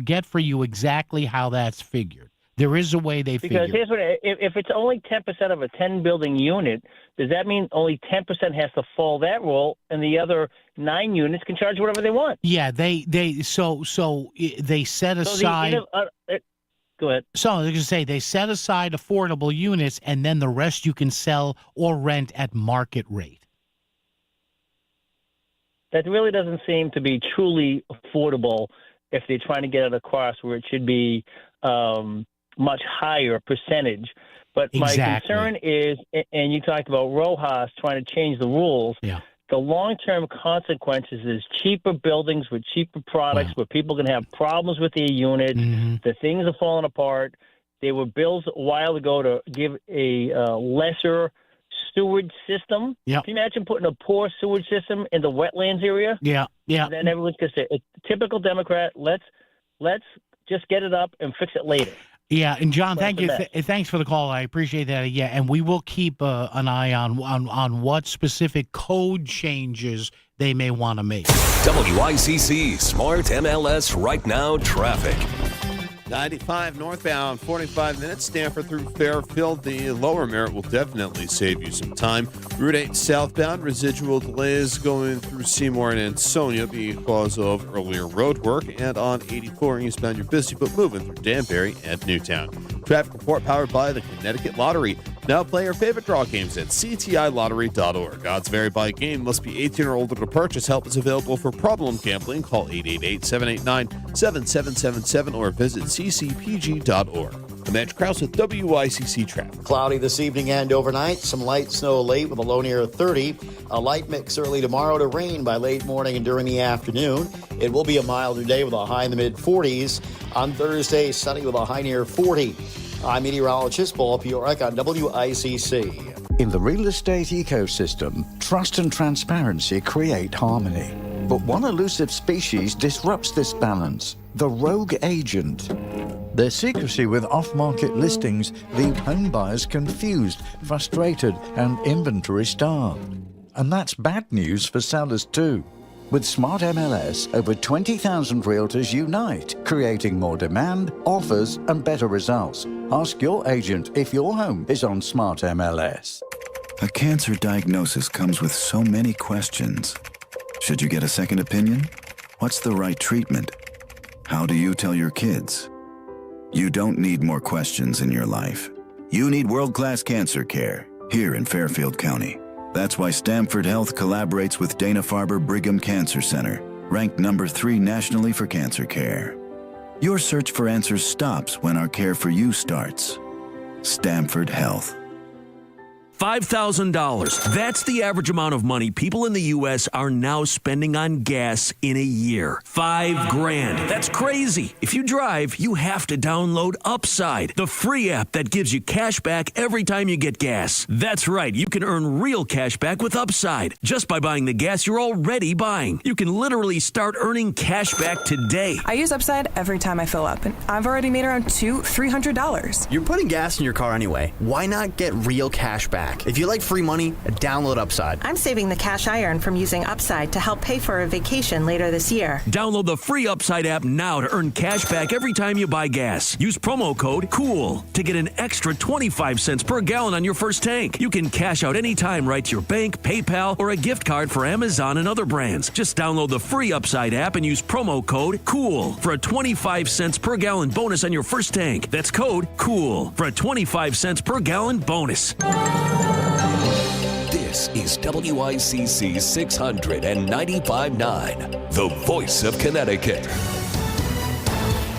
get for you exactly how that's figured. There is a way they figure. Because here's what: if it's only 10% of a 10-building unit, does that mean only 10% has to fall that role, and the other 9 units can charge whatever they want? Yeah, they set aside. Go ahead. So I was going to say they set aside affordable units, and then the rest you can sell or rent at market rate. That really doesn't seem to be truly affordable if they're trying to get at a cost where it should be much higher percentage. But Exactly. my concern is, and you talked about Rojas trying to change the rules. Yeah. The long-term consequences is cheaper buildings with cheaper products where people can have problems with their units. The things are falling apart. There were bills a while ago to give a lesser sewage system. Yep. Can you imagine putting a poor sewage system in the wetlands area? Yeah. And then everyone's going to say, typical Democrat, let's just get it up and fix it later. Yeah, and John, thank you. That's Thanks for the call. I appreciate that. Yeah, and we will keep an eye on what specific code changes they may want to make. WICC Smart MLS Right Now Traffic. 95 northbound, 45 minutes. Stanford through Fairfield. The lower Merritt will definitely save you some time. Route 8 southbound, residual delays going through Seymour and Ansonia because of earlier road work. And on 84 eastbound, you're busy but moving through Danbury and Newtown. Traffic report powered by the Connecticut Lottery. Now play your favorite draw games at ctilottery.org. Odds vary by game. Must be 18 or older to purchase. Help is available for problem gambling. Call 888-789-7777 or visit ccpg.org. I'm Andrew Krause with WICC Traffic. Cloudy this evening and overnight. Some light snow late with a low near 30. A light mix early tomorrow to rain by late morning and during the afternoon. It will be a milder day with a high in the mid-40s. On Thursday, sunny with a high near 40. I'm meteorologist Paul Piorek on WICC. In the real estate ecosystem, trust and transparency create harmony. But one elusive species disrupts this balance, the rogue agent. Their secrecy with off-market listings leave home buyers confused, frustrated, and inventory-starved. And that's bad news for sellers too. With Smart MLS, over 20,000 realtors unite, creating more demand, offers, and better results. Ask your agent if your home is on Smart MLS. A cancer diagnosis comes with so many questions. Should you get a second opinion? What's the right treatment? How do you tell your kids? You don't need more questions in your life. You need world-class cancer care here in Fairfield County. That's why Stamford Health collaborates with Dana-Farber Brigham Cancer Center, ranked number 3 nationally for cancer care. Your search for answers stops when our care for you starts. Stamford Health. $5,000. That's the average amount of money people in the U.S. are now spending on gas in a year. $5,000. That's crazy. If you drive, you have to download Upside, the free app that gives you cash back every time you get gas. That's right. You can earn real cash back with Upside just by buying the gas you're already buying. You can literally start earning cash back today. I use Upside every time I fill up, and I've already made around $300. You're putting gas in your car anyway. Why not get real cash back? If you like free money, download Upside. I'm saving the cash I earn from using Upside to help pay for a vacation later this year. Download the free Upside app now to earn cash back every time you buy gas. Use promo code COOL to get an extra 25 cents per gallon on your first tank. You can cash out anytime right to your bank, PayPal, or a gift card for Amazon and other brands. Just download the free Upside app and use promo code COOL for a 25 cents per gallon bonus on your first tank. That's code COOL for a 25 cents per gallon bonus. This is WICC 695.9, the voice of Connecticut.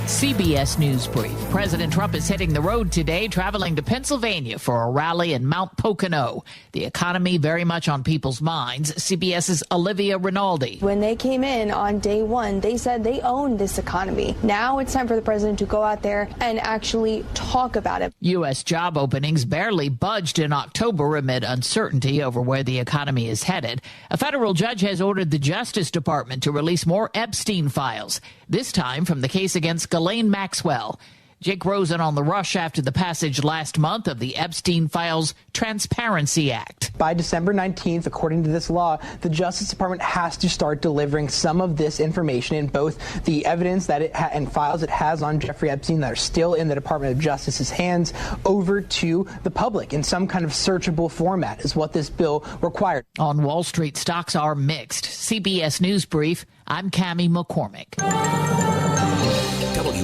CBS News Brief. President Trump is hitting the road today, traveling to Pennsylvania for a rally in Mount Pocono. The economy very much on people's minds. CBS's Olivia Rinaldi. When they came in on day one, they said they owned this economy. Now it's time for the president to go out there and actually talk about it. U.S. job openings barely budged in October amid uncertainty over where the economy is headed. A federal judge has ordered the Justice Department to release more Epstein files, this time from the case against Ghislaine Maxwell. Jake Rosen on the rush after the passage last month of the Epstein Files Transparency Act. By December 19th, according to this law, the Justice Department has to start delivering some of this information in both the evidence that it and files it has on Jeffrey Epstein that are still in the Department of Justice's hands over to the public in some kind of searchable format is what this bill required. On Wall Street, stocks are mixed. CBS News Brief, I'm Cammie McCormick.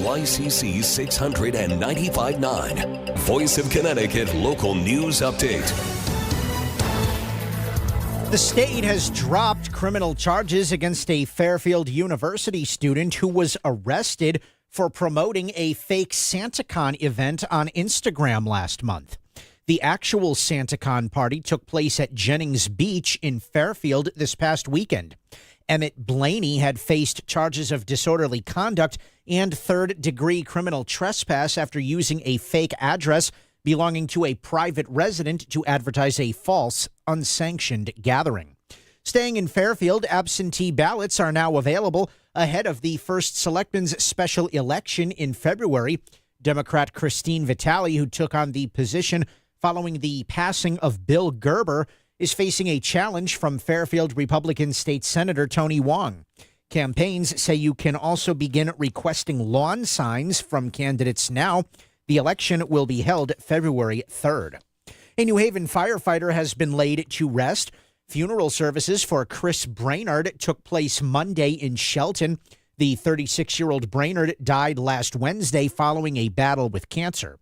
WICC 695.9. Voice of Connecticut Local News Update. The state has dropped criminal charges against a Fairfield University student who was arrested for promoting a fake SantaCon event on Instagram last month. The actual SantaCon party took place at Jennings Beach in Fairfield this past weekend. Emmett Blaney had faced charges of disorderly conduct and third-degree criminal trespass after using a fake address belonging to a private resident to advertise a false, unsanctioned gathering. Staying in Fairfield, absentee ballots are now available ahead of the first Selectmen's special election in February. Democrat Christine Vitale, who took on the position following the passing of Bill Gerber, is facing a challenge from Fairfield Republican State Senator Tony Wong. Campaigns say you can also begin requesting lawn signs from candidates now. The election will be held February 3rd. A New Haven firefighter has been laid to rest. Funeral services for Chris Brainerd took place Monday in Shelton. The 36-year-old Brainerd died last Wednesday following a battle with cancer.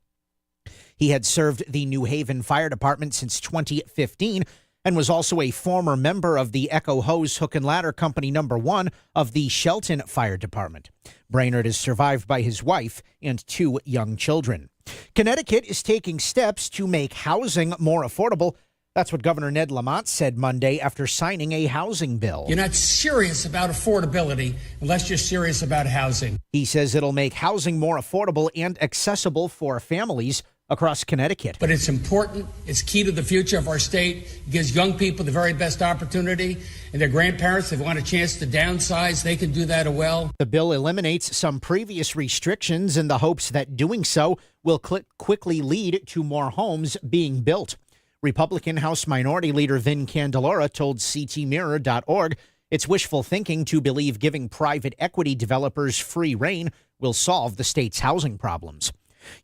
He had served the New Haven Fire Department since 2015 and was also a former member of the Echo Hose Hook and Ladder Company No. 1 of the Shelton Fire Department. Brainerd is survived by his wife and 2 young children. Connecticut is taking steps to make housing more affordable. That's what Governor Ned Lamont said Monday after signing a housing bill. You're not serious about affordability unless you're serious about housing. He says it'll make housing more affordable and accessible for families across Connecticut. But it's important. It's key to the future of our state. It gives young people the very best opportunity. And their grandparents, if they want a chance to downsize, they can do that as well. The bill eliminates some previous restrictions in the hopes that doing so will quickly lead to more homes being built. Republican House Minority Leader Vin Candelora told CTMirror.org it's wishful thinking to believe giving private equity developers free rein will solve the state's housing problems.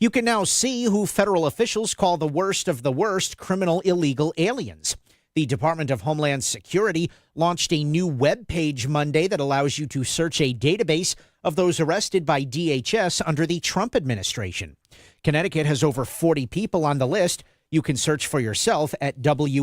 You can now see who federal officials call the worst of the worst criminal illegal aliens. The Department of Homeland Security launched a new web page Monday that allows you to search a database of those arrested by DHS under the Trump administration. Connecticut has over 40 people on the list. You can search for yourself at wow.dhs.gov.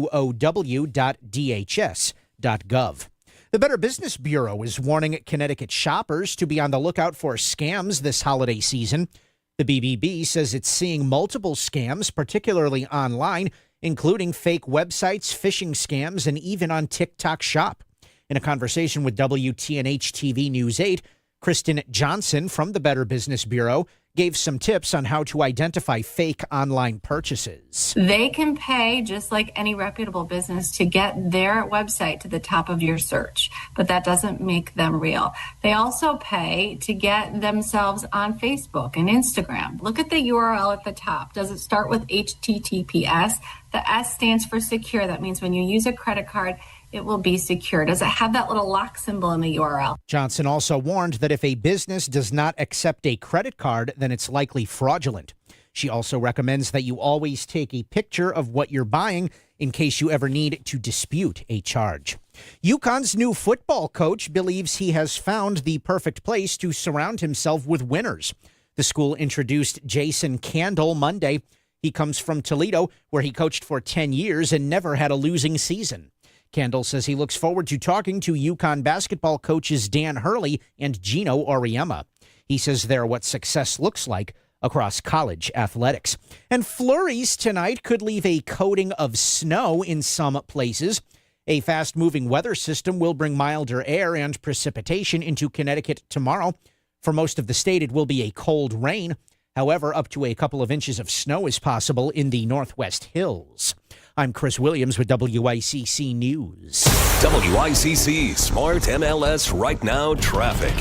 The Better Business Bureau is warning Connecticut shoppers to be on the lookout for scams this holiday season. The BBB says it's seeing multiple scams, particularly online, including fake websites, phishing scams, and even on TikTok Shop. In a conversation with WTNH TV News 8, Kristen Johnson from the Better Business Bureau gave some tips on how to identify fake online purchases. They can pay just like any reputable business to get their website to the top of your search, but that doesn't make them real. They also pay to get themselves on Facebook and Instagram. Look at the URL at the top. Does it start with HTTPS? The S stands for secure. That means when you use a credit card, it will be secure. Does it have that little lock symbol in the URL? Johnson also warned that if a business does not accept a credit card, then it's likely fraudulent. She also recommends that you always take a picture of what you're buying in case you ever need to dispute a charge. UConn's new football coach believes he has found the perfect place to surround himself with winners. The school introduced Jason Candle Monday. He comes from Toledo, where he coached for 10 years and never had a losing season. Candle says he looks forward to talking to UConn basketball coaches Dan Hurley and Gino Auriemma. He says they're what success looks like across college athletics. And flurries tonight could leave a coating of snow in some places. A fast-moving weather system will bring milder air and precipitation into Connecticut tomorrow. For most of the state, it will be a cold rain. However, up to a couple of inches of snow is possible in the Northwest Hills. I'm Chris Williams with WICC News. WICC Smart MLS Right Now Traffic.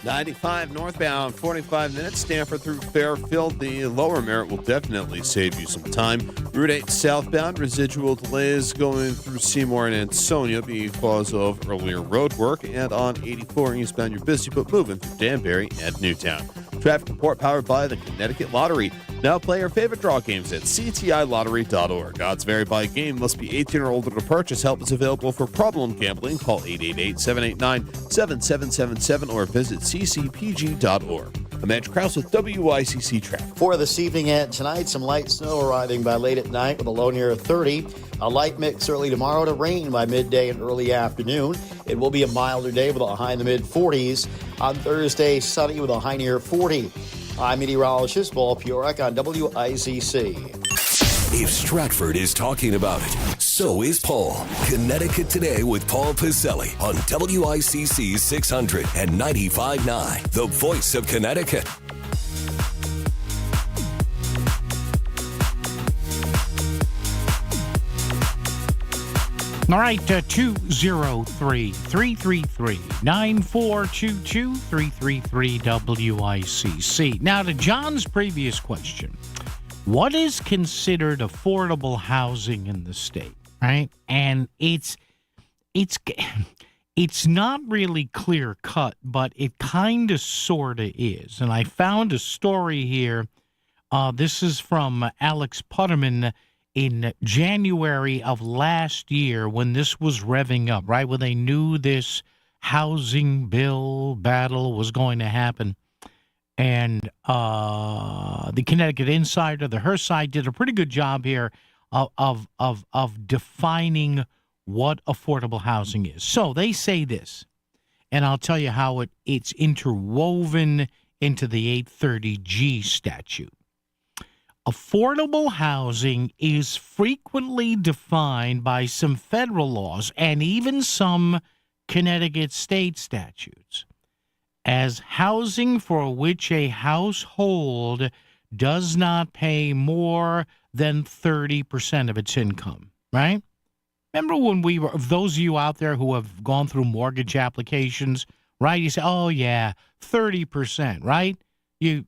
95 northbound, 45 minutes. Stanford through Fairfield. The lower Merritt will definitely save you some time. Route 8 southbound, residual delays going through Seymour and Ansonia because of earlier road work. And on 84 eastbound, you're busy but moving through Danbury and Newtown. Traffic report powered by the Connecticut Lottery. Now play your favorite draw games at ctilottery.org. Odds vary by game. Must be 18 or older to purchase. Help is available for problem gambling. Call 888-789-7777 or visit ccpg.org. I'm Edge Krause with WICC Traffic. For this evening and tonight, some light snow arriving by late at night with a low near 30. A light mix early tomorrow to rain by midday and early afternoon. It will be a milder day with a high in the mid-40s. On Thursday, sunny with a high near 40. I'm meteorologist Paul Piorek on WICC. If Stratford is talking about it, so is Paul. Connecticut Today with Paul Piselli on WICC 600 and 95.9, the voice of Connecticut. All right, 203-333-9422, 333 WICC. Now, to John's previous question, what is considered affordable housing in the state, right? And it's not really clear cut, but it kind of sort of is. And I found a story here. This is from Alex Putterman in January of last year when this was revving up, right? When they knew this housing bill battle was going to happen. And the Connecticut Insider, the Her Side, did a pretty good job here of defining what affordable housing is. So they say this, and I'll tell you how it's interwoven into the 830G statute. Affordable housing is frequently defined by some federal laws and even some Connecticut state statutes as housing for which a household does not pay more than 30% of its income, right? Remember when those of you out there who have gone through mortgage applications, right? You say, oh, yeah, 30%, right? You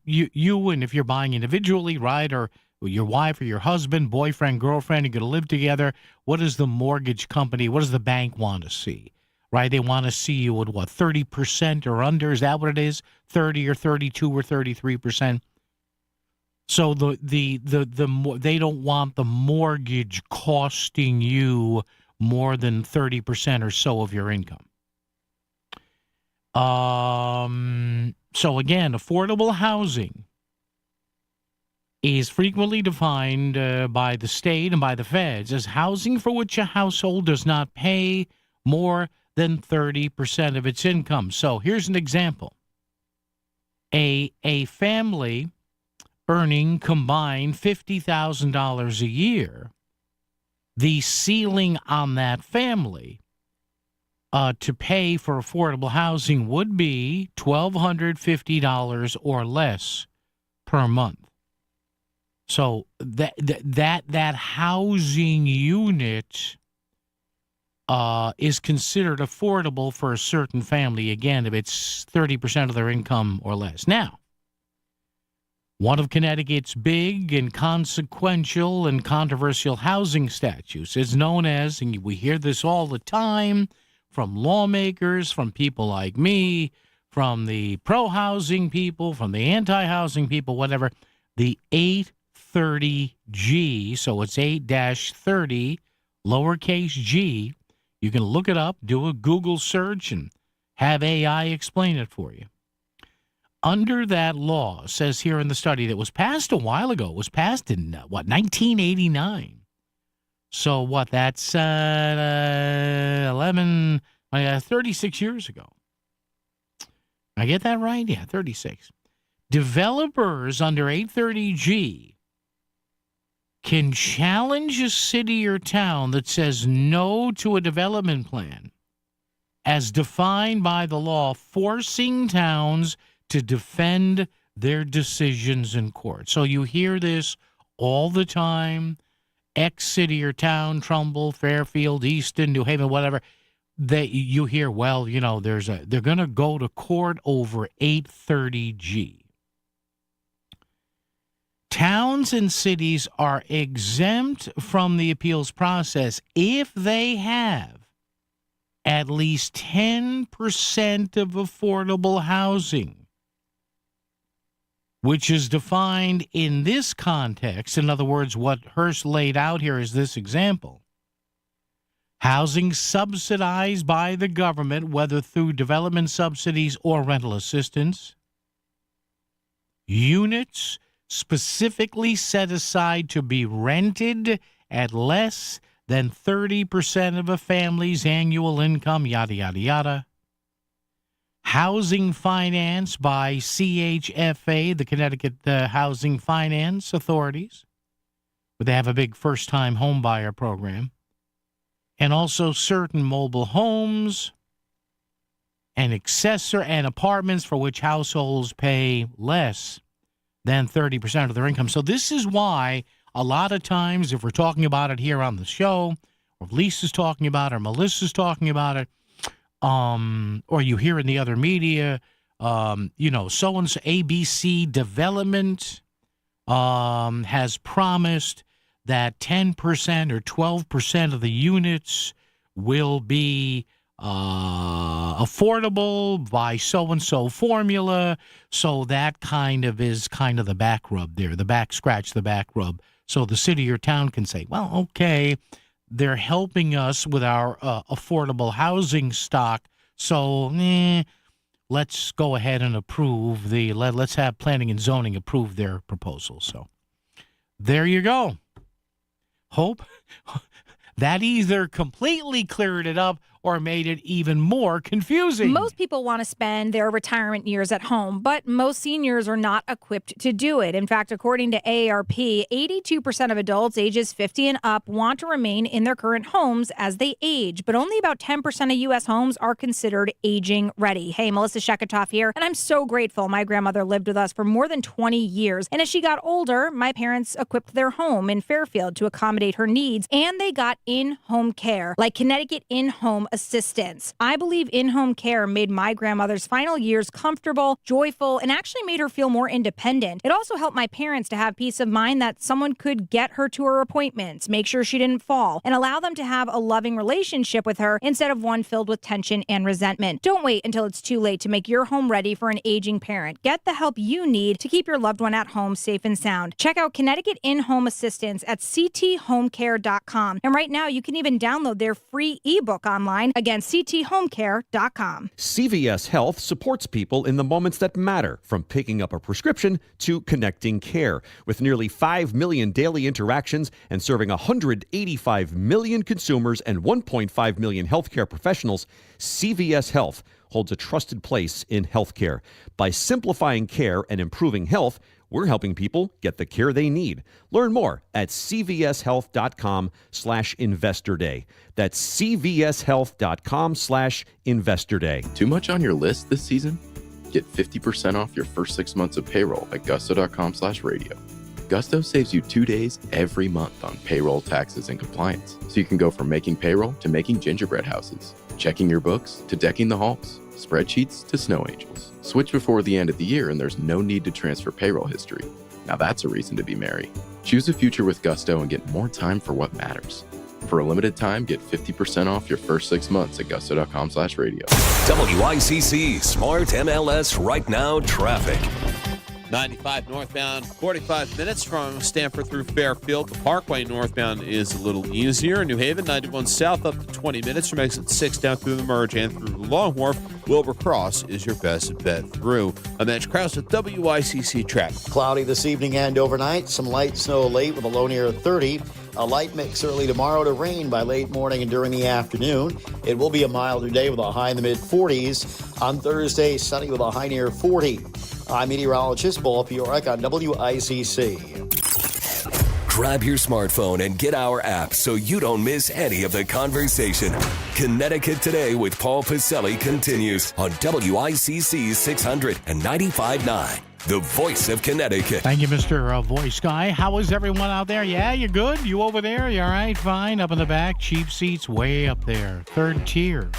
and if you're buying individually, right, or your wife or your husband, boyfriend, girlfriend, you're going to live together, what does the mortgage company, what does the bank want to see? Right, they want to see you at what, 30% or under? Is that what it is? 30 or 32 or 33%. So they don't want the mortgage costing you more than 30% or so of your income. So again, affordable housing is frequently defined by the state and by the feds as housing for which a household does not pay more than 30% of its income. So here's an example. A family earning combined $50,000 a year, the ceiling on that family to pay for affordable housing would be $1,250 or less per month. So that housing unit is considered affordable for a certain family, again, if it's 30% of their income or less. Now, one of Connecticut's big and consequential and controversial housing statutes is known as, and we hear this all the time from lawmakers, from people like me, from the pro-housing people, from the anti-housing people, whatever, the 830G, so it's 8-30, lowercase g. You can look it up, do a Google search, and have AI explain it for you. Under that law, says here in the study that was passed a while ago, it was passed in, 1989. So what, that's 36 years ago. I get that right? Yeah, 36. Developers under 830G can challenge a city or town that says no to a development plan as defined by the law, forcing towns to defend their decisions in court. So you hear this all the time. X city or town, Trumbull, Fairfield, Easton, New Haven, whatever. You hear, well, you know, they're going to go to court over 830G. Towns and cities are exempt from the appeals process if they have at least 10% of affordable housing, which is defined in this context. In other words, what Hearst laid out here is this example. Housing subsidized by the government, whether through development subsidies or rental assistance, units specifically set aside to be rented at less than 30% of a family's annual income, yada, yada, yada. Housing finance by CHFA, the Connecticut Housing Finance Authorities, where they have a big first-time home buyer program. And also certain mobile homes and and apartments for which households pay less than 30% of their income. So this is why a lot of times, if we're talking about it here on the show, or Lisa's talking about it, or Melissa's talking about it, or you hear in the other media, so-and-so ABC Development has promised that 10% or 12% of the units will be affordable by so-and-so formula. So that is the back rub there, the back scratch, the back rub. So the city or town can say, well, okay, they're helping us with our affordable housing stock. So let's go ahead and approve let's have planning and zoning approve their proposal. So there you go. Hope that either completely cleared it up or made it even more confusing. Most people want to spend their retirement years at home, but most seniors are not equipped to do it. In fact, according to AARP, 82% of adults ages 50 and up want to remain in their current homes as they age, but only about 10% of U.S. homes are considered aging ready. Hey, Melissa Sheketoff here, and I'm so grateful my grandmother lived with us for more than 20 years. And as she got older, my parents equipped their home in Fairfield to accommodate her needs, and they got in-home care, like Connecticut In-Home Assistance. I believe in-home care made my grandmother's final years comfortable, joyful, and actually made her feel more independent. It also helped my parents to have peace of mind that someone could get her to her appointments, make sure she didn't fall, and allow them to have a loving relationship with her instead of one filled with tension and resentment. Don't wait until it's too late to make your home ready for an aging parent. Get the help you need to keep your loved one at home safe and sound. Check out Connecticut In-Home Assistance at cthomecare.com. And right now, you can even download their free ebook online. Again, cthomecare.com. CVS Health supports people in the moments that matter, from picking up a prescription to connecting care. With nearly 5 million daily interactions and serving 185 million consumers and 1.5 million healthcare professionals, CVS Health holds a trusted place in healthcare. By simplifying care and improving health, we're helping people get the care they need. Learn more at cvshealth.com/investor day. That's cvshealth.com/investor day. Too much on your list this season? Get 50% off your first 6 months of payroll at gusto.com/radio. Gusto saves you 2 days every month on payroll, taxes, and compliance. So you can go from making payroll to making gingerbread houses, checking your books to decking the halls, spreadsheets to snow angels. Switch before the end of the year and there's no need to transfer payroll history. Now that's a reason to be merry. Choose a future with Gusto and get more time for what matters. For a limited time, get 50% off your first 6 months at gusto.com/radio. WICC Smart MLS Right Now Traffic. 95 northbound, 45 minutes from Stamford through Fairfield. The Parkway northbound is a little easier. New Haven, 91 south up to 20 minutes from exit 6 down through the Merge and through Long Wharf. Wilbur Cross is your best bet through. I'm Mitch Krause with WICC Traffic. Cloudy this evening and overnight. Some light snow late with a low near 30. A light mix early tomorrow to rain by late morning and during the afternoon. It will be a milder day with a high in the mid-40s. On Thursday, sunny with a high near 40. I'm meteorologist Paul Piorek on WICC. Grab your smartphone and get our app so you don't miss any of the conversation. Connecticut Today with Paul Pacelli continues on WICC 600 and 95.9. The voice of Connecticut. Thank you, Mr. Voice Guy. How is everyone out there? Yeah, you good? You over there? You all right? Fine. Up in the back. Cheap seats way up there. Third tier.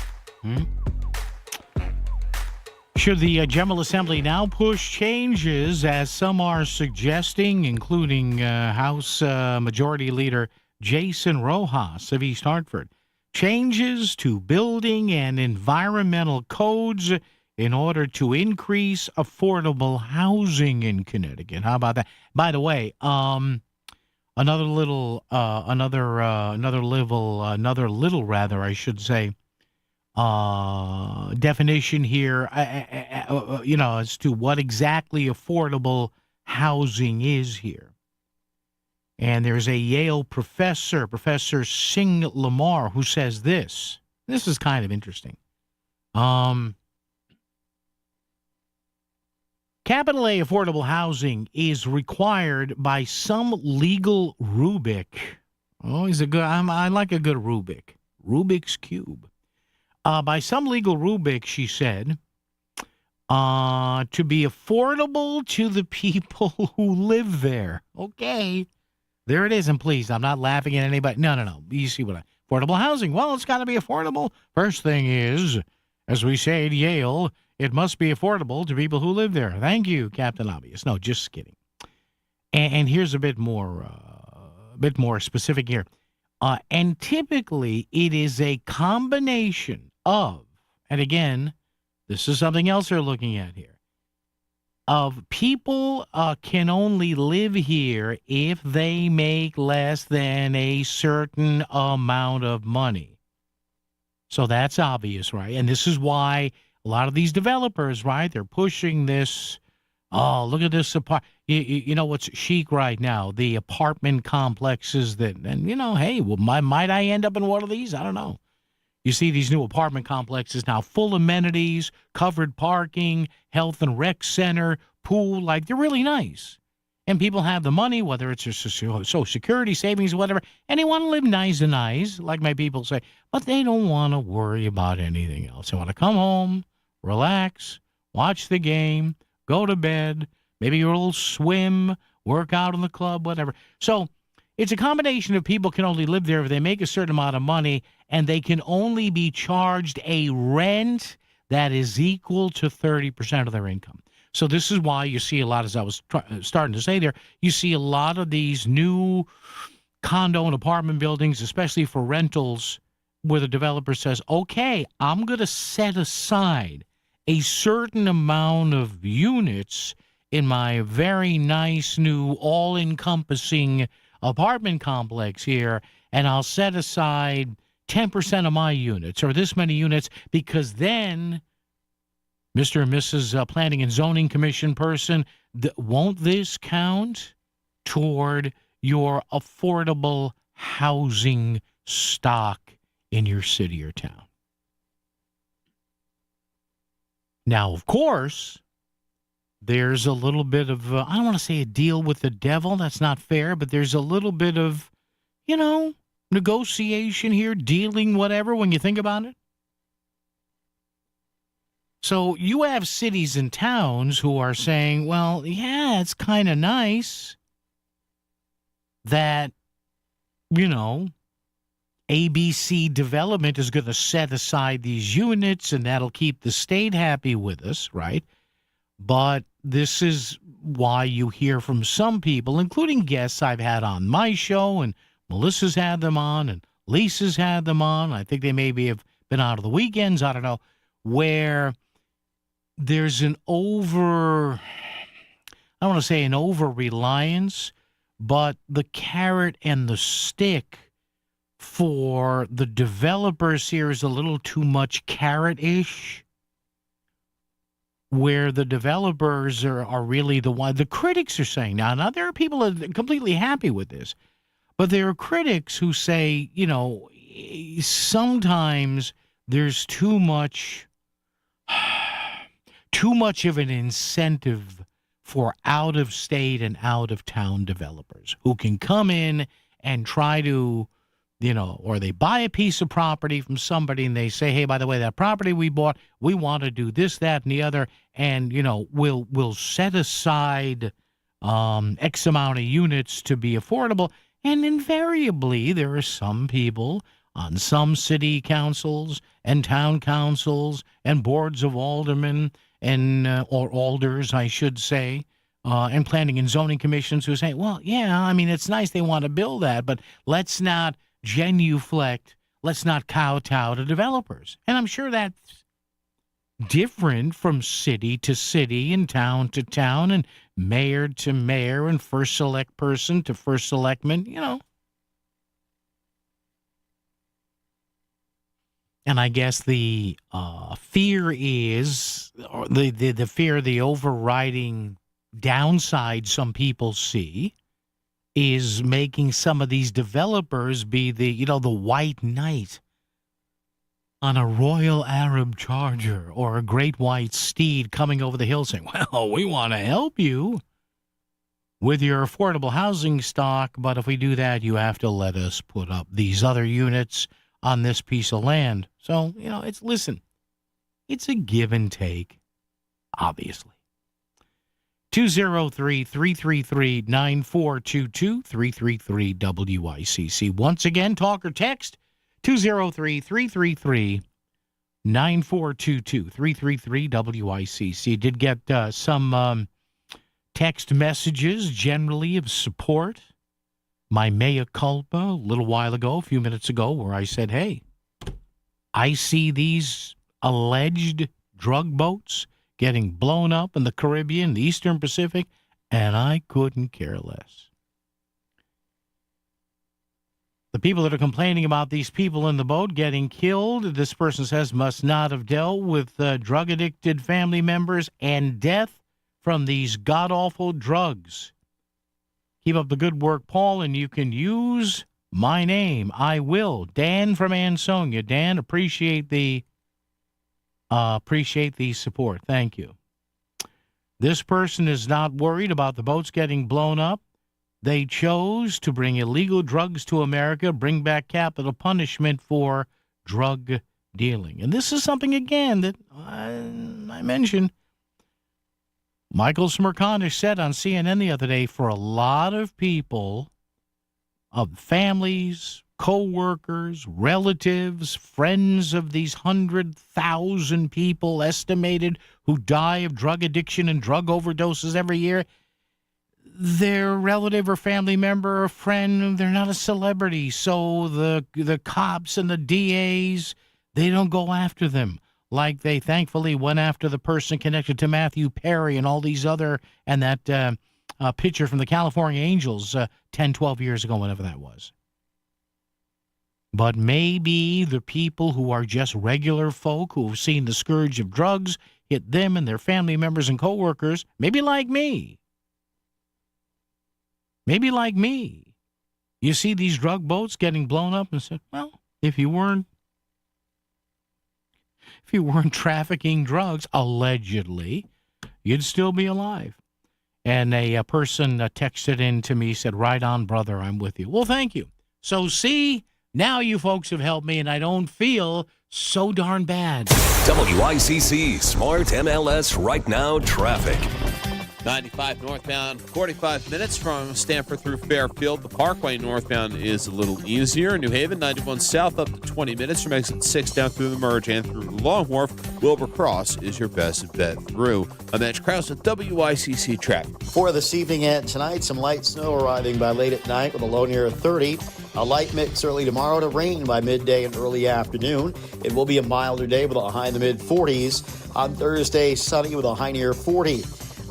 Should the General Assembly now push changes, as some are suggesting, including House Majority Leader Jason Rojas of East Hartford, changes to building and environmental codes in order to increase affordable housing in Connecticut? How about that? By the way, another little, I should say. definition here, as to what exactly affordable housing is here. And there's a Yale professor, Professor Singh Lamar, who says this. This is kind of interesting. Capital A affordable housing is required by some legal rubric. Oh, he's a good. I like a good rubric. Rubik's Cube. By some legal rubric, she said, to be affordable to the people who live there. Okay. There it is. And please, I'm not laughing at anybody. No. You see what affordable housing. Well, it's got to be affordable. First thing is, as we say at Yale, it must be affordable to people who live there. Thank you, Captain Obvious. No, just kidding. And here's a bit more specific here. And typically, it is a combination of, and again, this is something else they're looking at here, of people can only live here if they make less than a certain amount of money. So that's obvious, right? And this is why a lot of these developers, right, they're pushing this. Oh, look at this you know what's chic right now? The apartment complexes that, and hey, well, might I end up in one of these? I don't know. You see these new apartment complexes now, full amenities, covered parking, health and rec center, pool, like they're really nice. And people have the money, whether it's Social Security, savings, whatever, and they want to live nice and nice, like my people say, but they don't want to worry about anything else. They want to come home, relax, watch the game, go to bed, maybe a little swim, work out in the club, whatever. So it's a combination of people can only live there if they make a certain amount of money, and they can only be charged a rent that is equal to 30% of their income. So this is why you see a lot, as I was starting to say there, you see a lot of these new condo and apartment buildings, especially for rentals, where the developer says, okay, I'm going to set aside a certain amount of units in my very nice new all-encompassing apartment complex here, and I'll set aside 10% of my units or this many units, because then, Mr. and Mrs. Planning and Zoning Commission person, won't this count toward your affordable housing stock in your city or town? Now, of course, there's a little bit of, I don't want to say a deal with the devil. That's not fair, but there's a little bit of, negotiation here, dealing, whatever, when you think about it. So you have cities and towns who are saying, well, yeah, it's kind of nice that, ABC Development is going to set aside these units, and that'll keep the state happy with us, right? But this is why you hear from some people, including guests I've had on my show, and Melissa's had them on, and Lisa's had them on. I think they maybe have been out of the weekends, I don't know, where there's an I don't want to say an over-reliance, but the carrot and the stick for the developers here is a little too much carrot-ish, where the developers are really the one. The critics are saying now there are people that are completely happy with this, but there are critics who say, sometimes there's too much of an incentive for out-of-state and out-of-town developers who can come in and try to, or they buy a piece of property from somebody and they say, hey, by the way, that property we bought, we want to do this, that, and the other, and, we'll set aside X amount of units to be affordable. And invariably, there are some people on some city councils and town councils and boards of aldermen and or alders, I should say, and planning and zoning commissions who say, well, yeah, it's nice they want to build that, but let's not genuflect, let's not kowtow to developers. And I'm sure that's different from city to city and town to town and mayor to mayor and first select person to first selectman, And I guess the fear is, or the fear, the overriding downside some people see is making some of these developers be the white knight on a Royal Arab Charger or a great white steed coming over the hill saying, well, we want to help you with your affordable housing stock, but if we do that, you have to let us put up these other units on this piece of land. So, it's a give and take, obviously. 203-333-9422, 333-WICC. Once again, talk or text, 203-333-9422, 333-WICC. Did get some text messages, generally of support. My mea culpa a little while ago, a few minutes ago, where I said, hey, I see these alleged drug boats getting blown up in the Caribbean, the Eastern Pacific, and I couldn't care less. The people that are complaining about these people in the boat getting killed, this person says, must not have dealt with drug-addicted family members and death from these god-awful drugs. Keep up the good work, Paul, and you can use my name. I will. Dan from Ansonia. Dan, appreciate the support. Thank you. This person is not worried about the boats getting blown up. They chose to bring illegal drugs to America, bring back capital punishment for drug dealing. And this is something, again, that I mentioned. Michael Smerconish said on CNN the other day, for a lot of people, of families, co-workers, relatives, friends of these 100,000 people estimated who die of drug addiction and drug overdoses every year, their relative or family member or friend, they're not a celebrity. So the cops and the DAs, they don't go after them like they thankfully went after the person connected to Matthew Perry and all these other, and that pitcher from the California Angels 10, 12 years ago, whenever that was. But maybe the people who are just regular folk who have seen the scourge of drugs hit them and their family members and coworkers, maybe like me. Maybe like me. You see these drug boats getting blown up and said, well, if you weren't trafficking drugs, allegedly, you'd still be alive. And a person texted in to me, said, right on, brother, I'm with you. Well, thank you. So, see, now you folks have helped me, and I don't feel so darn bad. WICC Smart MLS Right Now Traffic. 95 northbound, 45 minutes from Stanford through Fairfield. The Parkway northbound is a little easier. New Haven, 91 south up to 20 minutes from exit 6 down through the Merge and through Long Wharf. Wilbur Cross is your best bet through. I'm Mitch Krause with WICC Traffic. For this evening and tonight, some light snow arriving by late at night with a low near 30. A light mix early tomorrow to rain by midday and early afternoon. It will be a milder day with a high in the mid-40s. On Thursday, sunny with a high near 40.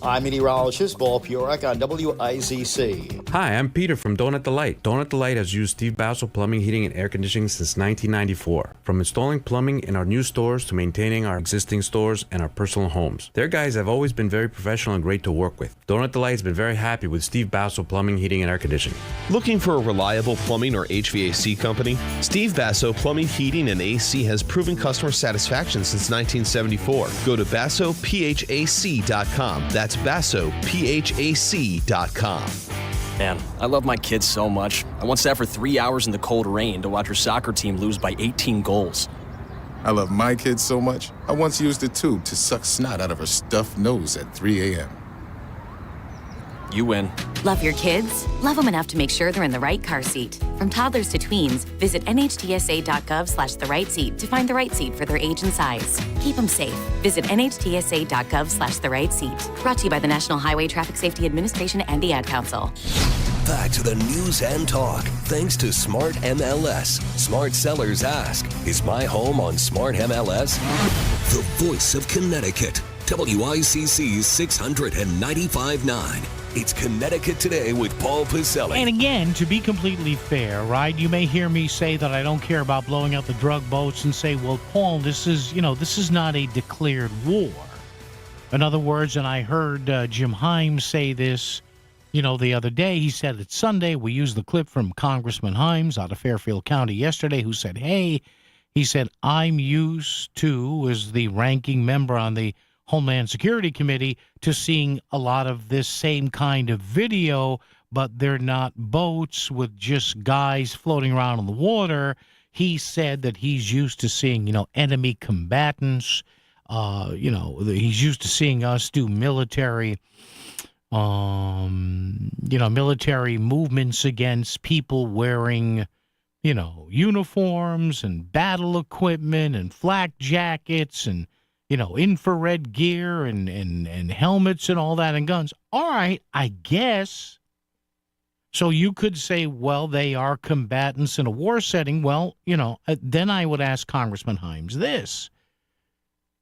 I'm meteorologist Paul Piorek on WICC. Hi, I'm Peter from Donut Delight. Donut Delight has used Steve Basso Plumbing, Heating, and Air Conditioning since 1994. From installing plumbing in our new stores to maintaining our existing stores and our personal homes. Their guys have always been very professional and great to work with. Donut Delight has been very happy with Steve Basso Plumbing, Heating, and Air Conditioning. Looking for a reliable plumbing or HVAC company? Steve Basso Plumbing, Heating, and AC has proven customer satisfaction since 1974. Go to BassoPHAC.com. That's BassoPHAC.com. Man, I love my kids so much. I once sat for 3 hours in the cold rain to watch her soccer team lose by 18 goals. I love my kids so much, I once used a tube to suck snot out of her stuffed nose at 3 a.m. You win. Love your kids? Love them enough to make sure they're in the right car seat. From toddlers to tweens, visit nhtsa.gov/the-right-seat to find the right seat for their age and size. Keep them safe. Visit nhtsa.gov/the-right-seat. Brought to you by the National Highway Traffic Safety Administration and the Ad Council. Back to the news and talk, thanks to Smart MLS. Smart sellers ask, is my home on Smart MLS? The voice of Connecticut. WICC's 695.9. It's Connecticut Today with Paul Piselli. And again, to be completely fair, right, you may hear me say that I don't care about blowing out the drug boats and say, well, Paul, this is not a declared war. In other words, and I heard Jim Himes say this, the other day. He said it's Sunday. We used the clip from Congressman Himes out of Fairfield County yesterday, who said, hey, he said, I'm used to, as the ranking member on the Homeland Security Committee, to seeing a lot of this same kind of video, but they're not boats with just guys floating around in the water. He said that he's used to seeing, enemy combatants. He's used to seeing us do military movements against people wearing, uniforms and battle equipment and flak jackets and, infrared gear and helmets and all that and guns. All right, I guess. So you could say, well, they are combatants in a war setting. Well, then I would ask Congressman Himes this.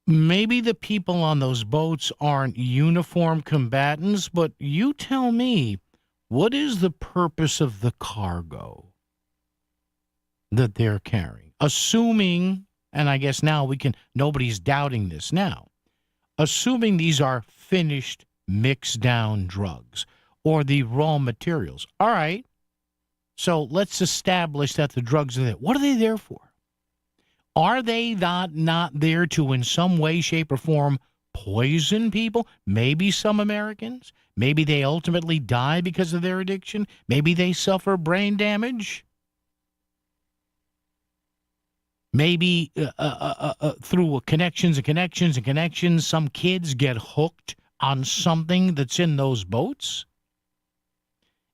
Maybe the people on those boats aren't uniformed combatants, but you tell me, what is the purpose of the cargo that they're carrying? Assuming, and I guess now nobody's doubting this now, assuming these are finished mixed down drugs or the raw materials. All right, so let's establish that the drugs are there. What are they there for? Are they not there to, in some way, shape, or form, poison people? Maybe some Americans. Maybe they ultimately die because of their addiction. Maybe they suffer brain damage. Maybe through connections and connections and connections, some kids get hooked on something that's in those boats.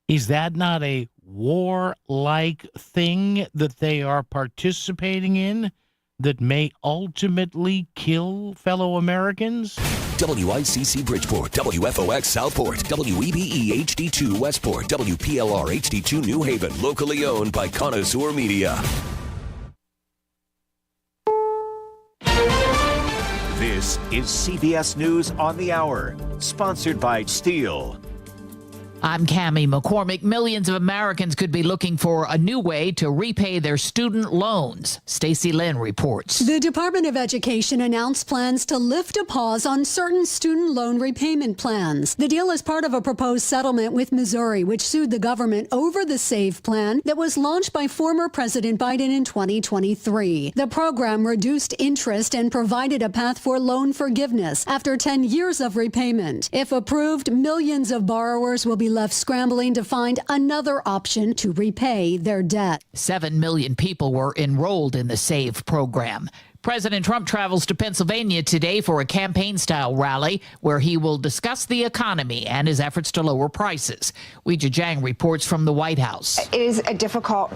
Is that not a war-like thing that they are participating in that may ultimately kill fellow Americans? WICC Bridgeport, WFOX Southport, WEBE HD2 Westport, WPLR HD2 New Haven, locally owned by Connoisseur Media. This is CBS News on the Hour, sponsored by Steel. I'm Cammie McCormick. Millions of Americans could be looking for a new way to repay their student loans. Stacey Lynn reports. The Department of Education announced plans to lift a pause on certain student loan repayment plans. The deal is part of a proposed settlement with Missouri, which sued the government over the SAVE plan that was launched by former President Biden in 2023. The program reduced interest and provided a path for loan forgiveness after 10 years of repayment. If approved, millions of borrowers will be left scrambling to find another option to repay their debt. 7 million people were enrolled in the SAVE program. President Trump travels to Pennsylvania today for a campaign-style rally where he will discuss the economy and his efforts to lower prices. Weijia Jiang reports from the White House. It is a difficult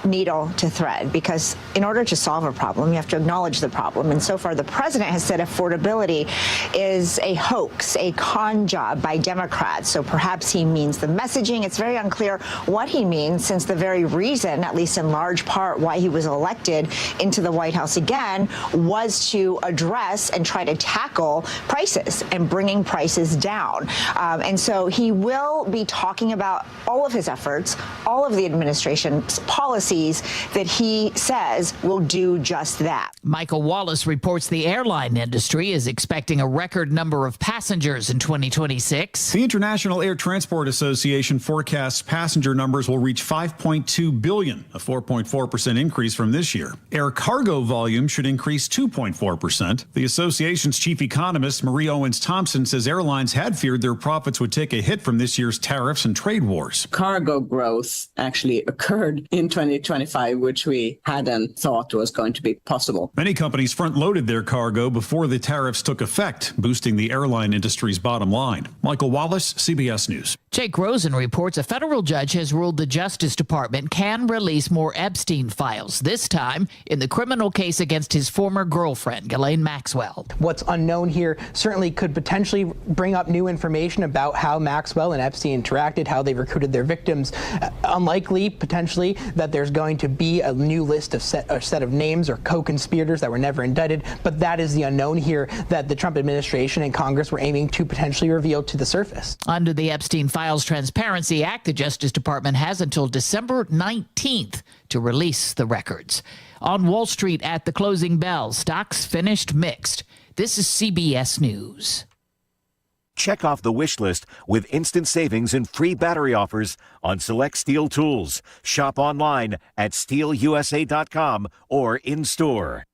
needle to thread because in order to solve a problem, you have to acknowledge the problem. And so far, the president has said affordability is a hoax, a con job by Democrats. So perhaps he means the messaging. It's very unclear what he means, since the very reason, at least in large part, why he was elected into the White House again was to address and try to tackle prices and bringing prices down. And so he will be talking about all of his efforts, all of the administration's policies that he says will do just that. Michael Wallace reports the airline industry is expecting a record number of passengers in 2026. The International Air Transport Association forecasts passenger numbers will reach 5.2 billion, a 4.4% increase from this year. Air cargo volume should increase 2.4%. The association's chief economist, Marie Owens Thompson, says airlines had feared their profits would take a hit from this year's tariffs and trade wars. Cargo growth actually occurred in 2025, which we hadn't thought was going to be possible. Many companies front-loaded their cargo before the tariffs took effect, boosting the airline industry's bottom line. Michael Wallace, CBS News. Jake Rosen reports a federal judge has ruled the Justice Department can release more Epstein files, this time in the criminal case against his former girlfriend, Ghislaine Maxwell. What's unknown here certainly could potentially bring up new information about how Maxwell and Epstein interacted, how they recruited their victims. Unlikely, potentially, that there's there's going to be a new list of set of names or co-conspirators that were never indicted, but that is the unknown here that the Trump administration and Congress were aiming to potentially reveal to the surface. Under the Epstein Files Transparency Act, the Justice Department has until December 19th to release the records. On Wall Street at the closing bell, stocks finished mixed. This is CBS News. Check off the wish list with instant savings and free battery offers on select Steel tools. Shop online at steelusa.com or in-store.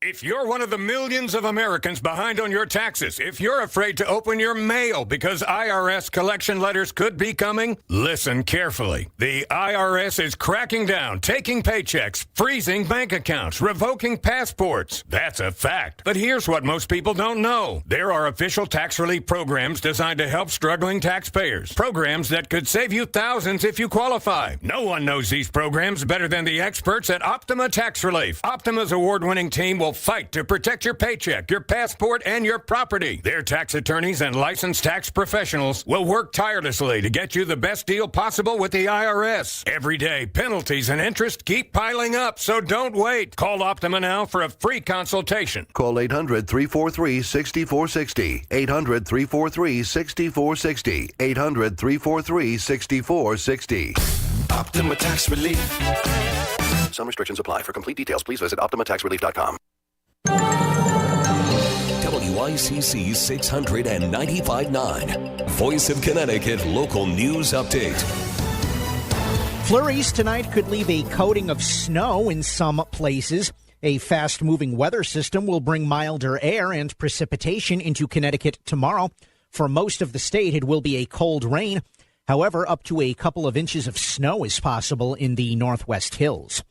If you're one of the millions of Americans behind on your taxes, if you're afraid to open your mail because IRS collection letters could be coming, listen carefully. The IRS is cracking down, taking paychecks, freezing bank accounts, revoking passports. That's a fact. But here's what most people don't know. There are official tax relief programs designed to help struggling taxpayers. Programs that could save you thousands if you qualify. No one knows these programs better than the experts at Optima Tax Relief. Optima's award-winning team will fight to protect your paycheck, your passport, and your property. Their tax attorneys and licensed tax professionals will work tirelessly to get you the best deal possible with the IRS. Every day, penalties and interest keep piling up, so don't wait. Call Optima now for a free consultation. Call 800-343-6460. 800-343-6460. 800-343-6460. Optima Tax Relief. Some restrictions apply. For complete details, please visit OptimaTaxRelief.com. WICC 695.9. Voice of Connecticut Local News Update. Flurries tonight could leave a coating of snow in some places. A fast-moving weather system will bring milder air and precipitation into Connecticut tomorrow. For most of the state, it will be a cold rain. However, up to a couple of inches of snow is possible in the Northwest Hills.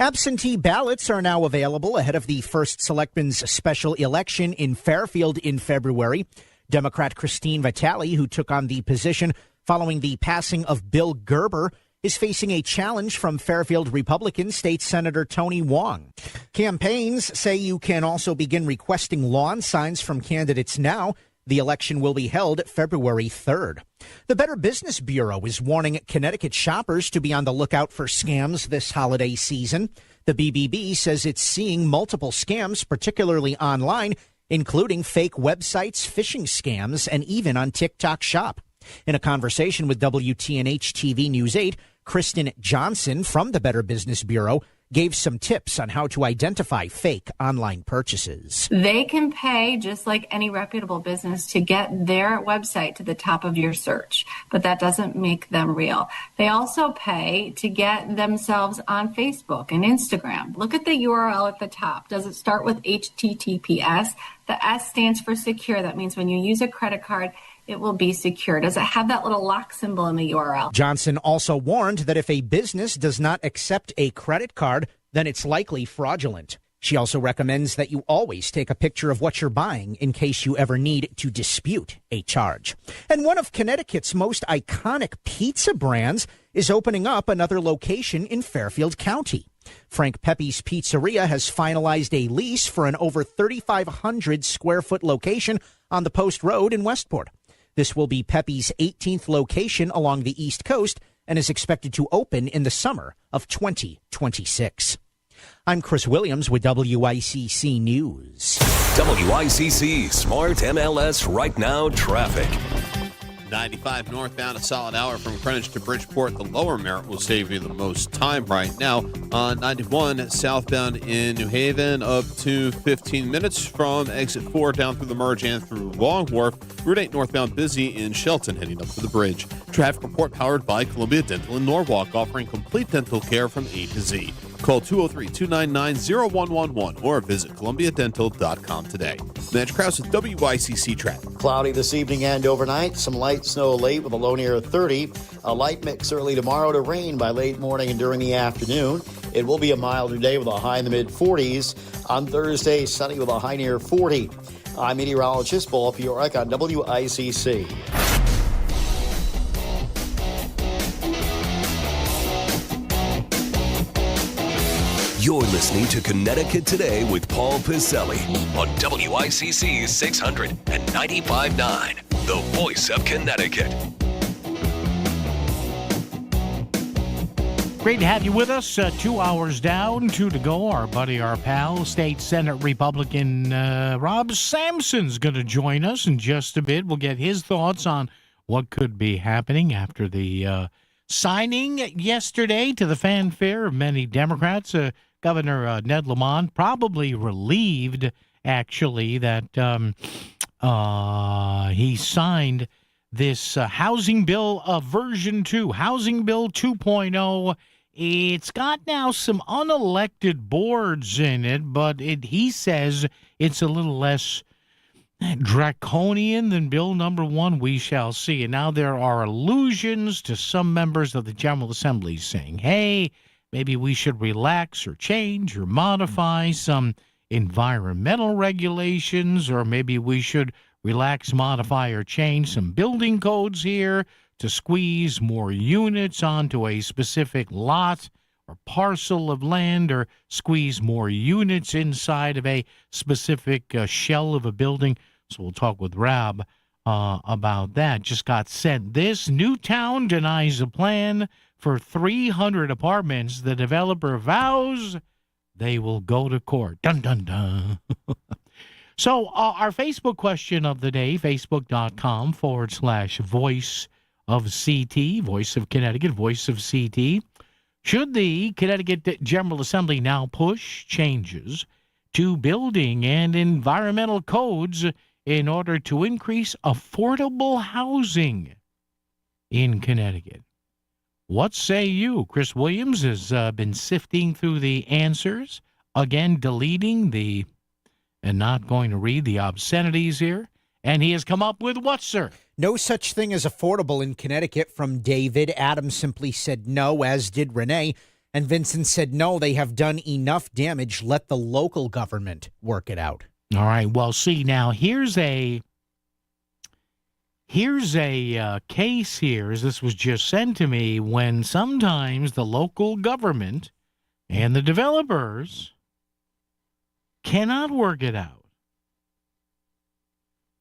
Absentee ballots are now available ahead of the first Selectmen's special election in Fairfield in February. Democrat Christine Vitale, who took on the position following the passing of Bill Gerber, is facing a challenge from Fairfield Republican State Senator Tony Wong. Campaigns say you can also begin requesting lawn signs from candidates now. The election will be held February 3rd. The Better Business Bureau is warning Connecticut shoppers to be on the lookout for scams this holiday season. The BBB says it's seeing multiple scams, particularly online, including fake websites, phishing scams, and even on TikTok Shop. In a conversation with WTNH TV News 8, Kristen Johnson from the Better Business Bureau gave some tips on how to identify fake online purchases. They can pay just like any reputable business to get their website to the top of your search, but that doesn't make them real. They also pay to get themselves on Facebook and Instagram. Look at the URL at the top. Does it start with HTTPS? The S stands for secure. That means when you use a credit card, it will be secure. Does it have that little lock symbol in the URL? Johnson also warned that if a business does not accept a credit card, then it's likely fraudulent. She also recommends that you always take a picture of what you're buying in case you ever need to dispute a charge. And one of Connecticut's most iconic pizza brands is opening up another location in Fairfield County. Frank Pepe's Pizzeria has finalized a lease for an over 3,500 square foot location on the Post Road in Westport. This will be Pepe's 18th location along the East Coast and is expected to open in the summer of 2026. I'm Chris Williams with WICC News. WICC Smart MLS Right Now Traffic. 95 northbound, a solid hour from Greenwich to Bridgeport. The lower Merritt will save you the most time right now. On 91 southbound in New Haven, up to 15 minutes from exit 4 down through the Merge and through Long Wharf. Route 8 northbound busy in Shelton heading up to the bridge. Traffic report powered by Columbia Dental in Norwalk, offering complete dental care from A to Z. Call 203-299-0111 or visit columbiadental.com today. Mitch Krause with WICC Traffic. Cloudy this evening and overnight. Some light snow late with a low near 30. A light mix early tomorrow to rain by late morning and during the afternoon. It will be a milder day with a high in the mid-40s. On Thursday, sunny with a high near 40. I'm meteorologist Paul Fiorek on WICC. You're listening to Connecticut Today with Paul Piselli on WICC 695.9, the voice of Connecticut. Great to have you with us. 2 hours down, 2 to go. Our buddy, our pal, State Senate Republican Rob Sampson's going to join us in just a bit. We'll get his thoughts on what could be happening after the signing yesterday to the fanfare of many Democrats. Governor Ned Lamont probably relieved, actually, that he signed this Housing Bill version 2, Housing Bill 2.0. It's got now some unelected boards in it, but he says it's a little less draconian than Bill number 1. We shall see. And now there are allusions to some members of the General Assembly saying, hey, maybe we should relax or change or modify some environmental regulations, or maybe we should relax, modify, or change some building codes here to squeeze more units onto a specific lot or parcel of land, or squeeze more units inside of a specific shell of a building. So we'll talk with Rob about that. Just got sent this. Newtown denies a plan for 300 apartments. The developer vows they will go to court. Dun, dun, dun. So our Facebook question of the day, facebook.com/voice of CT, Voice of Connecticut, Voice of CT. Should the Connecticut General Assembly now push changes to building and environmental codes in order to increase affordable housing in Connecticut? What say you? Chris Williams has been sifting through the answers, again deleting and not going to read the obscenities here. And he has come up with what, sir? No such thing as affordable in Connecticut from David. Adam simply said no, as did Renee. And Vincent said no, they have done enough damage. Let the local government work it out. All right. Well, see, now here's a case here, as this was just sent to me, when sometimes the local government and the developers cannot work it out.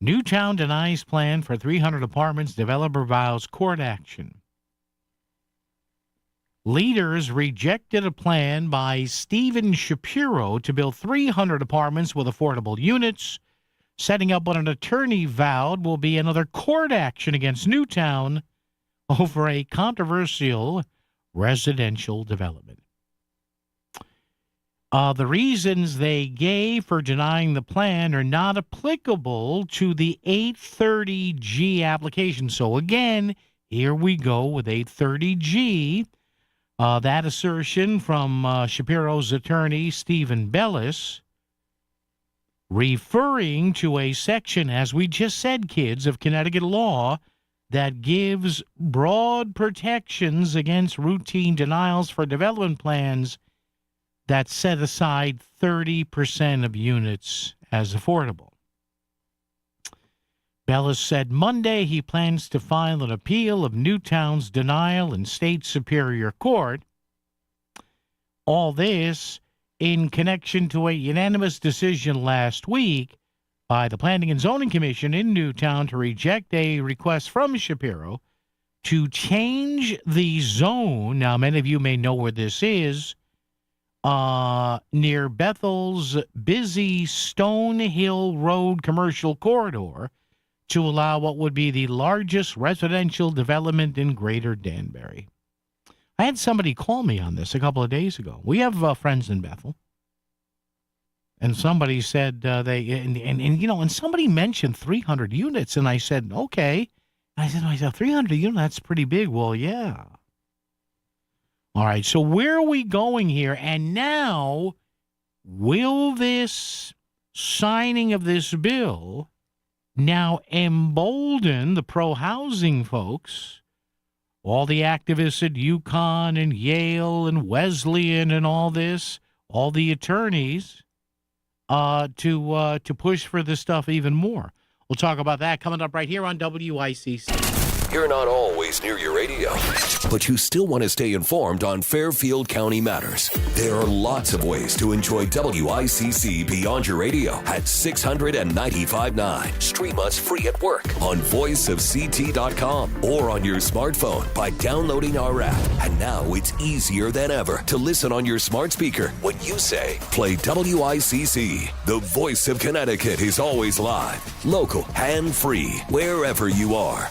Newtown denies plan for 300 apartments. Developer vows court action. Leaders rejected a plan by Stephen Shapiro to build 300 apartments with affordable units, setting up what an attorney vowed will be another court action against Newtown over a controversial residential development. The reasons they gave for denying the plan are not applicable to the 830G application. So again, here we go with 830G. That assertion from Shapiro's attorney, Stephen Bellis, referring to a section, as we just said, kids, of Connecticut law that gives broad protections against routine denials for development plans that set aside 30% of units as affordable. Bellis said Monday he plans to file an appeal of Newtown's denial in state superior court. All this in connection to a unanimous decision last week by the Planning and Zoning Commission in Newtown to reject a request from Shapiro to change the zone. Now, many of you may know where this is. Near Bethel's busy Stone Hill Road commercial corridor to allow what would be the largest residential development in Greater Danbury. I had somebody call me on this a couple of days ago. We have friends in Bethel. And somebody said and somebody mentioned 300 units. And I said, okay. And I said, 300 units, that's pretty big. Well, yeah. All right, so where are we going here? And now, will this signing of this bill now embolden the pro-housing folks, all the activists at UConn and Yale and Wesleyan and all this, all the attorneys, to push for this stuff even more? We'll talk about that coming up right here on WICC. You're not always always near your radio, but you still want to stay informed on Fairfield County matters. There are lots of ways to enjoy WICC beyond your radio at 695.9. Stream us free at work on voiceofct.com or on your smartphone by downloading our app. And now it's easier than ever to listen on your smart speaker when you say, play WICC. The voice of Connecticut is always live, local, and free, wherever you are.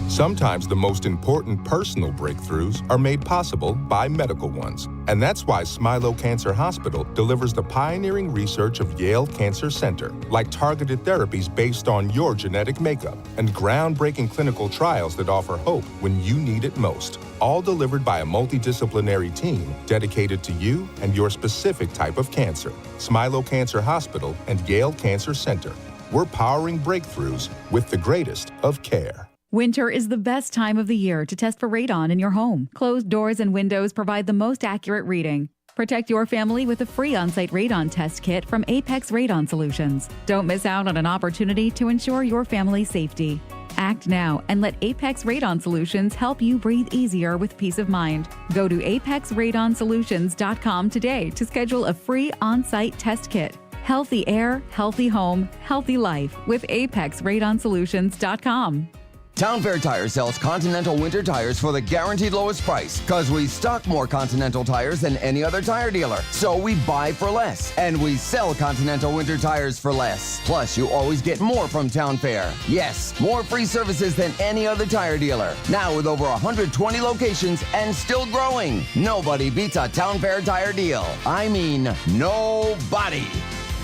Sometimes the most important personal breakthroughs are made possible by medical ones. And that's why Smilow Cancer Hospital delivers the pioneering research of Yale Cancer Center, like targeted therapies based on your genetic makeup and groundbreaking clinical trials that offer hope when you need it most. All delivered by a multidisciplinary team dedicated to you and your specific type of cancer. Smilow Cancer Hospital and Yale Cancer Center. We're powering breakthroughs with the greatest of care. Winter is the best time of the year to test for radon in your home. Closed doors and windows provide the most accurate reading. Protect your family with a free on-site radon test kit from Apex Radon Solutions. Don't miss out on an opportunity to ensure your family's safety. Act now and let Apex Radon Solutions help you breathe easier with peace of mind. Go to apexradonsolutions.com today to schedule a free on-site test kit. Healthy air, healthy home, healthy life with apexradonsolutions.com. Town Fair Tire sells Continental winter tires for the guaranteed lowest price because we stock more Continental tires than any other tire dealer. So we buy for less and we sell Continental winter tires for less. Plus, you always get more from Town Fair. Yes, more free services than any other tire dealer. Now with over 120 locations and still growing. Nobody beats a Town Fair tire deal. I mean, nobody.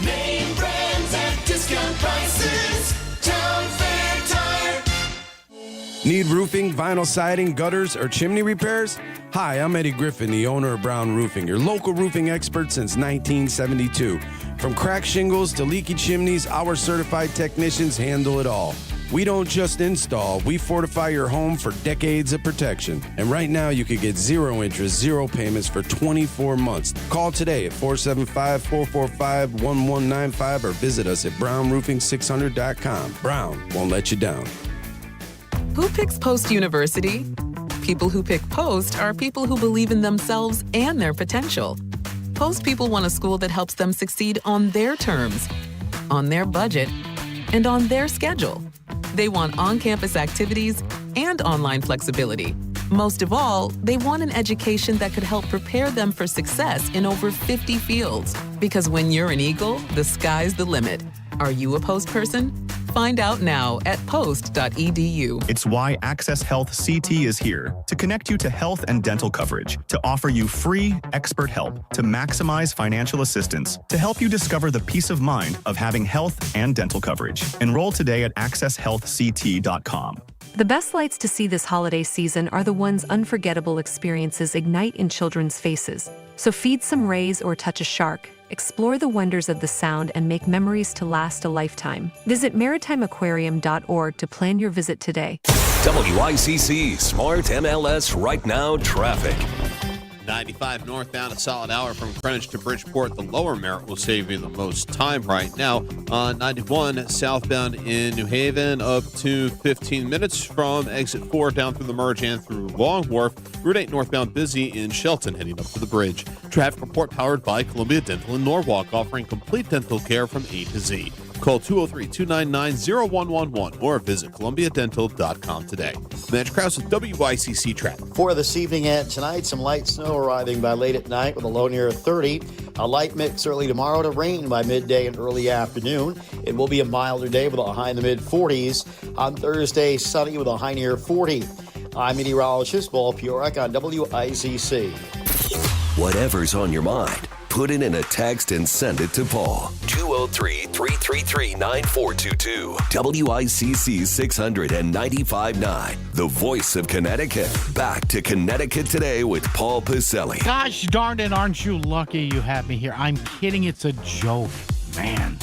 Name brands at discount prices. Town Fair Tire. Need roofing, vinyl siding, gutters, or chimney repairs? Hi, I'm Eddie Griffin, the owner of Brown Roofing, your local roofing expert since 1972. From cracked shingles to leaky chimneys, our certified technicians handle it all. We don't just install, we fortify your home for decades of protection. And right now, you could get 0 interest, 0 payments for 24 months. Call today at 475-445-1195 or visit us at brownroofing600.com. Brown won't let you down. Who picks Post University? People who pick Post are people who believe in themselves and their potential. Post people want a school that helps them succeed on their terms, on their budget, and on their schedule. They want on-campus activities and online flexibility. Most of all, they want an education that could help prepare them for success in over 50 fields. Because when you're an Eagle, the sky's the limit. Are you a Post person? Find out now at post.edu. It's why Access Health CT is here to connect you to health and dental coverage, to offer you free expert help, to maximize financial assistance, to help you discover the peace of mind of having health and dental coverage. Enroll today at accesshealthct.com. The best lights to see this holiday season are the ones unforgettable experiences ignite in children's faces. So feed some rays or touch a shark. Explore the wonders of the sound and make memories to last a lifetime. Visit maritimeaquarium.org to plan your visit today. WICC Smart MLS Right Now traffic. 95 northbound, a solid hour from Greenwich to Bridgeport. The lower Merritt will save you the most time right now. 91 southbound in New Haven, up to 15 minutes from exit 4 down through the Merge and through Long Wharf. Route 8 northbound busy in Shelton, heading up to the bridge. Traffic report powered by Columbia Dental in Norwalk, offering complete dental care from A to Z. Call 203-299-0111 or visit columbiadental.com today. Mitch Krause with WICC traffic. For this evening and tonight, some light snow arriving by late at night with a low near 30. A light mix early tomorrow to rain by midday and early afternoon. It will be a milder day with a high in the mid-40s. On Thursday, sunny with a high near 40. I'm meteorologist Paul Purek on WICC. Whatever's on your mind, put it in a text and send it to Paul. 203-333-9422. WICC 695.9. The voice of Connecticut. Back to Connecticut Today with Paul Pacelli. Gosh darn it, aren't you lucky you have me here? I'm kidding. It's a joke, man.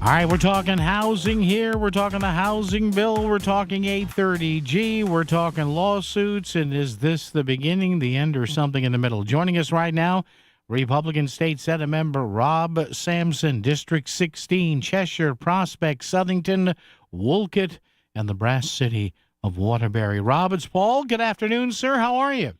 All right, we're talking housing here. We're talking the housing bill. We're talking 830G. We're talking lawsuits. And is this the beginning, the end, or something in the middle? Joining us right now, Republican State Senate member Rob Sampson, District 16, Cheshire, Prospect, Southington, Wolcott, and the Brass City of Waterbury. Rob, it's Paul. Good afternoon, sir. How are you?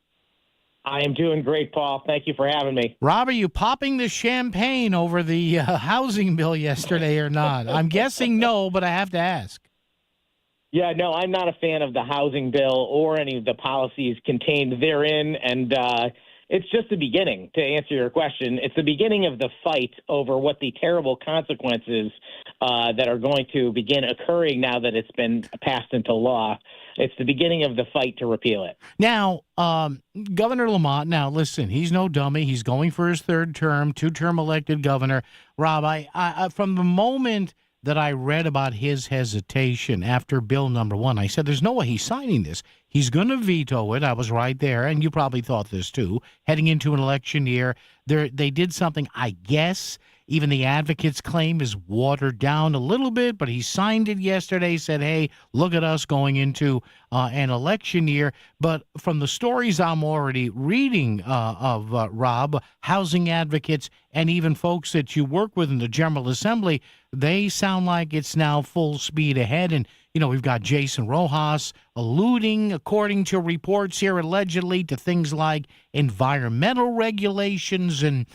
I am doing great, Paul. Thank you for having me. Rob, are you popping the champagne over the housing bill yesterday or not? I'm guessing no, but I have to ask. Yeah, no, I'm not a fan of the housing bill or any of the policies contained therein, and it's just the beginning, to answer your question. It's the beginning of the fight over what the terrible consequences that are going to begin occurring now that it's been passed into law. It's the beginning of the fight to repeal it. Now, Governor Lamont, now listen, he's no dummy. He's going for his third term, two-term elected governor. Rob, I from the moment that I read about his hesitation after bill number 1, I said, there's no way he's signing this. He's going to veto it. I was right there, and you probably thought this too. Heading into an election year, they did something, I guess, even the advocates claim is watered down a little bit, but he signed it yesterday, said, hey, look at us going into an election year. But from the stories I'm already reading of Rob, housing advocates, and even folks that you work with in the General Assembly, they sound like it's now full speed ahead. And, you know, we've got Jason Rojas alluding, according to reports here, allegedly to things like environmental regulations and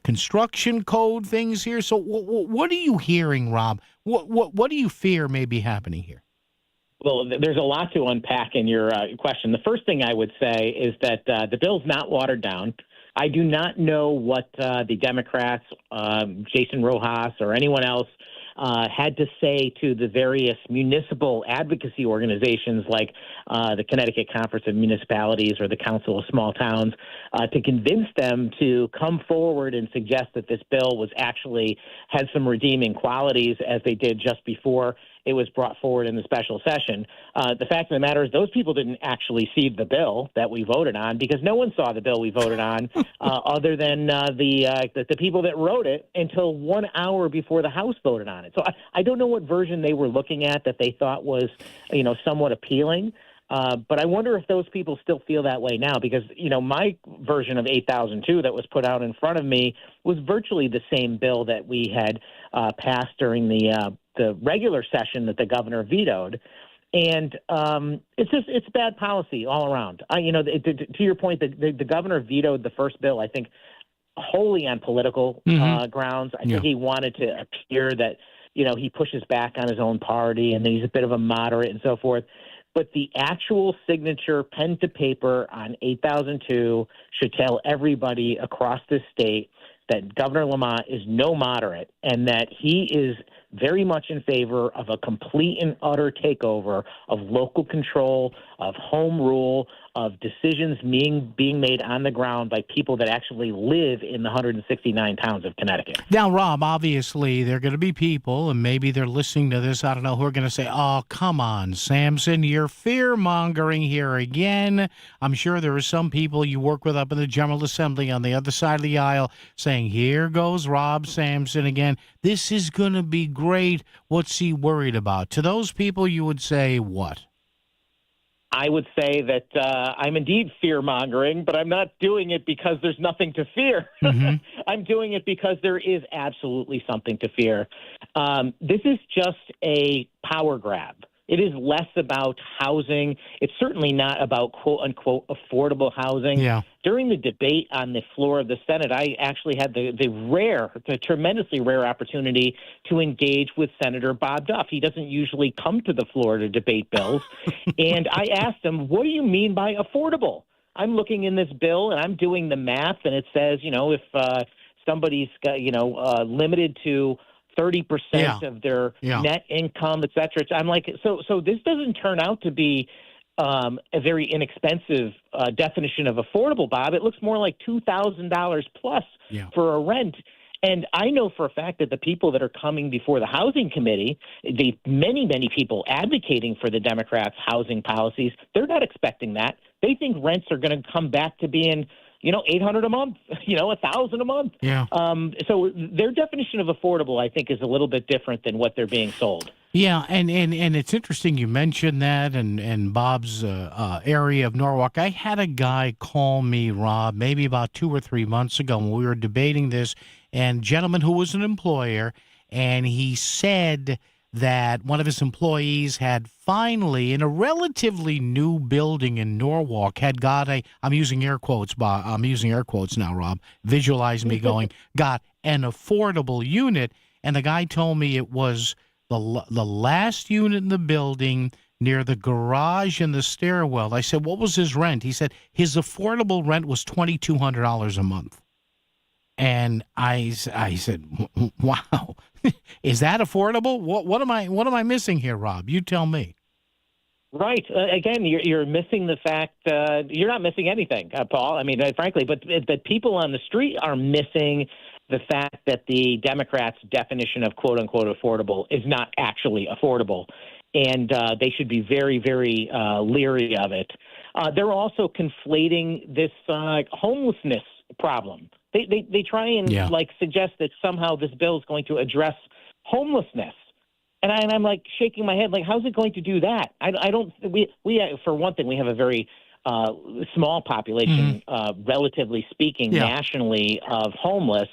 construction code things here. So what are you hearing, Rob? What do you fear may be happening here? Well, there's a lot to unpack in your question. The first thing I would say is that the bill's not watered down. I do not know what the Democrats, Jason Rojas, or anyone else had to say to the various municipal advocacy organizations like the Connecticut Conference of Municipalities or the Council of Small Towns to convince them to come forward and suggest that this bill was actually had some redeeming qualities as they did just before it was brought forward in the special session. The fact of the matter is those people didn't actually see the bill that we voted on because no one saw the bill we voted on other than the people that wrote it until 1 hour before the House voted on it. So I don't know what version they were looking at that they thought was, somewhat appealing. But I wonder if those people still feel that way now because, my version of 8002 that was put out in front of me was virtually the same bill that we had passed during the regular session that the governor vetoed. And it's bad policy all around. To your point, the governor vetoed the first bill, I think, wholly on political grounds. I think he wanted to appear that, he pushes back on his own party and that he's a bit of a moderate and so forth. But the actual signature, pen to paper on 8002 should tell everybody across this state that Governor Lamont is no moderate and that he is very much in favor of a complete and utter takeover of local control, of home rule, of decisions being made on the ground by people that actually live in the 169 towns of Connecticut. Now, Rob, obviously there are going to be people, and maybe they're listening to this, I don't know, who are going to say, oh, come on, Sampson, you're fear-mongering here again. I'm sure there are some people you work with up in the General Assembly on the other side of the aisle saying, here goes Rob Sampson again. This is going to be great. What's he worried about? To those people, you would say what? I would say that I'm indeed fear-mongering, but I'm not doing it because there's nothing to fear. I'm doing it because there is absolutely something to fear. This is just a power grab. It is less about housing. It's certainly not about quote-unquote affordable housing. Yeah. During the debate on the floor of the Senate, I actually had the tremendously rare opportunity to engage with Senator Bob Duff. He doesn't usually come to the floor to debate bills. And I asked him, what do you mean by affordable? I'm looking in this bill, and I'm doing the math, and it says, if somebody's got, limited to 30% of their net income, et cetera. I'm like, so this doesn't turn out to be a very inexpensive definition of affordable, Bob. It looks more like $2,000 plus for a rent. And I know for a fact that the people that are coming before the Housing Committee, the many, many people advocating for the Democrats' housing policies, they're not expecting that. They think rents are going to come back to being $800 a month, $1,000 a month. Yeah. So their definition of affordable, I think, is a little bit different than what they're being sold. Yeah, and it's interesting you mentioned that and Bob's area of Norwalk. I had a guy call me, Rob, maybe about 2 or 3 months ago when we were debating this, and a gentleman who was an employer, and he said that one of his employees had finally, in a relatively new building in Norwalk, had got I'm using air quotes, Bob. I'm using air quotes now, Rob. Visualize me got an affordable unit. And the guy told me it was the last unit in the building near the garage and the stairwell. I said, what was his rent? He said his affordable rent was $2,200 a month. And I said, wow, is that affordable? What am I missing here, Rob? You tell me. Right. Again, you're missing the fact you're not missing anything, Paul. I mean, frankly, but people on the street are missing the fact that the Democrats' definition of quote unquote affordable is not actually affordable. And they should be very, very leery of it. They're also conflating this homelessness problem. They try and suggest that somehow this bill is going to address homelessness, and I'm like shaking my head, like how's it going to do that? I don't. We for one thing, we have a very small population, relatively speaking, nationally of homeless.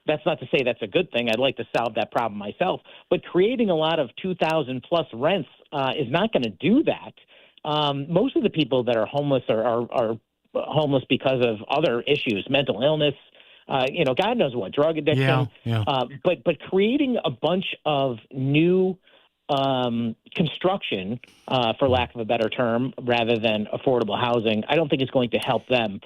That's not to say that's a good thing. I'd like to solve that problem myself, but creating a lot of 2,000 plus rents is not going to do that. Most of the people that are homeless are homeless because of other issues, mental illness. God knows what, drug addiction. But creating a bunch of new construction, for lack of a better term, rather than affordable housing, I don't think it's going to help them.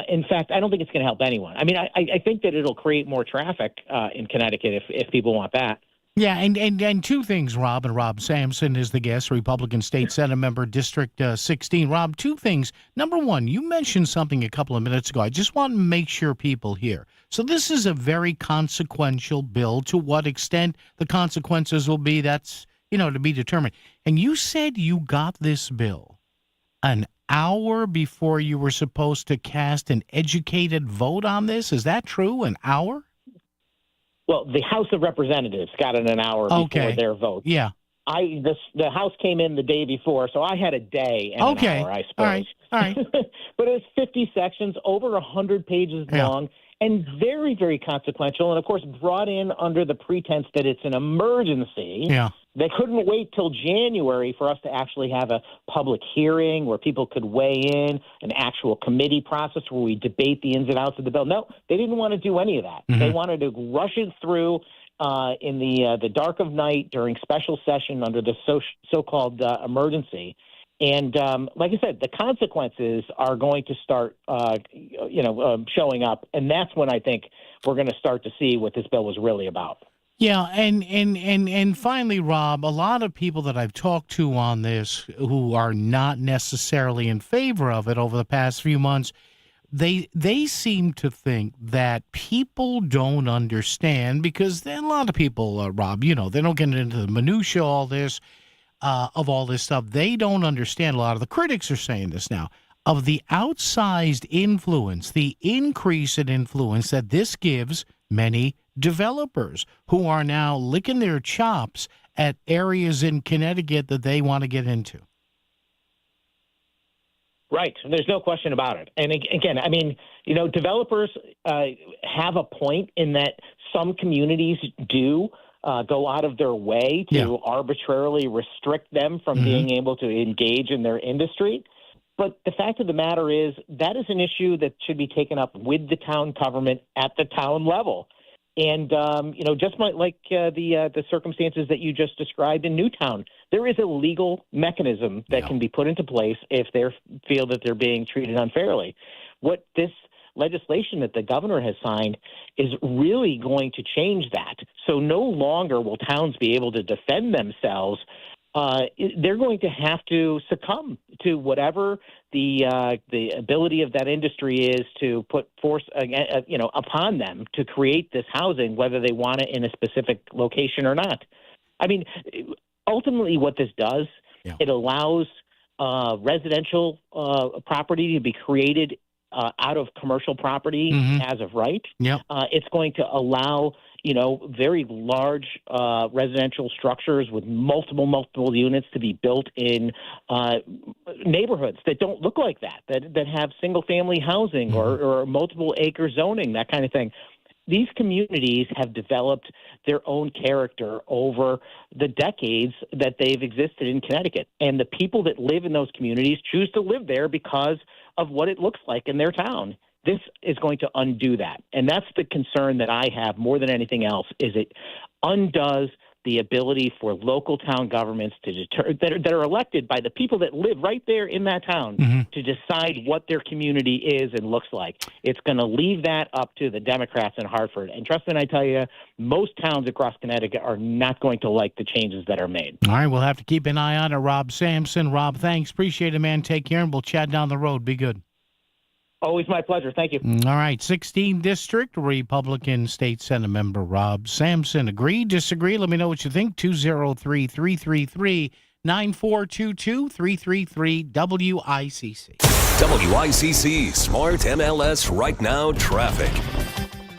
In fact, I don't think it's going to help anyone. I mean, I think that it'll create more traffic in Connecticut if people want that. Yeah, and two things, Rob, and Rob Sampson is the guest, Republican State Senate member, District 16. Rob, two things. Number one, you mentioned something a couple of minutes ago. I just want to make sure people hear. So this is a very consequential bill. To what extent the consequences will be, that's, to be determined. And you said you got this bill an hour before you were supposed to cast an educated vote on this. Is that true? An hour? Well, the House of Representatives got it an hour before their vote. Yeah. The House came in the day before, so I had a day and an hour, I suppose. All right. But it's 50 sections, over 100 pages long, and very, very consequential, and, of course, brought in under the pretense that it's an emergency. Yeah. They couldn't wait till January for us to actually have a public hearing where people could weigh in, an actual committee process where we debate the ins and outs of the bill. No, they didn't want to do any of that. They wanted to rush it through in the dark of night during special session under the so-called emergency. And like I said, the consequences are going to start, showing up. And that's when I think we're going to start to see what this bill was really about. Yeah, and finally, Rob, a lot of people that I've talked to on this who are not necessarily in favor of it over the past few months, they seem to think that people don't understand, because there are a lot of people, Rob, they don't get into the minutia of all this stuff. They don't understand. A lot of the critics are saying this now, of the outsized influence, the increase in influence that this gives many developers who are now licking their chops at areas in Connecticut that they want to get into. Right. There's no question about it. And again, I mean, developers have a point in that some communities do go out of their way to arbitrarily restrict them from being able to engage in their industry. But the fact of the matter is that is an issue that should be taken up with the town government at the town level. And, just like the circumstances that you just described in Newtown, there is a legal mechanism that can be put into place if they feel that they're being treated unfairly. What this legislation that the governor has signed is really going to change that. So no longer will towns be able to defend themselves. They're going to have to succumb to whatever the ability of that industry is to put force, upon them to create this housing, whether they want it in a specific location or not. I mean, ultimately, what this does, it allows residential property to be created out of commercial property as of right. It's going to allow very large residential structures with multiple units to be built in neighborhoods that don't look like that have single family housing or multiple acre zoning, that kind of thing. these communities have developed their own character over the decades that they've existed in Connecticut. And the people that live in those communities choose to live there because of what it looks like in their town. This is going to undo that. And that's the concern that I have more than anything else, is it undoes the ability for local town governments to that are elected by the people that live right there in that town to decide what their community is and looks like. It's going to leave that up to the Democrats in Hartford. And trust me, I tell you, most towns across Connecticut are not going to like the changes that are made. All right, we'll have to keep an eye on it. Rob Sampson. Rob, thanks. Appreciate it, man. Take care, and we'll chat down the road. Be good. Always my pleasure. Thank you. All right. 16th District, Republican State Senate member Rob Sampson. Agree, disagree? Let me know what you think. 203-333-9422, 333-WICC. WICC Smart MLS Right Now Traffic.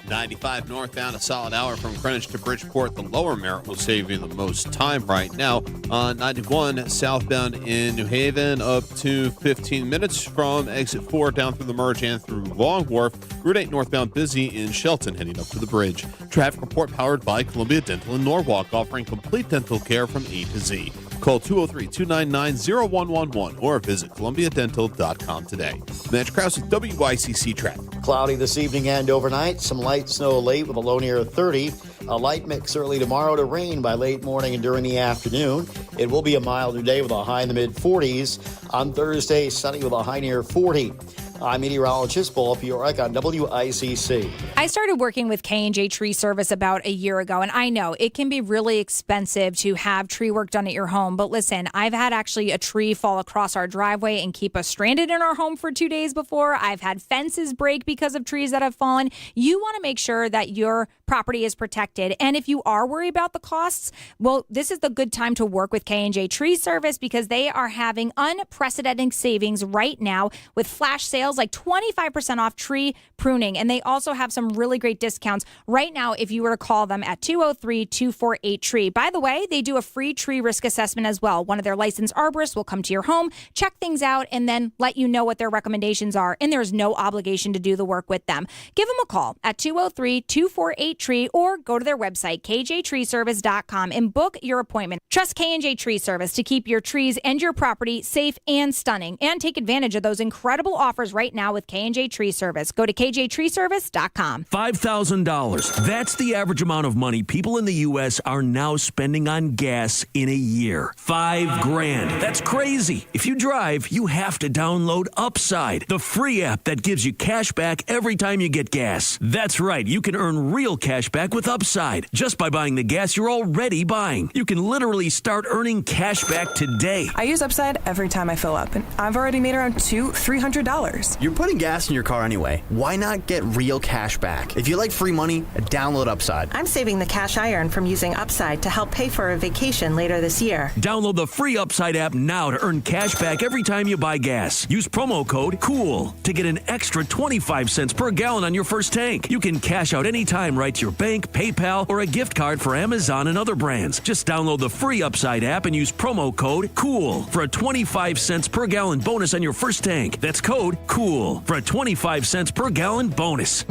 95 northbound, a solid hour from Greenwich to Bridgeport. The lower Merritt will save you the most time right now. 91 southbound in New Haven, up to 15 minutes from exit 4 down through the Merge and through Long Wharf. Route 8 northbound busy in Shelton, heading up to the bridge. Traffic report powered by Columbia Dental in Norwalk, offering complete dental care from A to Z. Call 203-299-0111 or visit columbiadental.com today. Mitch Krause with WICC Traffic. Cloudy this evening and overnight. Some light snow late with a low near 30. A light mix early tomorrow to rain by late morning and during the afternoon. It will be a milder day with a high in the mid-40s. On Thursday, sunny with a high near 40. I'm meteorologist Paul Piorek on WICC. I started working with K&J Tree Service about a year ago, and I know it can be really expensive to have tree work done at your home. But listen, I've had actually a tree fall across our driveway and keep us stranded in our home for 2 days before. I've had fences break because of trees that have fallen. You want to make sure that your property is protected. And if you are worried about the costs, well, this is the good time to work with K&J Tree Service because they are having unprecedented savings right now with flash sales like 25% off tree pruning. And they also have some really great discounts right now if you were to call them at 203-248-TREE. By the way, they do a free tree risk assessment as well. One of their licensed arborists will come to your home, check things out, and then let you know what their recommendations are. And there's no obligation to do the work with them. Give them a call at 203-248-TREE or go to their website, kjtreeservice.com, and book your appointment. Trust K&J Tree Service to keep your trees and your property safe and stunning. And take advantage of those incredible offers right now with K&J Tree Service. Go to kjtreeservice.com. $5,000. That's the average amount of money people in the U.S. are now spending on gas in a year. $5,000. That's crazy. If you drive, you have to download Upside, the free app that gives you cash back every time you get gas. That's right. You can earn real cash back with Upside just by buying the gas you're already buying. You can literally start earning cash back today. I use Upside every time I fill up, and I've already made around $300. You're putting gas in your car anyway. Why not get real cash back? If you like free money, download Upside. I'm saving the cash I earn from using Upside to help pay for a vacation later this year. Download the free Upside app now to earn cash back every time you buy gas. Use promo code COOL to get an extra 25 cents per gallon on your first tank. You can cash out anytime right to your bank, PayPal, or a gift card for Amazon and other brands. Just download the free Upside app and use promo code COOL for a 25 cents per gallon bonus on your first tank. That's code COOL for a 25 cents per gallon bonus.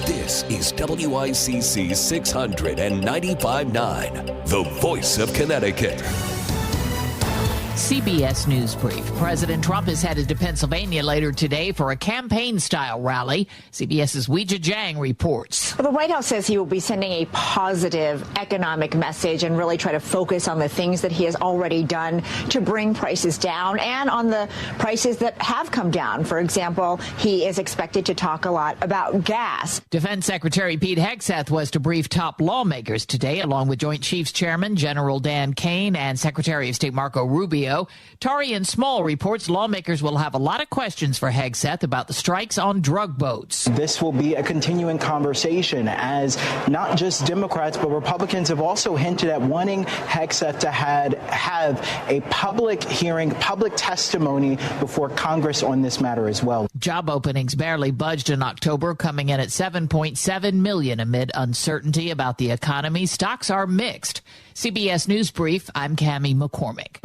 This is WICC 695.9, the voice of Connecticut. CBS News Brief. President Trump is headed to Pennsylvania later today for a campaign-style rally. CBS's Weijia Jiang reports. Well, the White House says he will be sending a positive economic message and really try to focus on the things that he has already done to bring prices down and on the prices that have come down. For example, he is expected to talk a lot about gas. Defense Secretary Pete Hegseth was to brief top lawmakers today, along with Joint Chiefs Chairman General Dan Kane and Secretary of State Marco Rubio. Tarian Small reports lawmakers will have a lot of questions for Hegseth about the strikes on drug boats. This will be a continuing conversation as not just Democrats but Republicans have also hinted at wanting Hegseth to have a public hearing, public testimony before Congress on this matter as well. Job openings barely budged in October, coming in at 7.7 million amid uncertainty about the economy. Stocks are mixed. CBS News Brief, I'm Cammie McCormick.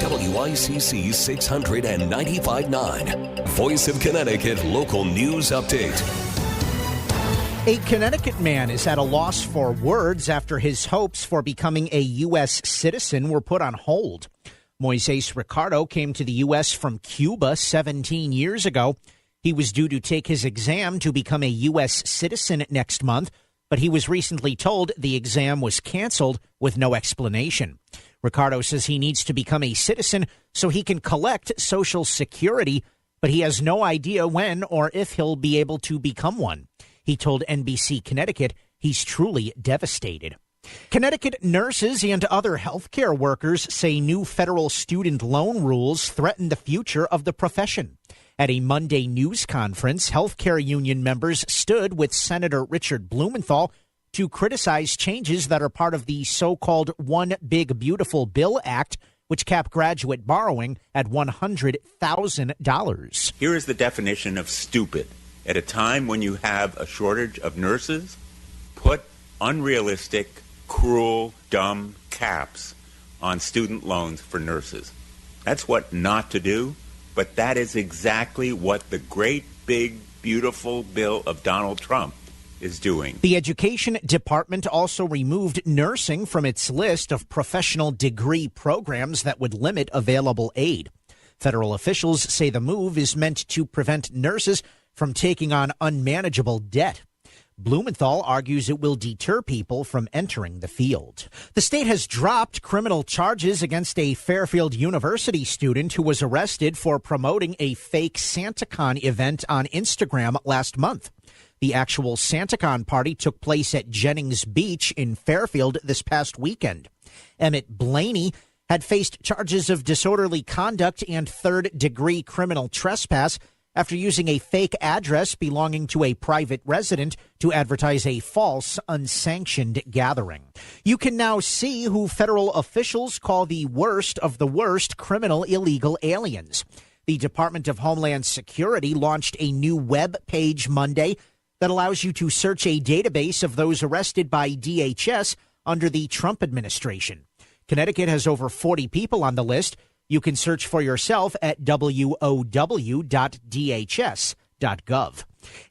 WICC 695.9. Voice of Connecticut Local News Update. A Connecticut man is at a loss for words after his hopes for becoming a U.S. citizen were put on hold. Moises Ricardo came to the U.S. from Cuba 17 years ago. He was due to take his exam to become a U.S. citizen next month, but he was recently told the exam was canceled with no explanation. Ricardo says he needs to become a citizen so he can collect Social Security, but he has no idea when or if he'll be able to become one. He told NBC Connecticut he's truly devastated. Connecticut nurses and other healthcare workers say new federal student loan rules threaten the future of the profession. At a Monday news conference, healthcare union members stood with Senator Richard Blumenthal to criticize changes that are part of the so-called One Big Beautiful Bill Act, which cap graduate borrowing at $100,000. Here is the definition of stupid. At a time when you have a shortage of nurses, put unrealistic, cruel, dumb caps on student loans for nurses. That's what not to do, but that is exactly what the great, big, beautiful bill of Donald Trump is doing. The Education Department also removed nursing from its list of professional degree programs that would limit available aid. Federal officials say the move is meant to prevent nurses from taking on unmanageable debt. Blumenthal argues it will deter people from entering the field. The state has dropped criminal charges against a Fairfield University student who was arrested for promoting a fake SantaCon event on Instagram last month. The actual SantaCon party took place at Jennings Beach in Fairfield this past weekend. Emmett Blaney had faced charges of disorderly conduct and third-degree criminal trespass after using a fake address belonging to a private resident to advertise a false, unsanctioned gathering. You can now see who federal officials call the worst of the worst criminal illegal aliens. The Department of Homeland Security launched a new web page Monday that allows you to search a database of those arrested by DHS under the Trump administration. Connecticut has over 40 people on the list. You can search for yourself at wow.dhs.gov.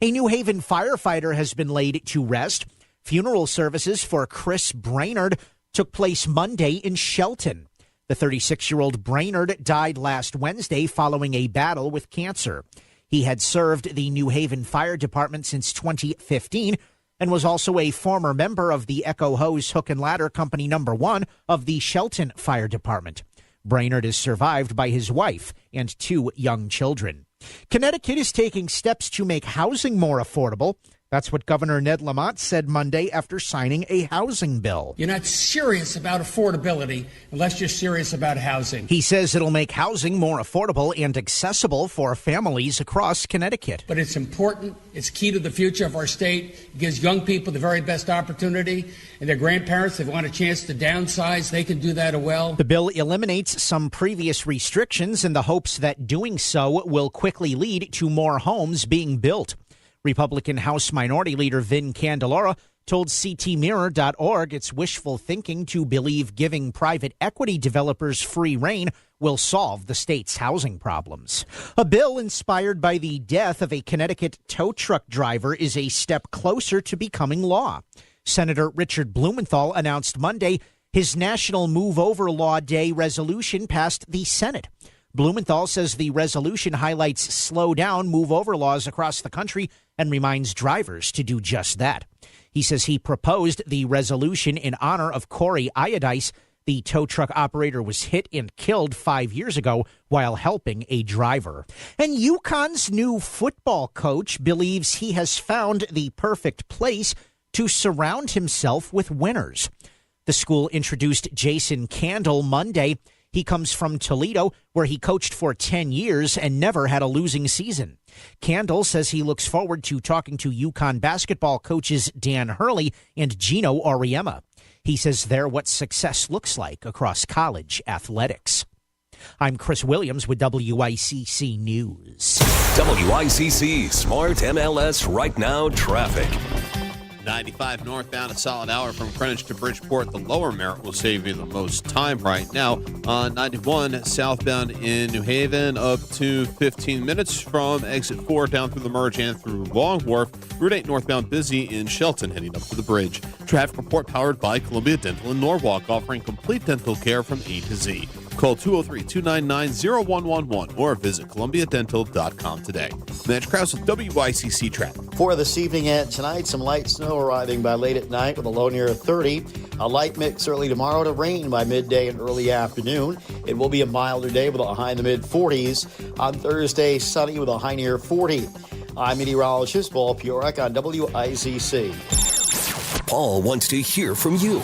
A New Haven firefighter has been laid to rest. Funeral services for Chris Brainerd took place Monday in Shelton. The 36-year-old Brainerd died last Wednesday following a battle with cancer. He had served the New Haven Fire Department since 2015 and was also a former member of the Echo Hose Hook and Ladder Company No. 1 of the Shelton Fire Department. Brainerd is survived by his wife and 2 young children. Connecticut is taking steps to make housing more affordable. That's what Governor Ned Lamont said Monday after signing a housing bill. You're not serious about affordability unless you're serious about housing. He says it'll make housing more affordable and accessible for families across Connecticut. But it's important. It's key to the future of our state. It gives young people the very best opportunity. And their grandparents, if they want a chance to downsize, they can do that as well. The bill eliminates some previous restrictions in the hopes that doing so will quickly lead to more homes being built. Republican House Minority Leader Vin Candelora told CTMirror.org it's wishful thinking to believe giving private equity developers free rein will solve the state's housing problems. A bill inspired by the death of a Connecticut tow truck driver is a step closer to becoming law. Senator Richard Blumenthal announced Monday his National Move Over Law Day resolution passed the Senate. Blumenthal says the resolution highlights slow down move over laws across the country and reminds drivers to do just that. He says he proposed the resolution in honor of Corey Iodice. The tow truck operator was hit and killed 5 years ago while helping a driver. And UConn's new football coach believes he has found the perfect place to surround himself with winners. The school introduced Jason Candle Monday. He comes from Toledo, where he coached for 10 years and never had a losing season. Candle says he looks forward to talking to UConn basketball coaches Dan Hurley and Gino Auriemma. He says they're what success looks like across college athletics. I'm Chris Williams with WICC News. WICC Smart MLS Right Now Traffic. 95 northbound, a solid hour from Greenwich to Bridgeport. The lower Merritt will save you the most time right now. 91 southbound in New Haven, up to 15 minutes from exit 4 down through the Merge and through Long Wharf. Route 8 northbound busy in Shelton, heading up to the bridge. Traffic report powered by Columbia Dental in Norwalk, offering complete dental care from A to Z. Call 203-299-0111 or visit columbiadental.com today. Mitch Krause with WICC traffic. For this evening and tonight, some light snow arriving by late at night with a low near 30. A light mix early tomorrow to rain by midday and early afternoon. It will be a milder day with a high in the mid-40s. On Thursday, sunny with a high near 40. I'm meteorologist Paul Piorek on WICC. Paul wants to hear from you.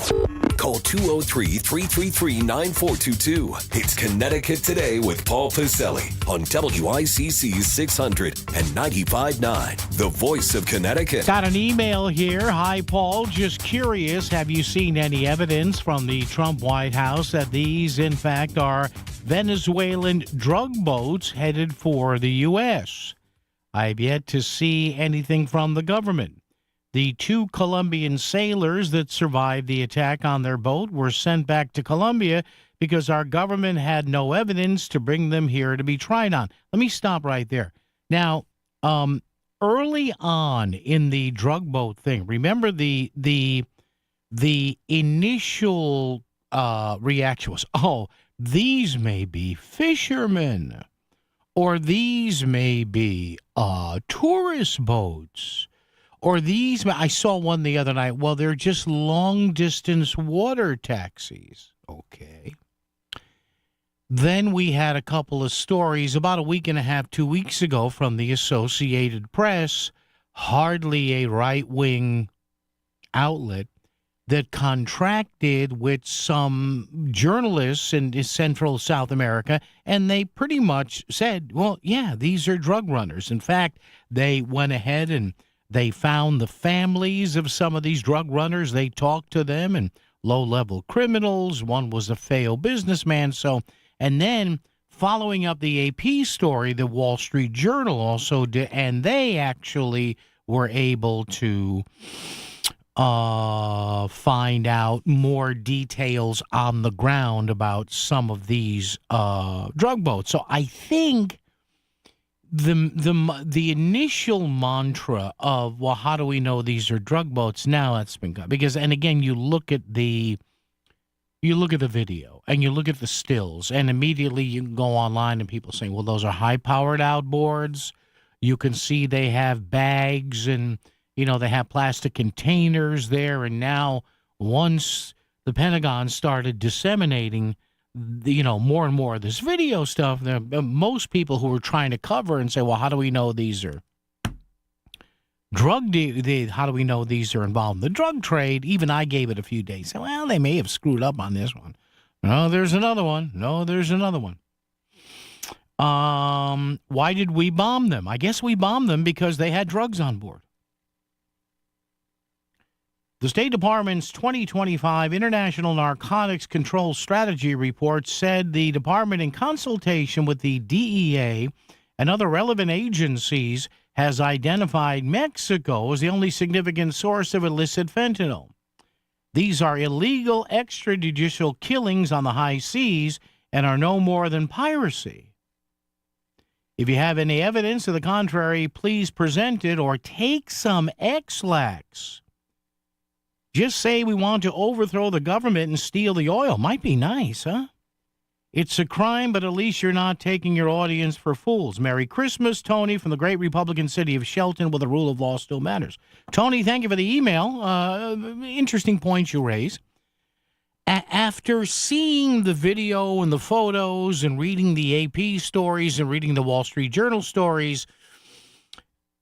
Call 203-333-9422. It's Connecticut Today with Paul Pacelli on WICC 600 and 95.9, the voice of Connecticut. Got an email here. Hi, Paul. Just curious, have you seen any evidence from the Trump White House that these, in fact, are Venezuelan drug boats headed for the U.S.? I've yet to see anything from the government. The 2 Colombian sailors that survived the attack on their boat were sent back to Colombia because our government had no evidence to bring them here to be tried on. Let me stop right there. Now, early on in the drug boat thing, remember the initial reaction was, oh, these may be fishermen, or these may be tourist boats. Or these, I saw one the other night. Well, they're just long-distance water taxis. Okay. Then we had a couple of stories about a week and a half, 2 weeks ago from the Associated Press, hardly a right-wing outlet, that contracted with some journalists in Central South America, and they pretty much said, well, yeah, these are drug runners. In fact, they went ahead and they found the families of some of these drug runners. They talked to them, and low-level criminals. One was a failed businessman. And then following up the AP story, the Wall Street Journal also did, and they actually were able to find out more details on the ground about some of these drug boats. So I think the initial mantra of, well, how do we know these are drug boats? Now that's been gone because, and again, you look at the video and you look at the stills, and immediately you can go online and people saying, well, those are high-powered outboards. You can see they have bags and they have plastic containers there. And now, once the Pentagon started disseminating more and more of this video stuff, most people who were trying to cover and say, well, how do we know these are how do we know these are involved in the drug trade? Even I gave it a few days. So, well, they may have screwed up on this one. No, there's another one. Why did we bomb them? I guess we bombed them because they had drugs on board. The State Department's 2025 International Narcotics Control Strategy Report said the department, in consultation with the DEA and other relevant agencies, has identified Mexico as the only significant source of illicit fentanyl. These are illegal extrajudicial killings on the high seas and are no more than piracy. If you have any evidence to the contrary, please present it or take some X-Lax. Just say we want to overthrow the government and steal the oil. Might be nice, huh? It's a crime, but at least you're not taking your audience for fools. Merry Christmas, Tony, from the great Republican city of Shelton, where the rule of law still matters. Tony, thank you for the email. Interesting points you raise. After seeing the video and the photos and reading the AP stories and reading the Wall Street Journal stories,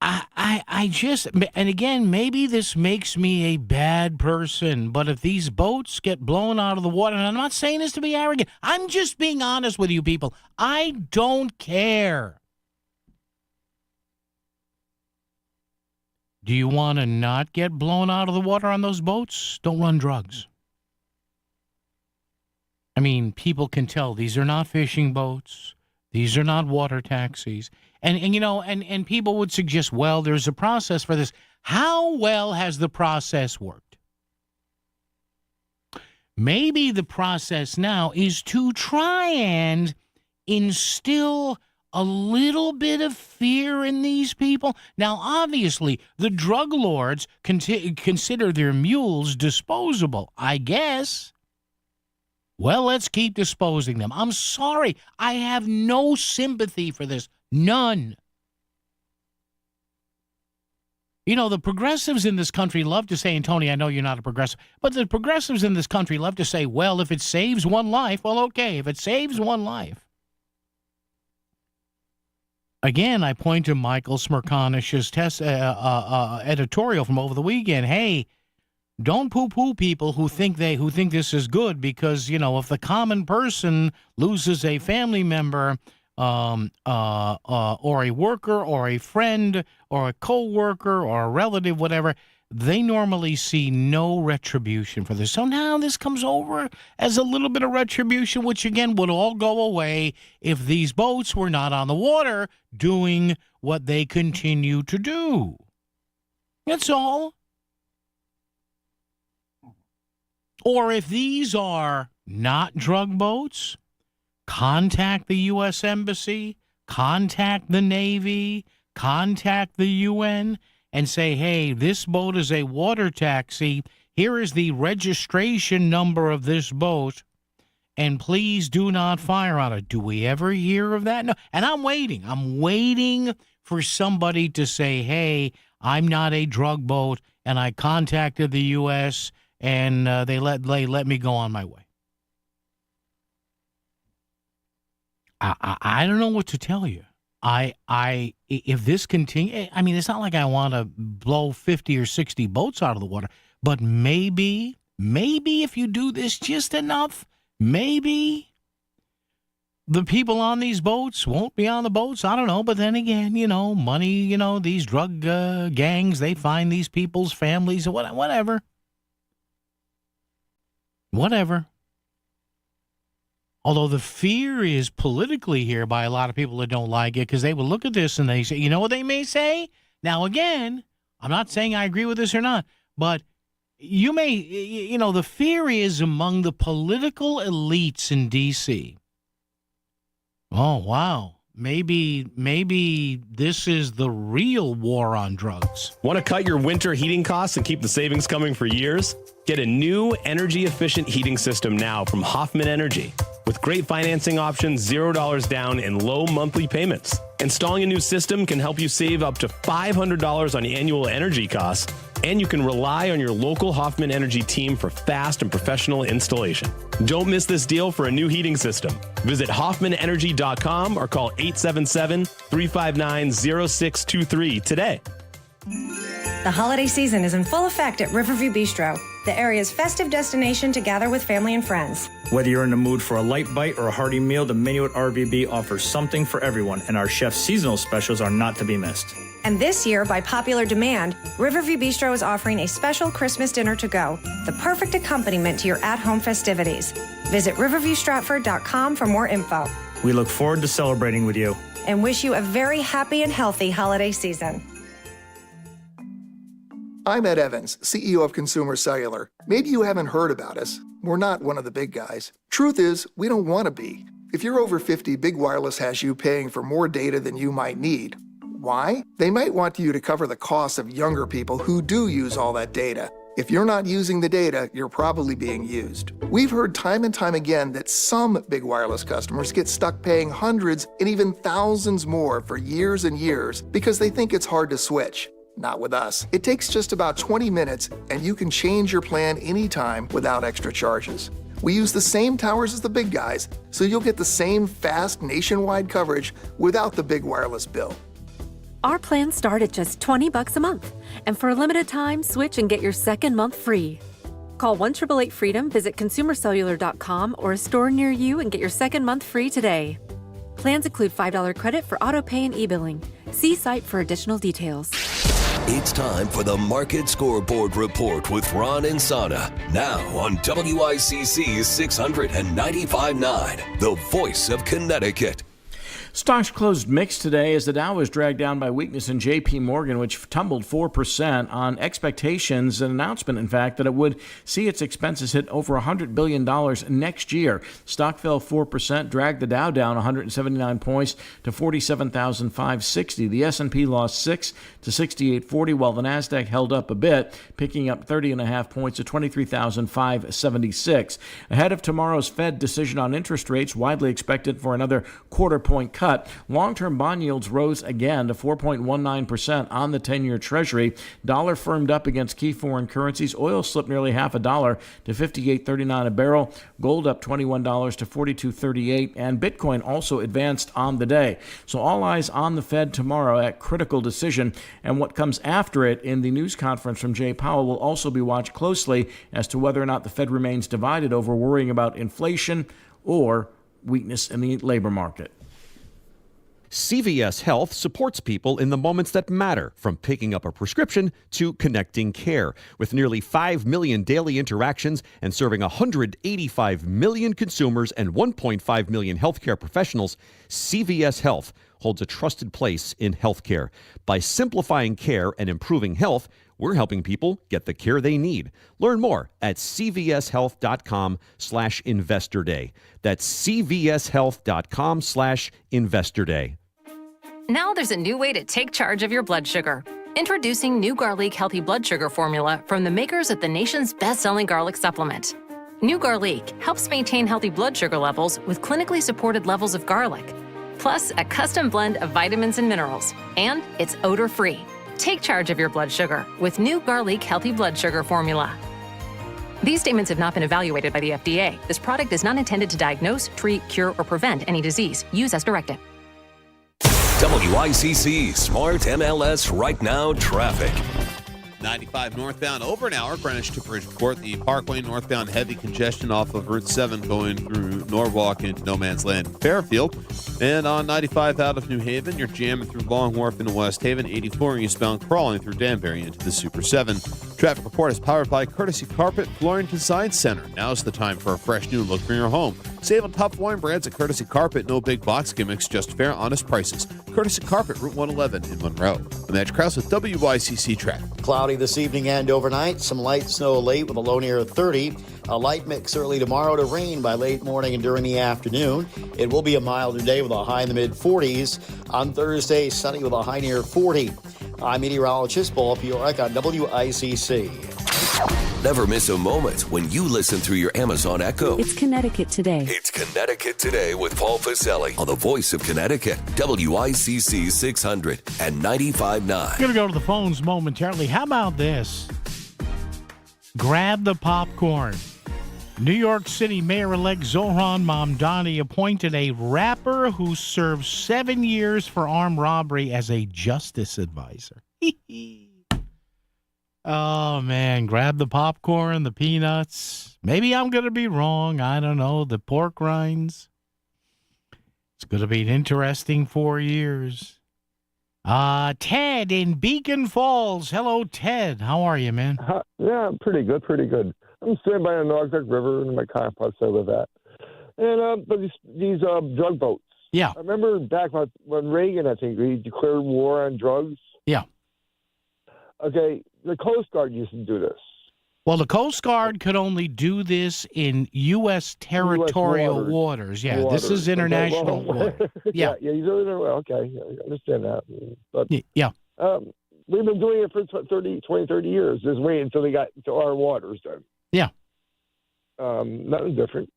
I just, and again, maybe this makes me a bad person, but if these boats get blown out of the water, and I'm not saying this to be arrogant, I'm just being honest with you people. I don't care. Do you want to not get blown out of the water on those boats? Don't run drugs. I mean, people can tell these are not fishing boats. These are not water taxis. And people would suggest, well, there's a process for this. How well has the process worked? Maybe the process now is to try and instill a little bit of fear in these people. Now, obviously, the drug lords consider their mules disposable, I guess. Well, let's keep disposing them. I'm sorry. I have no sympathy for this. None. You know, the progressives in this country love to say, and Tony, I know you're not a progressive, but the progressives in this country love to say, well, if it saves one life, well, okay, if it saves one life. Again, I point to Michael Smerconish's editorial from over the weekend. Hey, don't poo-poo people who think this is good, because, you know, if the common person loses a family member, or a worker, or a friend, or a co-worker, or a relative, whatever, they normally see no retribution for this. So now this comes over as a little bit of retribution, which again would all go away if these boats were not on the water doing what they continue to do. That's all. Or if these are not drug boats, contact the U.S. Embassy, contact the Navy, contact the UN, and say, hey, this boat is a water taxi. Here is the registration number of this boat, and please do not fire on it. Do we ever hear of that? No. And I'm waiting. I'm waiting for somebody to say, hey, I'm not a drug boat, and I contacted the U.S., and they let me go on my way. I don't know what to tell you. If this continues, I mean, it's not like I want to blow 50 or 60 boats out of the water, but maybe if you do this just enough, maybe the people on these boats won't be on the boats. I don't know. But then again, you know, money, you know, these drug gangs, they find these people's families or whatever. Although the fear is politically here by a lot of people that don't like it, because they will look at this and they say, you know what they may say? Now, again, I'm not saying I agree with this or not, but you may, you know, the fear is among the political elites in D.C. Oh, wow. Maybe this is the real war on drugs. Want to cut your winter heating costs and keep the savings coming for years? Get a new energy-efficient heating system now from Hoffman Energy. With great financing options, $0 down, and low monthly payments. Installing a new system can help you save up to $500 on annual energy costs, and you can rely on your local Hoffman Energy team for fast and professional installation. Don't miss this deal for a new heating system. Visit HoffmanEnergy.com or call 877-359-0623 today. The holiday season is in full effect at Riverview Bistro, the area's festive destination to gather with family and friends. Whether you're in the mood for a light bite or a hearty meal, the menu at RVB offers something for everyone, and our chef's seasonal specials are not to be missed. And this year, by popular demand, Riverview Bistro is offering a special Christmas dinner to go, the perfect accompaniment to your at-home festivities. Visit riverviewstratford.com for more info. We look forward to celebrating with you. And wish you a very happy and healthy holiday season. I'm Ed Evans, CEO of Consumer Cellular. Maybe you haven't heard about us. We're not one of the big guys. Truth is, we don't want to be. If you're over 50, Big Wireless has you paying for more data than you might need. Why? They might want you to cover the costs of younger people who do use all that data. If you're not using the data, you're probably being used. We've heard time and time again that some Big Wireless customers get stuck paying hundreds and even thousands more for years and years because they think it's hard to switch. Not with us. It takes just about 20 minutes and you can change your plan anytime without extra charges. We use the same towers as the big guys, so you'll get the same fast nationwide coverage without the big wireless bill. Our plans start at just $20 a month. And for a limited time, switch and get your second month free. Call 1-888-FREEDOM, visit consumercellular.com or a store near you and get your second month free today. Plans include $5 credit for auto pay and e-billing. See site for additional details. It's time for the Market Scoreboard Report with Ron and Sana. Now on WICC 695.9, the voice of Connecticut. Stocks closed mixed today as the Dow was dragged down by weakness in J.P. Morgan, which tumbled 4% on expectations, an announcement, in fact, that it would see its expenses hit over $100 billion next year. Stock fell 4%, dragged the Dow down 179 points to 47,560. The S&P lost 6 to 6840, while the Nasdaq held up a bit, picking up 30.5 points to 23,576. Ahead of tomorrow's Fed decision on interest rates, widely expected for another quarter-point cut, long-term bond yields rose again to 4.19% on the 10-year Treasury. Dollar firmed up against key foreign currencies. Oil slipped nearly $0.50 to $58.39 a barrel. Gold up $21 to $42.38, and Bitcoin also advanced on the day. So all eyes on the Fed tomorrow at critical decision, and what comes after it in the news conference from Jay Powell will also be watched closely as to whether or not the Fed remains divided over worrying about inflation or weakness in the labor market. CVS Health supports people in the moments that matter, from picking up a prescription to connecting care. With nearly 5 million daily interactions and serving 185 million consumers and 1.5 million healthcare professionals, CVS Health holds a trusted place in healthcare. By simplifying care and improving health, we're helping people get the care they need. Learn more at cvshealth.com/investor day. That's cvshealth.com/investor day. Now there's a new way to take charge of your blood sugar. Introducing new Garlic Healthy Blood Sugar Formula from the makers of the nation's best-selling garlic supplement. New Garlic helps maintain healthy blood sugar levels with clinically supported levels of garlic, plus a custom blend of vitamins and minerals, and it's odor-free. Take charge of your blood sugar with new Garlic Healthy Blood Sugar Formula. These statements have not been evaluated by the FDA. This product is not intended to diagnose, treat, cure, or prevent any disease. Use as directed. WICC Smart MLS Right Now Traffic. 95 northbound over an hour, Greenwich to Bridgeport. The Parkway northbound heavy congestion off of Route 7 going through Norwalk into No Man's Land in Fairfield. And on 95 out of New Haven, you're jamming through Long Wharf into West Haven. 84 eastbound crawling through Danbury into the Super 7. Traffic report is powered by Courtesy Carpet Flooring Design Center. Now's the time for a fresh new look for your home. Save on top wine brands at Courtesy Carpet. No big box gimmicks, just fair, honest prices. Courtesy Carpet, Route 111 in Monroe. I'm Edge Krause with WICC Traffic. Cloudy this evening and overnight. Some light snow late with a low near 30. A light mix early tomorrow to rain by late morning and during the afternoon. It will be a milder day with a high in the mid-40s. On Thursday, sunny with a high near 40. I'm meteorologist Paul Fiorek on WICC. Never miss a moment when you listen through your Amazon Echo. It's Connecticut Today. It's Connecticut Today with Paul Pacelli on the Voice of Connecticut, WICC 600 and 95.9. We're going to go to the phones momentarily. How about this? Grab the popcorn. New York City Mayor-elect Zohran Mamdani appointed a rapper who served 7 years for armed robbery as a justice advisor. Oh, man, grab the popcorn, the peanuts. Maybe I'm going to be wrong. I don't know. The pork rinds. It's going to be an interesting 4 years. Ted in Beacon Falls. Hello, Ted. How are you, man? Yeah, pretty good, pretty good. I'm sitting by the Naugatuck River in my complex I live at. And but these drug boats. Yeah. I remember back when Reagan, I think, he declared war on drugs. Yeah. Okay, the Coast Guard used to do this. Well, the Coast Guard could only do this in U.S. territorial waters. Yeah, this is international water. Yeah. Yeah, you do it. Okay, I understand that. But yeah. We've been doing it for 20, 30 years. Just waiting until they got to our waters then. Yeah. Nothing different.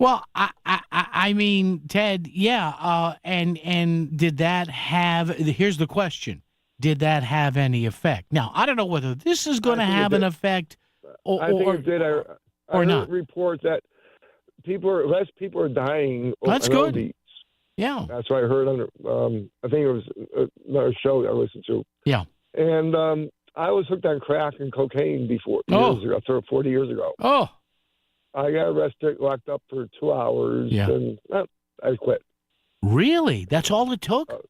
Well, I mean, Ted, yeah, and did that have, here's the question, did that have any effect? Now, I don't know whether this is going to have an effect or I think it did. I heard not. Reports that less people are dying. That's good. ODs. Yeah. That's what I heard on, I think it was another show that I listened to. Yeah. And I was hooked on crack and cocaine before, years ago, 40 years ago. Oh. I got arrested, locked up for 2 hours, and I quit. Really? That's all it took?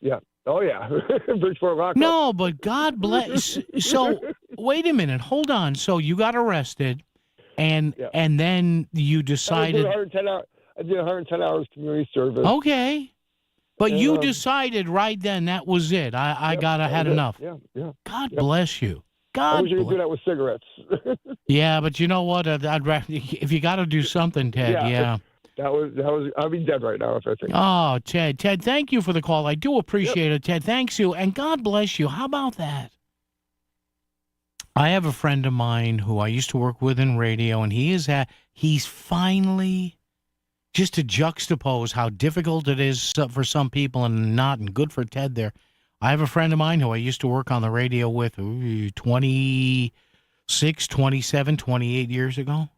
Yeah. Oh, yeah. Bridgeport Rock. No, but God bless. So, wait a minute. Hold on. So, you got arrested, and then you decided. I did 110 hours community service. Okay. But And, you decided right then that was it. I had enough. Yeah. God bless you. I God wish you could bless. do that with cigarettes. Yeah, but you know what? I'd rather, if you got to do something, Ted. Yeah. That was. I'd be dead right now if I think. Oh, Ted, thank you for the call. I do appreciate it, Ted. Thanks you, and God bless you. How about that? I have a friend of mine who I used to work with in radio, and he's finally, just to juxtapose how difficult it is for some people and not, and good for Ted there. I have a friend of mine who I used to work on the radio with 26, 27, 28 years ago.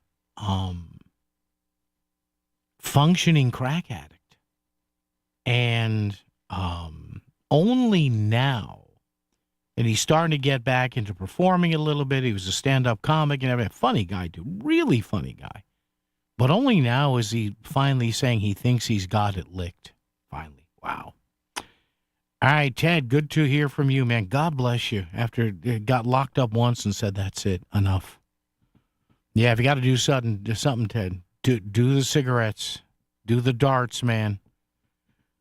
Functioning crack addict. And only now, and he's starting to get back into performing a little bit. He was a stand-up comic and everything. Funny guy, dude. Really funny guy. But only now is he finally saying he thinks he's got it licked. Finally. Wow. All right, Ted, good to hear from you, man. God bless you. After it got locked up once and said, that's it, enough. Yeah, if you got to do something, Ted, do the cigarettes. Do the darts, man.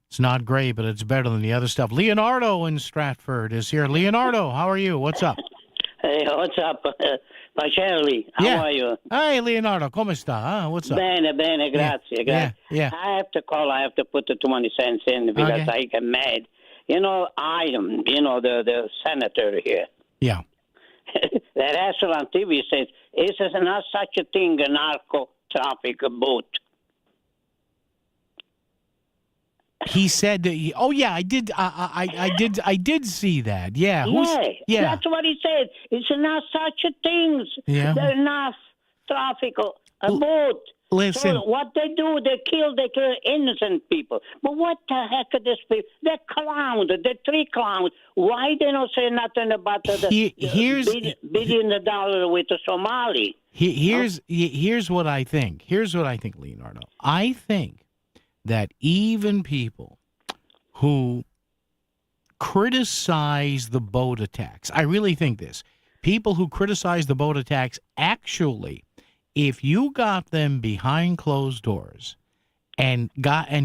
It's not great, but it's better than the other stuff. Leonardo in Stratford is here. Leonardo, how are you? What's up? Hey, what's up? Pacelli, how are you? Hey, Leonardo, come sta? What's up? Bene, grazie. Yeah. I have to call. I have to put the 20 cents in because I get mad. You know, the senator here. Yeah. That asshole on TV says, is there not such a thing, a narco-traffic boat? He said that. I did. I did see that. Yeah. That's what he said. It's not such a thing. Yeah. There's enough traffic a boat. Listen. So what they do, they kill innocent people. But what the heck are these people? They're clowns. They're three clowns. Why they don't say nothing about the $1 billion with the Somali? Here's what I think. Here's what I think, Leonardo. I think that even people who criticize the boat attacks, I really think this, people who criticize the boat attacks, actually, if you got them behind closed doors and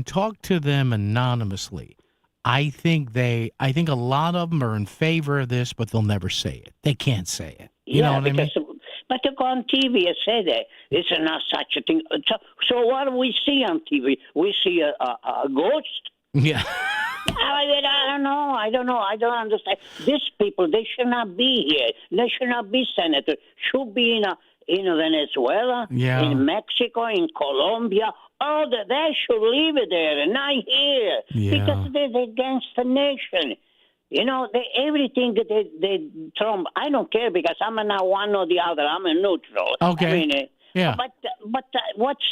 talked to them anonymously, I think a lot of them are in favor of this, but they'll never say it. They can't say it. You know what I mean? But to go on TV and say that, it's not such a thing. So what do we see on TV? We see a ghost? Yeah. I don't know. I don't understand. These people, they should not be here. They should not be senators. Should be in Venezuela, in Mexico, in Colombia. Oh, they should leave it there and not here. Yeah. Because they're against the nation. You know, everything they Trump, I don't care because I'm not one or the other. I'm a neutral. Okay. I mean, But what's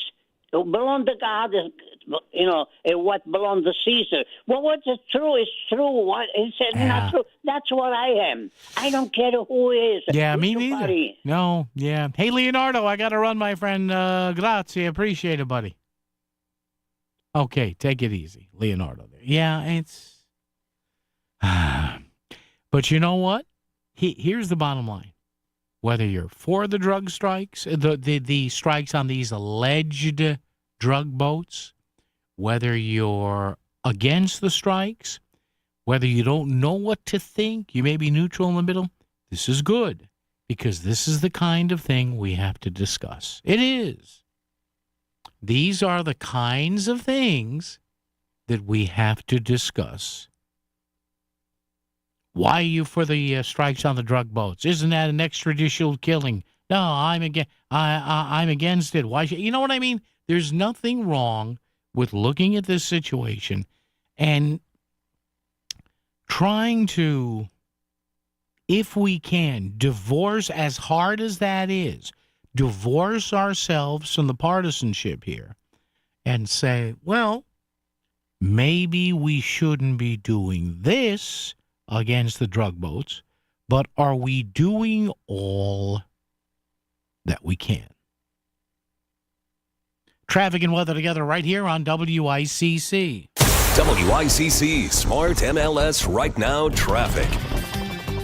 belong to God is, and what belongs to Caesar. Well, what's true is true. What is not true? That's what I am. I don't care who is. Yeah, me neither. No, yeah. Hey, Leonardo, I got to run, my friend. Grazie. Appreciate it, buddy. Okay, take it easy, Leonardo. Yeah, it's... But you know what? Here's the bottom line. Whether you're for the drug strikes, the strikes on these alleged drug boats, whether you're against the strikes, whether you don't know what to think, you may be neutral in the middle, this is good because this is the kind of thing we have to discuss. It is. These are the kinds of things that we have to discuss. Why are you for the strikes on the drug boats? Isn't that an extrajudicial killing? No, I'm against it. Why should, you know what I mean? There's nothing wrong with looking at this situation and trying to, if we can, divorce, as hard as that is, divorce ourselves from the partisanship here and say, well, maybe we shouldn't be doing this against the drug boats, but are we doing all that we can? Traffic and weather together right here on WICC. WICC Smart MLS Right Now Traffic.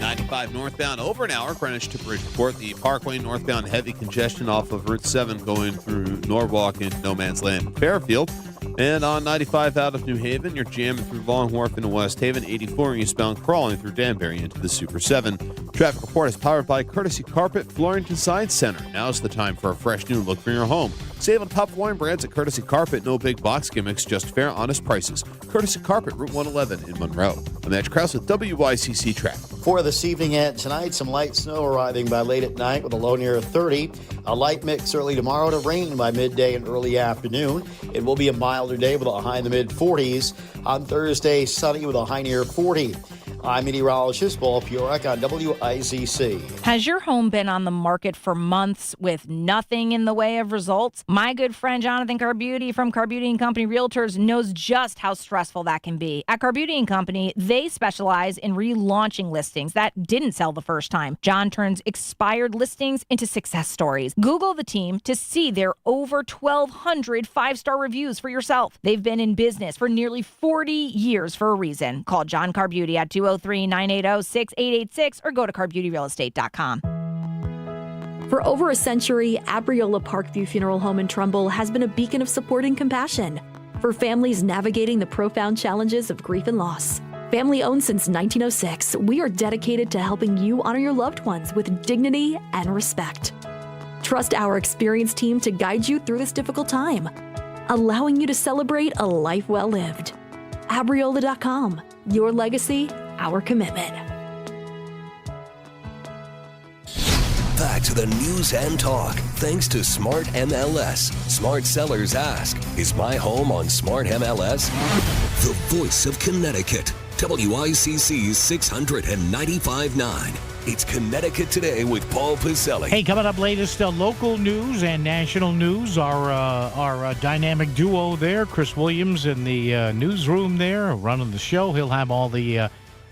95 northbound over an hour, Greenwich to Bridgeport. The Parkway northbound heavy congestion off of Route 7 going through Norwalk and No Man's Land in Fairfield. And on 95 out of New Haven, you're jamming through Long Wharf into West Haven. 84 eastbound crawling through Danbury into the Super 7. Traffic report is powered by Courtesy Carpet Flooring Design Center. Now's the time for a fresh new look for your home. Save on top flooring brands at Courtesy Carpet. No big box gimmicks, just fair, honest prices. Courtesy Carpet, Route 111 in Monroe. I'm Edge Krause with WICC Traffic. For this evening and tonight, some light snow arriving by late at night with a low near 30. A light mix early tomorrow to rain by midday and early afternoon. It will be a milder day with a high in the mid-40s. On Thursday, sunny with a high near 40. I'm meteorologist Paul Purek on WICC. Has your home been on the market for months with nothing in the way of results? My good friend Jonathan Carbuti from Carbuti & Company Realtors knows just how stressful that can be. At Carbuti & Company, they specialize in relaunching listings that didn't sell the first time. John turns expired listings into success stories. Google the team to see their over 1,200 five-star reviews for yourself. They've been in business for nearly 40 years for a reason. Call John Carbuti at 203-980-6886 or go to CarBeautyRealEstate.com. For over a century, Abriola Parkview Funeral Home in Trumbull has been a beacon of support and compassion for families navigating the profound challenges of grief and loss. Family owned since 1906, we are dedicated to helping you honor your loved ones with dignity and respect. Trust our experienced team to guide you through this difficult time, allowing you to celebrate a life well lived. Abriola.com. Your legacy, our commitment. Back to the news and talk. Thanks to Smart MLS. Smart sellers ask, is my home on Smart MLS? The voice of Connecticut. WICC's 695.9. It's Connecticut Today with Paul Piselli. Hey, coming up latest local news and national news. Our dynamic duo there, Chris Williams in the newsroom there, running the show. He'll have all the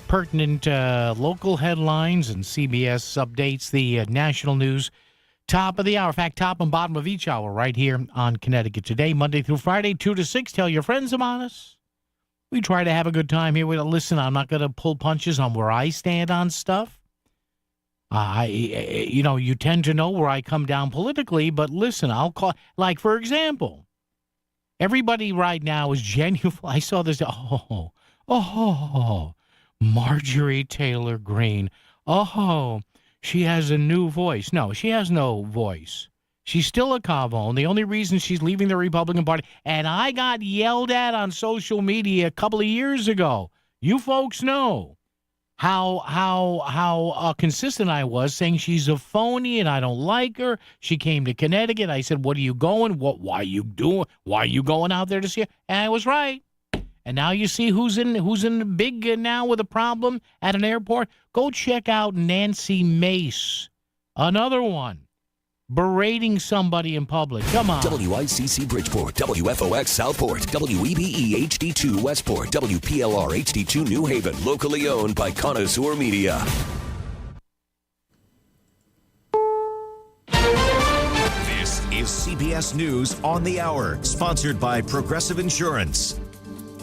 pertinent local headlines and CBS updates, the national news, top of the hour. In fact, top and bottom of each hour right here on Connecticut Today, Monday through Friday, 2 to 6. Tell your friends about us. We try to have a good time here. Listen, I'm not going to pull punches on where I stand on stuff. You tend to know where I come down politically, but listen, I'll call, like, for example, everybody right now is genuine. I saw this, Marjorie Taylor Greene. She has a new voice. No, she has no voice. She's still a Cavone. The only reason she's leaving the Republican Party, and I got yelled at on social media a couple of years ago. You folks know how consistent I was, saying she's a phony and I don't like her. She came to Connecticut. I said, "What are you going? Why are you doing? Why are you going out there to see her?" And I was right. And now you see who's in the big now with a problem at an airport. Go check out Nancy Mace, another one, berating somebody in public. Come on. WICC Bridgeport, WFOX Southport, WEBE HD2 Westport, WPLR HD2 New Haven, locally owned by Connoisseur Media. This is CBS News on the Hour, sponsored by Progressive Insurance.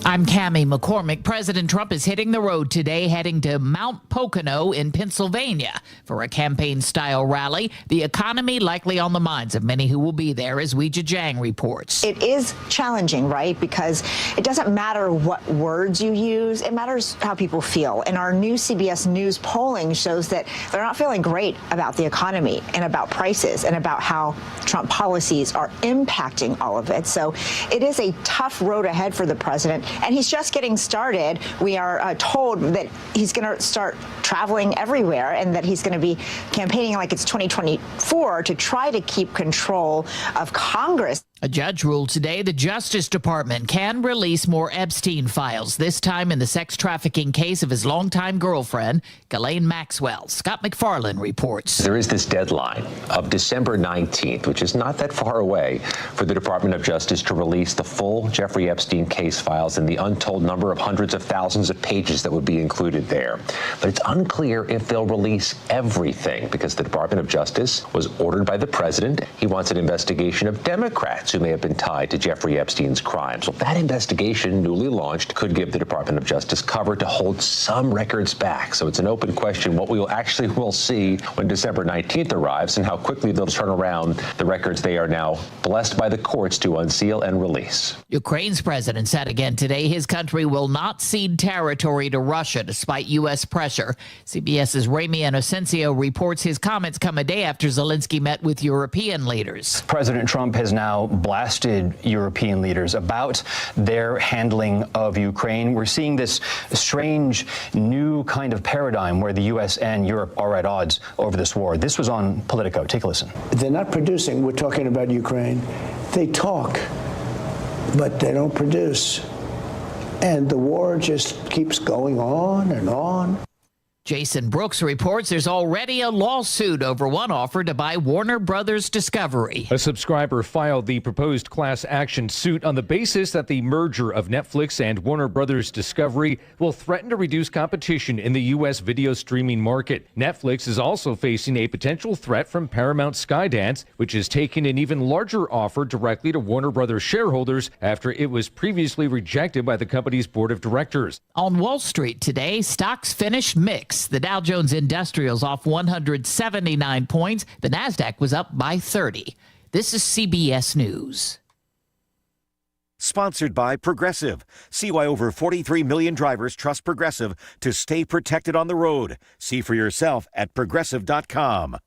I'm Cammie McCormick. President Trump is hitting the road today, heading to Mount Pocono in Pennsylvania for a campaign-style rally. The economy likely on the minds of many who will be there, as Weijia Jiang reports. It is challenging, right? Because it doesn't matter what words you use. It matters how people feel. And our new CBS News polling shows that they're not feeling great about the economy and about prices and about how Trump policies are impacting all of it. So it is a tough road ahead for the president. And he's just getting started. We are told that he's going to start traveling everywhere and that he's going to be campaigning like it's 2024 to try to keep control of Congress. A judge ruled today the Justice Department can release more Epstein files, this time in the sex trafficking case of his longtime girlfriend, Ghislaine Maxwell. Scott McFarland reports. There is this deadline of December 19th, which is not that far away, for the Department of Justice to release the full Jeffrey Epstein case files and the untold number of hundreds of thousands of pages that would be included there. But it's unclear if they'll release everything, because the Department of Justice was ordered by the president. He wants an investigation of Democrats suspects who may have been tied to Jeffrey Epstein's crimes. Well, that investigation, newly launched, could give the Department of Justice cover to hold some records back. So it's an open question what we will see when December 19th arrives and how quickly they'll turn around the records they are now blessed by the courts to unseal and release. Ukraine's president said again today his country will not cede territory to Russia despite U.S. pressure. CBS's Ramy Inocencio reports his comments come a day after Zelensky met with European leaders. President Trump has now blasted European leaders about their handling of Ukraine. We're seeing this strange new kind of paradigm where the U.S. and Europe are at odds over this war. This was on Politico. Take a listen. They're not producing. We're talking about Ukraine. They talk, but they don't produce. And the war just keeps going on and on. Jason Brooks reports there's already a lawsuit over one offer to buy Warner Brothers Discovery. A subscriber filed the proposed class action suit on the basis that the merger of Netflix and Warner Brothers Discovery will threaten to reduce competition in the U.S. video streaming market. Netflix is also facing a potential threat from Paramount Skydance, which has taken an even larger offer directly to Warner Brothers shareholders after it was previously rejected by the company's board of directors. On Wall Street today, stocks finished mixed. The Dow Jones Industrial's off 179 points. The Nasdaq was up by 30. This is CBS News. Sponsored by Progressive. See why over 43 million drivers trust Progressive to stay protected on the road. See for yourself at Progressive.com.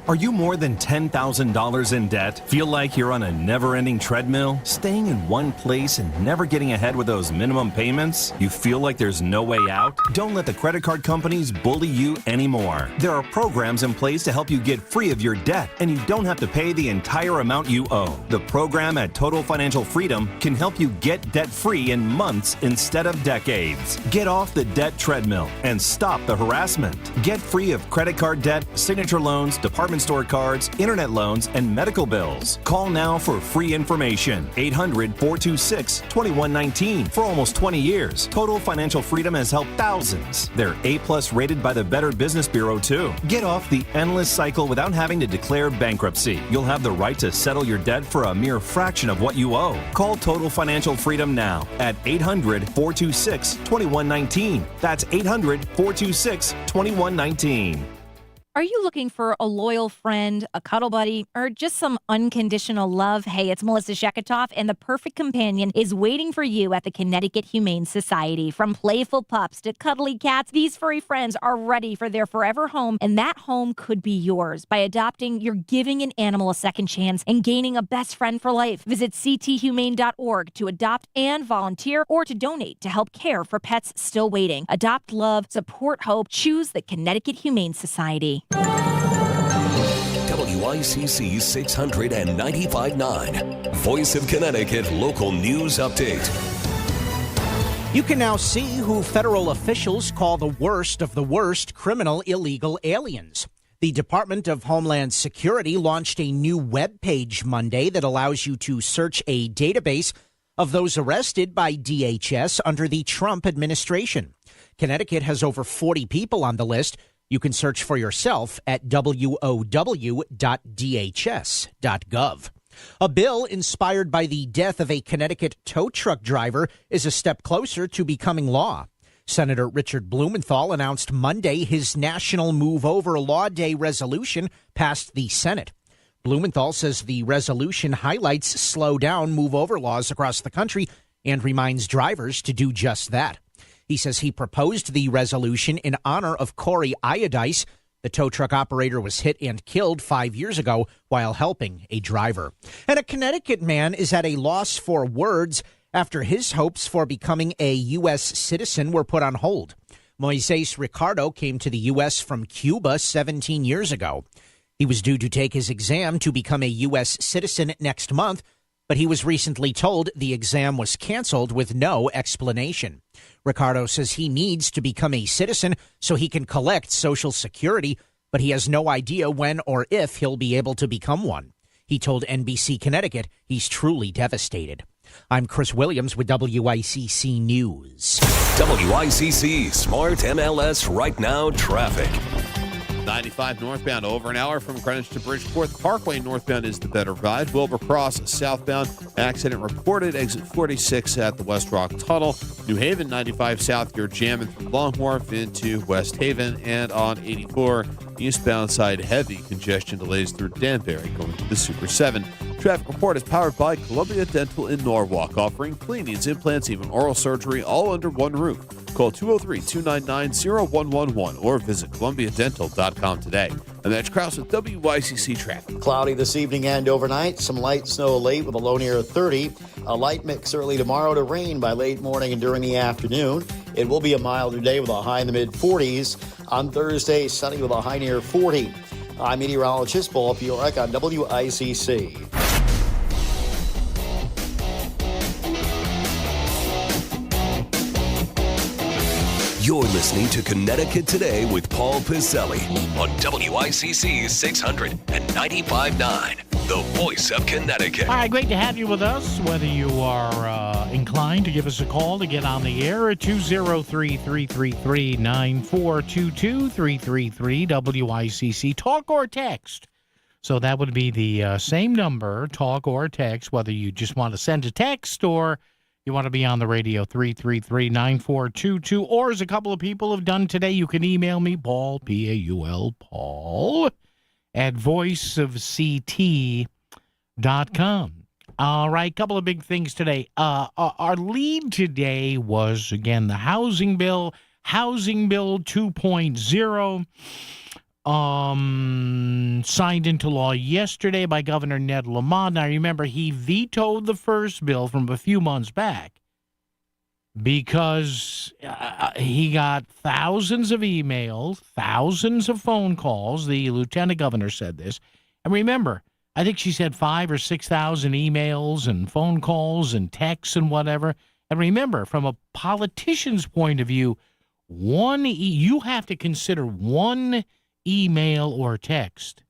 Are you more than $10,000 in debt? Feel like you're on a never-ending treadmill, staying in one place and never getting ahead with those minimum payments? You feel like there's no way out? Don't let the credit card companies bully you anymore. There are programs in place to help you get free of your debt, and you don't have to pay the entire amount you owe. The program at Total Financial Freedom can help you get debt-free in months instead of decades. Get off the debt treadmill and stop the harassment. Get free of credit card debt, signature loans, department store cards, internet loans, and medical bills. Call now for free information. 800-426-2119. For almost 20 years, Total Financial Freedom has helped thousands. They're A+ rated by the Better Business Bureau, too. Get off the endless cycle without having to declare bankruptcy. You'll have the right to settle your debt for a mere fraction of what you owe. Call Total Financial Freedom now at 800-426-2119. That's 800-426-2119. Are you looking for a loyal friend, a cuddle buddy, or just some unconditional love? Hey, it's Melissa Sheketoff, and the perfect companion is waiting for you at the Connecticut Humane Society. From playful pups to cuddly cats, these furry friends are ready for their forever home, and that home could be yours. By adopting, you're giving an animal a second chance and gaining a best friend for life. Visit cthumane.org to adopt and volunteer, or to donate to help care for pets still waiting. Adopt love, support hope, choose the Connecticut Humane Society. WICC 695.9, Voice of Connecticut Local News Update. You can now see who federal officials call the worst of the worst criminal illegal aliens. The Department of Homeland Security launched a new web page Monday that allows you to search a database of those arrested by DHS under the Trump administration. Connecticut has over 40 people on the list. You can search for yourself at wow.dhs.gov. A bill inspired by the death of a Connecticut tow truck driver is a step closer to becoming law. Senator Richard Blumenthal announced Monday his National Move Over Law Day resolution passed the Senate. Blumenthal says the resolution highlights slow down move over laws across the country and reminds drivers to do just that. He says he proposed the resolution in honor of Corey Iodice. The tow truck operator was hit and killed 5 years ago while helping a driver. And a Connecticut man is at a loss for words after his hopes for becoming a U.S. citizen were put on hold. Moises Ricardo came to the U.S. from Cuba 17 years ago. He was due to take his exam to become a U.S. citizen next month, but he was recently told the exam was canceled with no explanation. Ricardo says he needs to become a citizen so he can collect Social Security, but he has no idea when or if he'll be able to become one. He told NBC Connecticut he's truly devastated. I'm Chris Williams with WICC News. WICC Smart MLS Right Now Traffic. 95 northbound over an hour from Greenwich to Bridgeport. The Parkway northbound is the better ride. Wilbur Cross southbound, accident reported, exit 46 at the West Rock Tunnel. New Haven 95 south, you're jamming from Long Wharf into West Haven. And on 84 eastbound side, heavy congestion delays through Danbury going to the Super 7. Traffic report is powered by Columbia Dental in Norwalk, offering cleanings, implants, even oral surgery, all under one roof. Call 203-299-0111 or visit columbiadental.com today. I'm Edge Krause with WICC Traffic. Cloudy this evening and overnight. Some light snow late with a low near 30. A light mix early tomorrow to rain by late morning and during the afternoon. It will be a milder day with a high in the mid-40s. On Thursday, sunny with a high near 40. I'm meteorologist Paul Piorek on WICC. You're listening to Connecticut Today with Paul Piselli on WICC 600 and 95.9, the voice of Connecticut. All right, great to have you with us. Whether you are inclined to give us a call to get on the air at 203-333-9422, 333-WICC, talk or text. So that would be the same number, talk or text, whether you just want to send a text or you want to be on the radio, 333-9422, or as a couple of people have done today, you can email me, Paul, P-A-U-L, Paul, at voiceofct.com. All right, couple of big things today. Our lead today was, again, the Housing Bill 2.0. Signed into law yesterday by Governor Ned Lamont. Now, remember, he vetoed the first bill from a few months back because he got thousands of emails, thousands of phone calls. The lieutenant governor said this. And remember, I think she said 5,000 or 6,000 emails and phone calls and texts and whatever. And remember, from a politician's point of view, you have to consider one email or text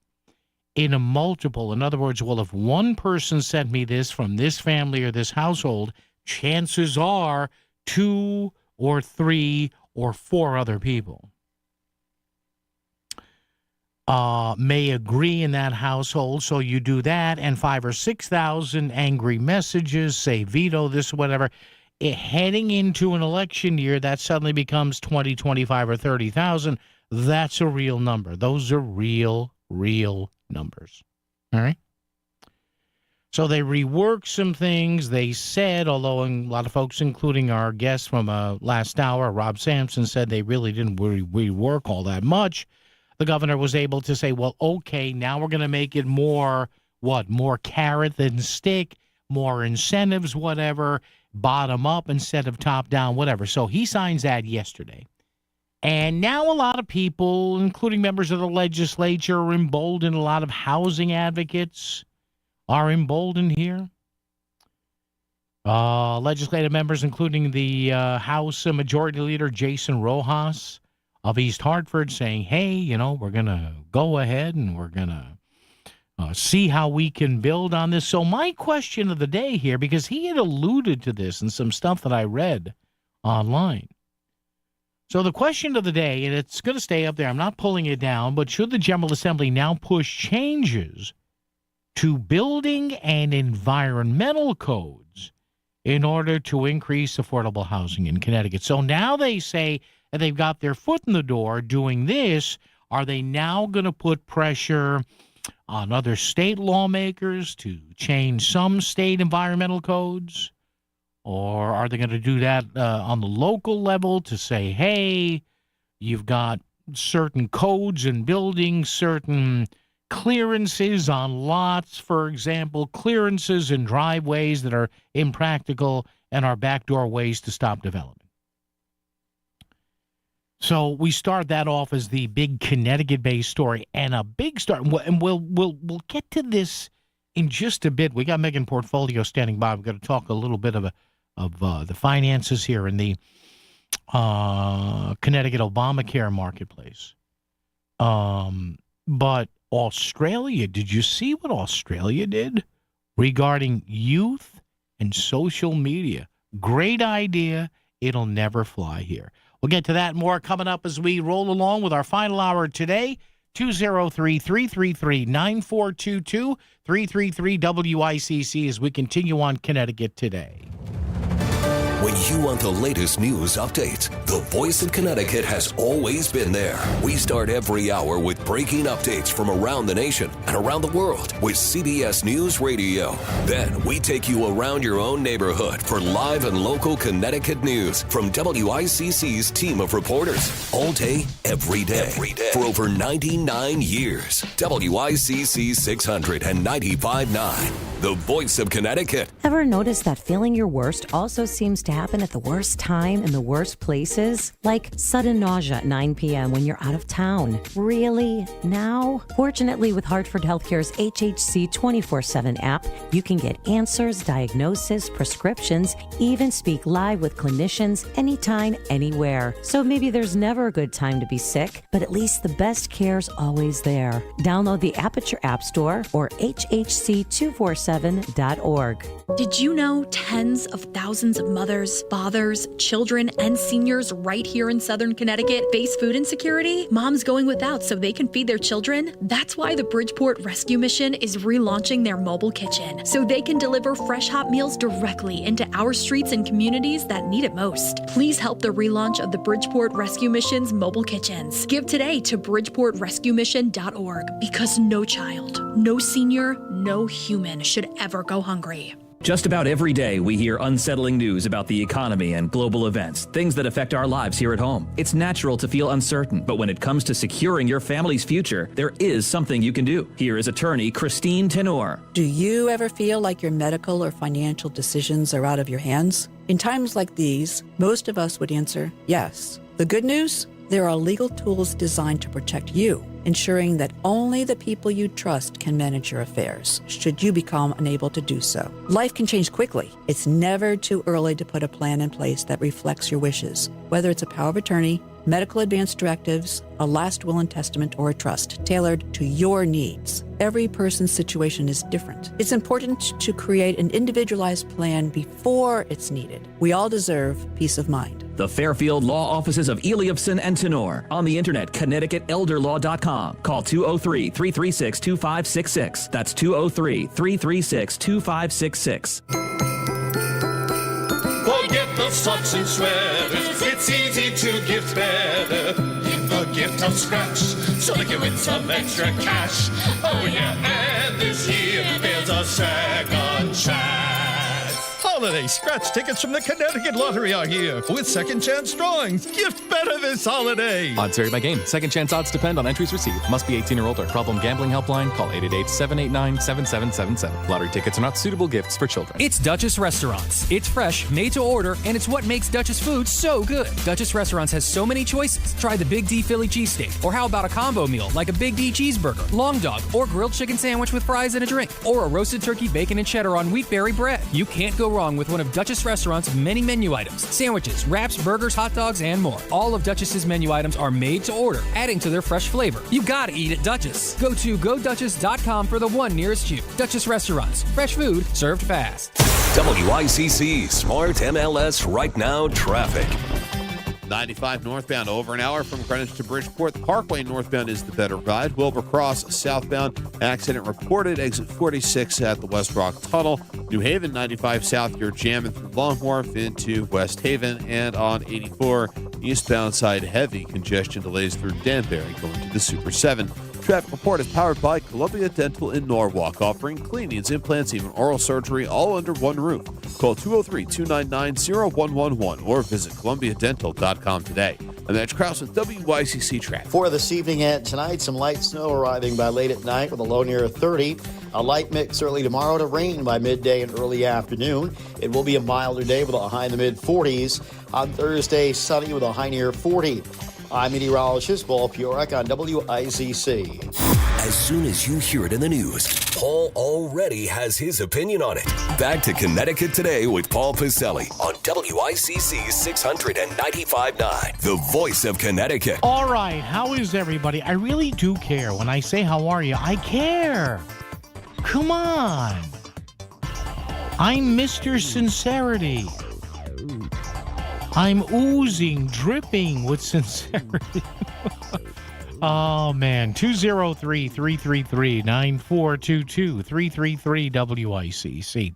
in a multiple. In other words, well, if one person sent me this from this family or this household, chances are 2 or 3 or 4 other people may agree in that household. So you do that, and 5,000 or 6,000 angry messages, say veto this, whatever. Heading into an election year, that suddenly becomes 20, 25, or 30,000. That's a real number. Those are real numbers. All right? So they reworked some things. They said, although a lot of folks, including our guest from last hour, Rob Sampson, said they really didn't rework all that much, the governor was able to say, well, okay, now we're going to make it more carrot than stick, more incentives, whatever, bottom up instead of top down, whatever. So he signs that yesterday. And now a lot of people, including members of the legislature, are emboldened. A lot of housing advocates are emboldened here. Legislative members, including the House Majority Leader Jason Rojas of East Hartford, saying, hey, we're going to go ahead and we're going to see how we can build on this. So my question of the day here, because he had alluded to this in some stuff that I read online. So the question of the day, and it's going to stay up there, I'm not pulling it down, but should the General Assembly now push changes to building and environmental codes in order to increase affordable housing in Connecticut? So now they say that they've got their foot in the door doing this. Are they now going to put pressure on other state lawmakers to change some state environmental codes? Or are they going to do that on the local level to say, hey, you've got certain codes and buildings, certain clearances on lots, for example, clearances in driveways that are impractical and are backdoor ways to stop development? So we start that off as the big Connecticut-based story, and a big start. And we'll get to this in just a bit. We got Megan Portfolio standing by. We're going to talk a little bit of the finances here in the Connecticut Obamacare marketplace. But Australia, did you see what Australia did regarding youth and social media? Great idea. It'll never fly here. We'll get to that more coming up as we roll along with our final hour today. 203-333-9422, 333-WICC as we continue on Connecticut Today. When you want the latest news updates, the Voice of Connecticut has always been there. We start every hour with breaking updates from around the nation and around the world with CBS News Radio. Then we take you around your own neighborhood for live and local Connecticut news from WICC's team of reporters. All day, every day. For over 99 years. WICC 695.9. The Voice of Connecticut. Ever notice that feeling your worst also seems to happen at the worst time in the worst places? Like sudden nausea at 9 p.m. when you're out of town. Really? Now? Fortunately, with Hartford Healthcare's HHC 24/7 app, you can get answers, diagnosis, prescriptions, even speak live with clinicians anytime, anywhere. So maybe there's never a good time to be sick, but at least the best care's always there. Download the app at your app store or hhc247.org. Did you know tens of thousands of mothers, fathers, children, and seniors right here in Southern Connecticut face food insecurity? Moms going without so they can feed their children? That's why the Bridgeport Rescue Mission is relaunching their mobile kitchen, so they can deliver fresh hot meals directly into our streets and communities that need it most. Please help the relaunch of the Bridgeport Rescue Mission's mobile kitchens. Give today to bridgeportrescuemission.org, because no child, no senior, no human should ever go hungry. Just about every day, we hear unsettling news about the economy and global events, things that affect our lives here at home. It's natural to feel uncertain, but when it comes to securing your family's future, there is something you can do. Here is attorney Christine Tenor. Do you ever feel like your medical or financial decisions are out of your hands? In times like these, most of us would answer yes. The good news? There are legal tools designed to protect you, ensuring that only the people you trust can manage your affairs, should you become unable to do so. Life can change quickly. It's never too early to put a plan in place that reflects your wishes, whether it's a power of attorney, medical advance directives, a last will and testament, or a trust tailored to your needs. Every person's situation is different. It's important to create an individualized plan before it's needed. We all deserve peace of mind. The Fairfield Law Offices of Eliopson and Tenor. On the internet, ConnecticutElderLaw.com. Call 203-336-2566. That's 203-336-2566. Forget the socks and sweaters, it's easy to give better. Give the gift of scratch, so they can win some extra cash. Oh yeah, and this year there's a second chance. Holiday scratch tickets from the Connecticut Lottery are here with second chance drawings. Gift better this holiday. Odds vary by game. Second chance odds depend on entries received. Must be 18 or older. Problem gambling helpline. Call 888-789-7777. Lottery tickets are not suitable gifts for children. It's Duchess Restaurants. It's fresh, made to order, and it's what makes Duchess food so good. Duchess Restaurants has so many choices. Try the Big D Philly cheesesteak. Or how about a combo meal like a Big D cheeseburger, long dog, or grilled chicken sandwich with fries and a drink. Or a roasted turkey, bacon, and cheddar on wheatberry bread. You can't go wrong with one of Duchess Restaurants' many menu items. Sandwiches, wraps, burgers, hot dogs, and more. All of Duchess's menu items are made to order, adding to their fresh flavor. You gotta eat at Duchess. Go to GoDuchess.com for the one nearest you. Duchess Restaurants. Fresh food served fast. WICC Smart MLS Right Now Traffic. 95 northbound, over an hour from Greenwich to Bridgeport. The Parkway northbound is the better ride. Wilbur Cross southbound, accident reported. Exit 46 at the West Rock Tunnel. New Haven 95 south, you're jamming through Long Wharf into West Haven. And on 84 eastbound side, heavy congestion delays through Danbury going to the Super 7. Traffic report is powered by Columbia Dental in Norwalk, offering cleanings, implants, even oral surgery, all under one roof. Call 203-299-0111 or visit columbiadental.com today. I'm Edge Krause with WICC Traffic. For this evening and tonight, some light snow arriving by late at night with a low near 30. A light mix early tomorrow to rain by midday and early afternoon. It will be a milder day with a high in the mid-40s. On Thursday, sunny with a high near 40. I'm meteorologist Paul Piorek on WICC. As soon as you hear it in the news, Paul already has his opinion on it. Back to Connecticut Today with Paul Pacelli on WICC 695.9, the voice of Connecticut. All right, how is everybody? I really do care. When I say how are you, I care. Come on. I'm Mr. Sincerity. I'm oozing, dripping with sincerity. Oh, man. 203-333-9422, 333-WICC.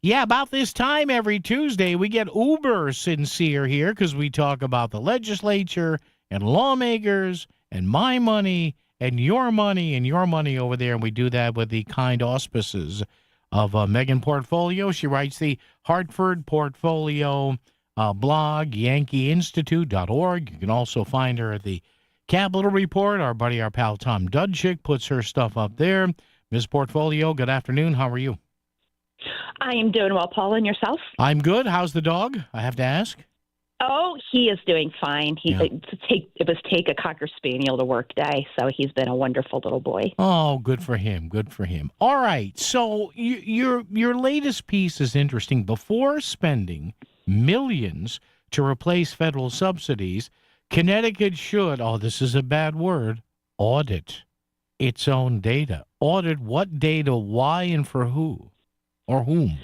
Yeah, about this time every Tuesday, we get uber sincere here because we talk about the legislature and lawmakers and my money and your money over there. And we do that with the kind auspices of Megan Portfolio. She writes the Hartford Portfolio blog, yankeeinstitute.org. You can also find her at the Capitol Report. Our pal Tom Dudchick puts her stuff up there. Ms. Portfolio, good afternoon. How are you? I am doing well, Paul, and yourself? I'm good. How's the dog? I have to ask. Oh, he is doing fine. It was take a Cocker Spaniel to work day, so he's been a wonderful little boy. Oh, good for him. Good for him. All right. So your latest piece is interesting. Before spending millions to replace federal subsidies, Connecticut should, this is a bad word, audit its own data. Audit what data, why, and for who or whom?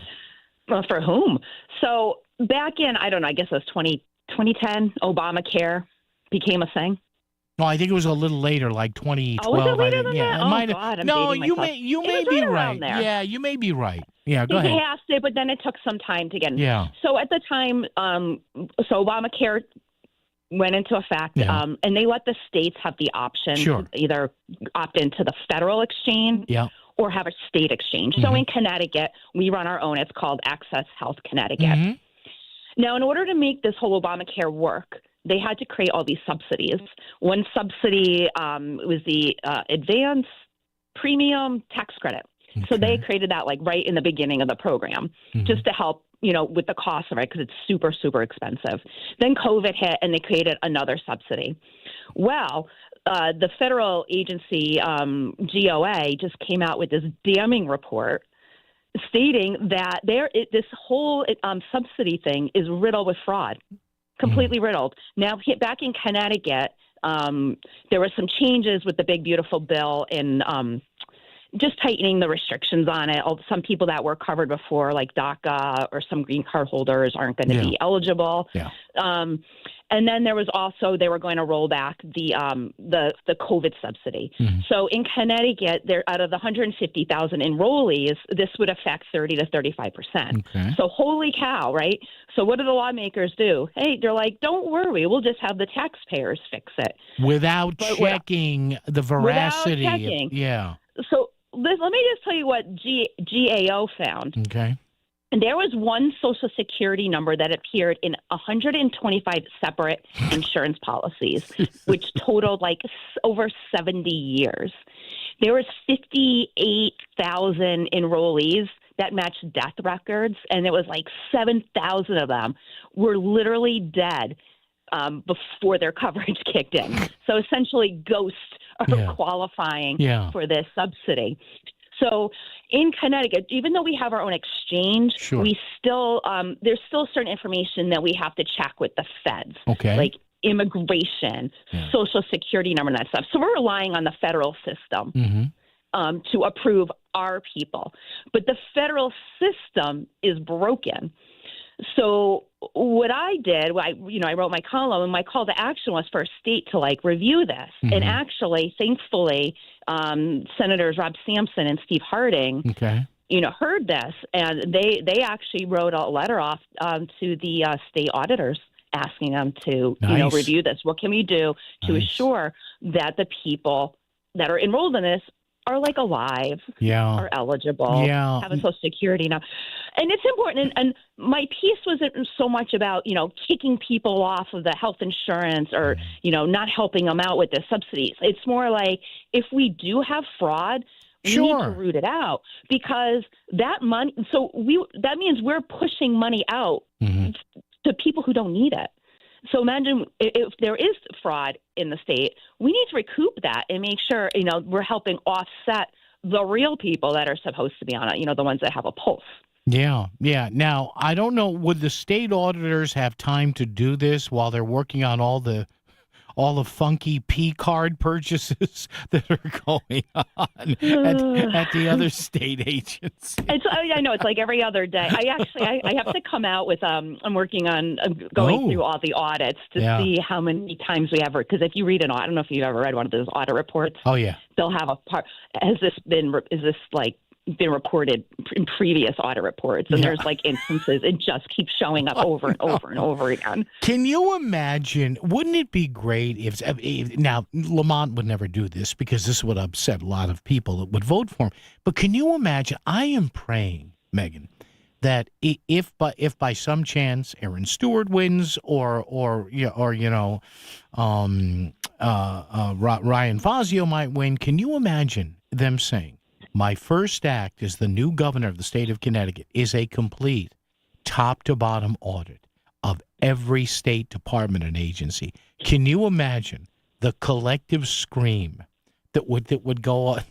Well, for whom? So back in, I don't know, I guess it was 2010, Obamacare became a thing. No, I think it was a little later, like 2012. Oh, was it later than that? It might have. God, I'm no, dating you myself. may be right. There. Yeah, you may be right. Yeah, go They ahead. passed it, but then it took some time to get in. Yeah. So at the time, so Obamacare went into effect, and they let the states have the option to either opt into the federal exchange or have a state exchange. So in Connecticut, we run our own. It's called Access Health Connecticut. Now, in order to make this whole Obamacare work, they had to create all these subsidies. One subsidy was the advance premium tax credit. So they created that like right in the beginning of the program just to help, with the cost of it because it's super, super expensive. Then COVID hit and they created another subsidy. Well, the federal agency, GOA, just came out with this damning report stating that this whole subsidy thing is riddled with fraud, completely riddled. Now, back in Connecticut, there were some changes with the big, beautiful bill in just tightening the restrictions on it. Some people that were covered before, like DACA or some green card holders, aren't going to be eligible. And then there was also, they were going to roll back the COVID subsidy. So in Connecticut, out of the 150,000 enrollees, this would affect 30 to 35%. So holy cow, right? So what do the lawmakers do? Hey, they're like, don't worry, we'll just have the taxpayers fix it. Without checking the veracity. Without checking. So let me just tell you what GAO found. Okay. And there was one Social Security number that appeared in 125 separate insurance policies, which totaled like over 70 years. There was 58,000 enrollees that matched death records, and it was like 7,000 of them were literally dead before their coverage kicked in. So essentially ghosts are qualifying for this subsidy. So in Connecticut, even though we have our own exchange, we still there's still certain information that we have to check with the feds, like immigration, Social Security number, and that stuff. So we're relying on the federal system to approve our people. But the federal system is broken. So what I did, I wrote my column, and my call to action was for a state to review this. And actually, thankfully, Senators Rob Sampson and Steve Harding, heard this, and they actually wrote a letter off to the state auditors asking them to, review this. What can we do to assure that the people that are enrolled in this are alive, are eligible, have a Social Security now. And it's important. And my piece wasn't so much about, kicking people off of the health insurance or, not helping them out with the subsidies. It's more like if we do have fraud, we need to root it out because that money. So that means we're pushing money out to people who don't need it. So imagine if there is fraud in the state, we need to recoup that and make sure, we're helping offset the real people that are supposed to be on it, the ones that have a pulse. Yeah. Now, I don't know, would the state auditors have time to do this while they're working on all the all the funky P card purchases that are going on at the other state agencies. I know it's like every other day. I have to come out with I'm working on going through all the audits to see how many times we have, because if you read I don't know if you've ever read one of those audit reports. Oh yeah, they'll have a part. Is this been reported in previous audit reports, and there's like instances it just keeps showing up over and over and over again. Can you imagine? Wouldn't it be great if now Lamont would never do this because this would upset a lot of people that would vote for him. But can you imagine? I am praying, Megan, that if by some chance Aaron Stewart wins or Ryan Fazio might win, can you imagine them saying, my first act as the new governor of the state of Connecticut is a complete top-to-bottom audit of every state department and agency. Can you imagine the collective scream that would go on?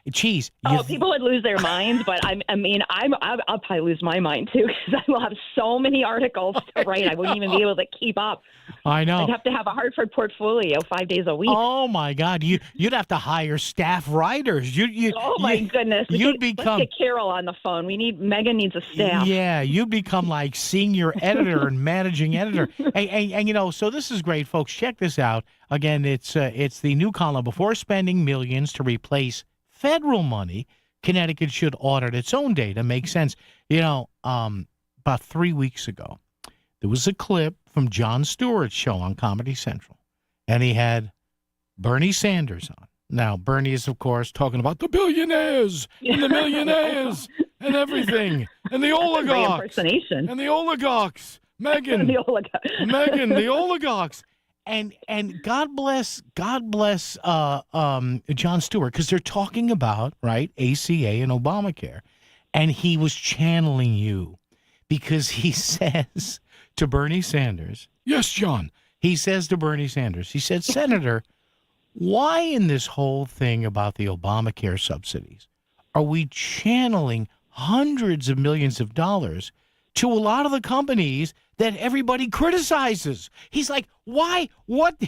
Geez. People would lose their minds, but I'll probably lose my mind too, because I will have so many articles to write. I wouldn't even be able to keep up. I know. I'd have to have a Hartford portfolio 5 days a week. Oh my God, you'd have to hire staff writers. Oh my goodness, let's get Carol on the phone. Megan needs a staff. Yeah, you'd become like senior editor and managing editor. And so this is great, folks. Check this out. Again, it's the new column. Before spending millions to replace federal money, Connecticut should audit its own data. Makes sense. About 3 weeks ago, there was a clip from Jon Stewart's show on Comedy Central, and he had Bernie Sanders on. Now, Bernie is, of course, talking about the billionaires and the millionaires and everything, and the oligarchs. Impersonation. And the oligarchs. Megan. Megan, the oligarchs. And God bless Jon Stewart, because they're talking about, right, ACA and Obamacare. And he was channeling you because he says to Bernie Sanders, yes, John, he says to Bernie Sanders, he said, Senator, why in this whole thing about the Obamacare subsidies are we channeling hundreds of millions of dollars to a lot of the companies that everybody criticizes? He's like, why? What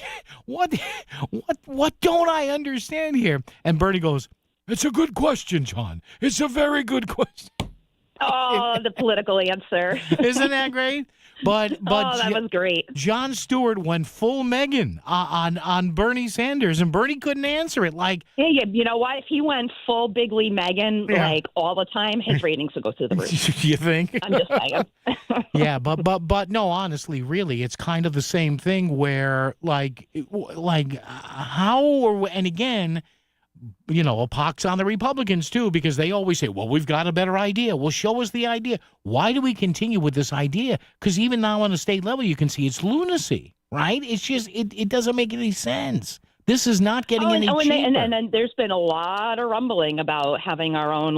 don't I understand here? And Bernie goes, it's a good question, John. It's a very good question. Oh, the political answer. Isn't that great? But that was great. Jon Stewart went full Megan on Bernie Sanders, and Bernie couldn't answer it. Like, hey, you know what? If he went full bigly Megan like all the time, his ratings would go through the roof. You think? I'm just saying. Yeah, but no, honestly, really, it's kind of the same thing where and again, a pox on the Republicans, too, because they always say, well, we've got a better idea. Well, show us the idea. Why do we continue with this idea? Because even now on a state level, you can see it's lunacy, right? It's just, it doesn't make any sense. This is not getting any cheaper. And then there's been a lot of rumbling about having our own,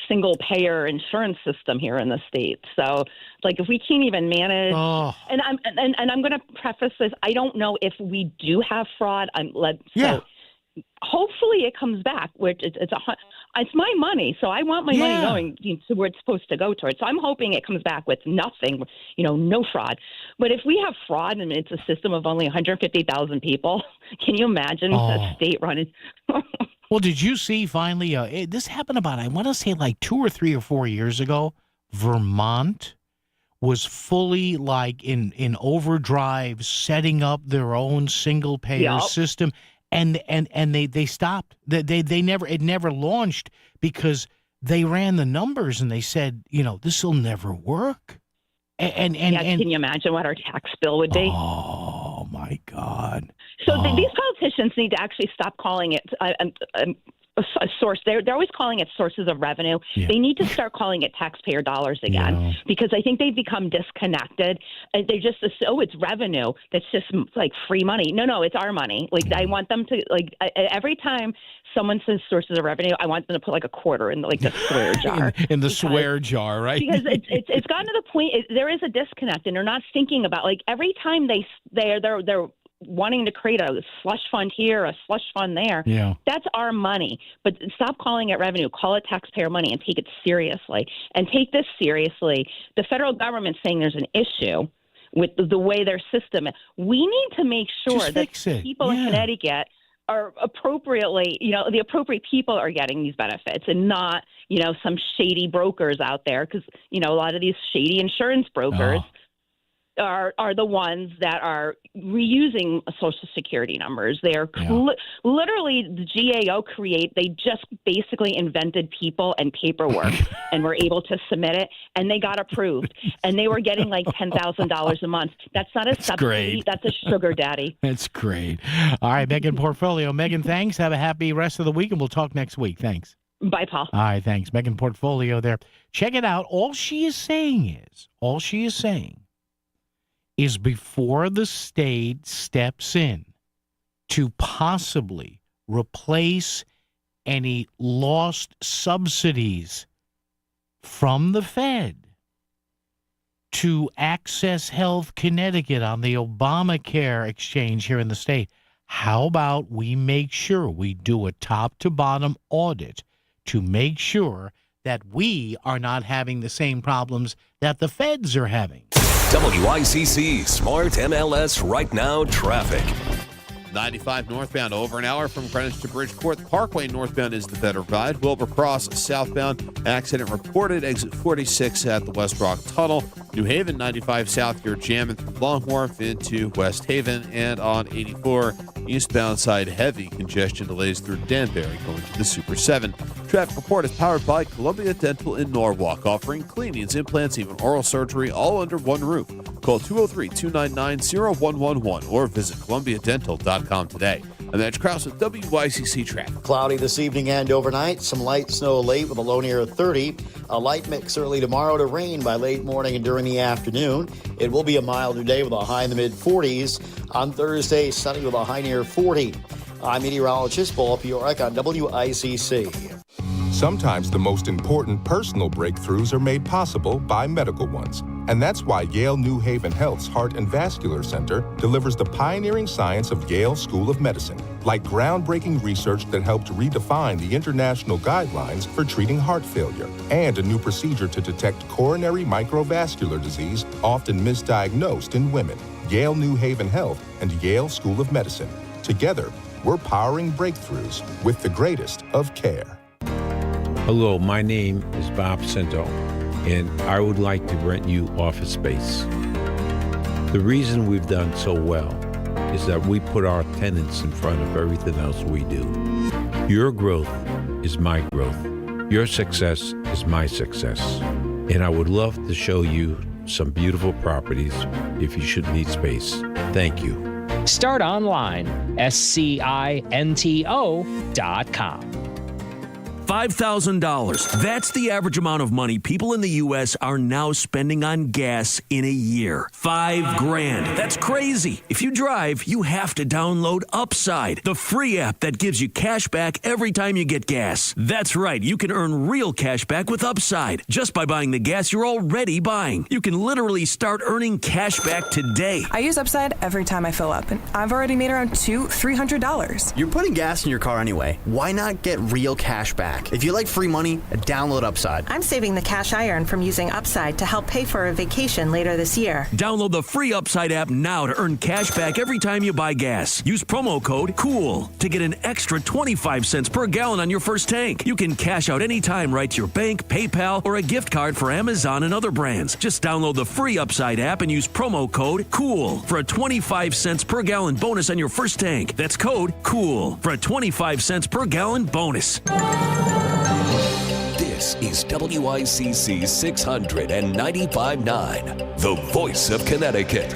single-payer insurance system here in the state. So, if we can't even manage, and I'm going to preface this, I don't know if we do have fraud. Hopefully it comes back, which it's my money, so I want my money going to where it's supposed to go towards. So I'm hoping it comes back with nothing, no fraud. But if we have fraud and it's a system of only 150,000 people, can you imagine a state running? Well, did you see finally? This happened about, I want to say 2 or 3 or 4 years ago. Vermont was fully in overdrive, setting up their own single payer system. And they stopped. It never launched because they ran the numbers and they said, this will never work. And can you imagine what our tax bill would be? Oh my God! So these politicians need to actually stop calling it a source. They're always calling it sources of revenue. Yeah. They need to start calling it taxpayer dollars again, because I think they've become disconnected. They just it's revenue. That's just free money. No, it's our money. I want them to every time someone says sources of revenue, I want them to put a quarter in the swear jar. in the swear jar, right? Because it's gotten to the point there is a disconnect, and they're not thinking about every time they're wanting to create a slush fund here, a slush fund there. Yeah. That's our money. But stop calling it revenue. Call it taxpayer money and take it seriously. And take this seriously. The federal government's saying there's an issue with the way their system is. We need to make sure that people in Connecticut are appropriately, the appropriate people are getting these benefits and not, some shady brokers out there. Because, a lot of these shady insurance brokers are the ones that are reusing Social Security numbers. They are literally the GAO they just basically invented people and paperwork and were able to submit it, and they got approved. And they were getting like $10,000 a month. That's not a subsidy. Great. That's a sugar daddy. That's great. All right, Megan Portfolio. Megan, thanks. Have a happy rest of the week, and we'll talk next week. Thanks. Bye, Paul. All right, thanks. Megan Portfolio there. Check it out. All she is saying is before the state steps in to possibly replace any lost subsidies from the Fed to Access Health Connecticut on the Obamacare exchange here in the state, how about we make sure we do a top-to-bottom audit to make sure that we are not having the same problems that the feds are having? WICC Smart MLS Right Now Traffic. 95 northbound, over an hour from Greenwich to Bridgeport. The Parkway northbound is the better ride. Wilbur Cross southbound, accident reported. Exit 46 at the West Rock Tunnel. New Haven 95 south, you're jamming through Long Wharf into West Haven. And on 84 eastbound side, heavy congestion delays through Danbury going to the Super 7. Traffic report is powered by Columbia Dental in Norwalk, offering cleanings, implants, even oral surgery, all under one roof. Call 203-299-0111 or visit columbiadental.com today. I'm Edge Krause with WICC Traffic. Cloudy this evening and overnight. Some light snow late with a low near 30. A light mix early tomorrow to rain by late morning and during the afternoon. It will be a milder day with a high in the mid-40s. On Thursday, sunny with a high near 40. I'm meteorologist Paul Piorik on WICC. Sometimes the most important personal breakthroughs are made possible by medical ones. And that's why Yale New Haven Health's Heart and Vascular Center delivers the pioneering science of Yale School of Medicine, like groundbreaking research that helped redefine the international guidelines for treating heart failure, and a new procedure to detect coronary microvascular disease, often misdiagnosed in women. Yale New Haven Health and Yale School of Medicine. Together, we're powering breakthroughs with the greatest of care. Hello, my name is Bob Cinto, and I would like to rent you office space. The reason we've done so well is that we put our tenants in front of everything else we do. Your growth is my growth. Your success is my success. And I would love to show you some beautiful properties if you should need space. Thank you. Start online, scinto.com. $5,000. That's the average amount of money people in the U.S. are now spending on gas in a year. $5,000. That's crazy. If you drive, you have to download Upside, the free app that gives you cash back every time you get gas. That's right. You can earn real cash back with Upside just by buying the gas you're already buying. You can literally start earning cash back today. I use Upside every time I fill up, and I've already made around $300. You're putting gas in your car anyway. Why not get real cash back? If you like free money, download Upside. I'm saving the cash I earn from using Upside to help pay for a vacation later this year. Download the free Upside app now to earn cash back every time you buy gas. Use promo code COOL to get an extra 25 cents per gallon on your first tank. You can cash out anytime right to your bank, PayPal, or a gift card for Amazon and other brands. Just download the free Upside app and use promo code COOL for a 25 cents per gallon bonus on your first tank. That's code COOL for a 25 cents per gallon bonus. This is WICC 695.9, the voice of Connecticut.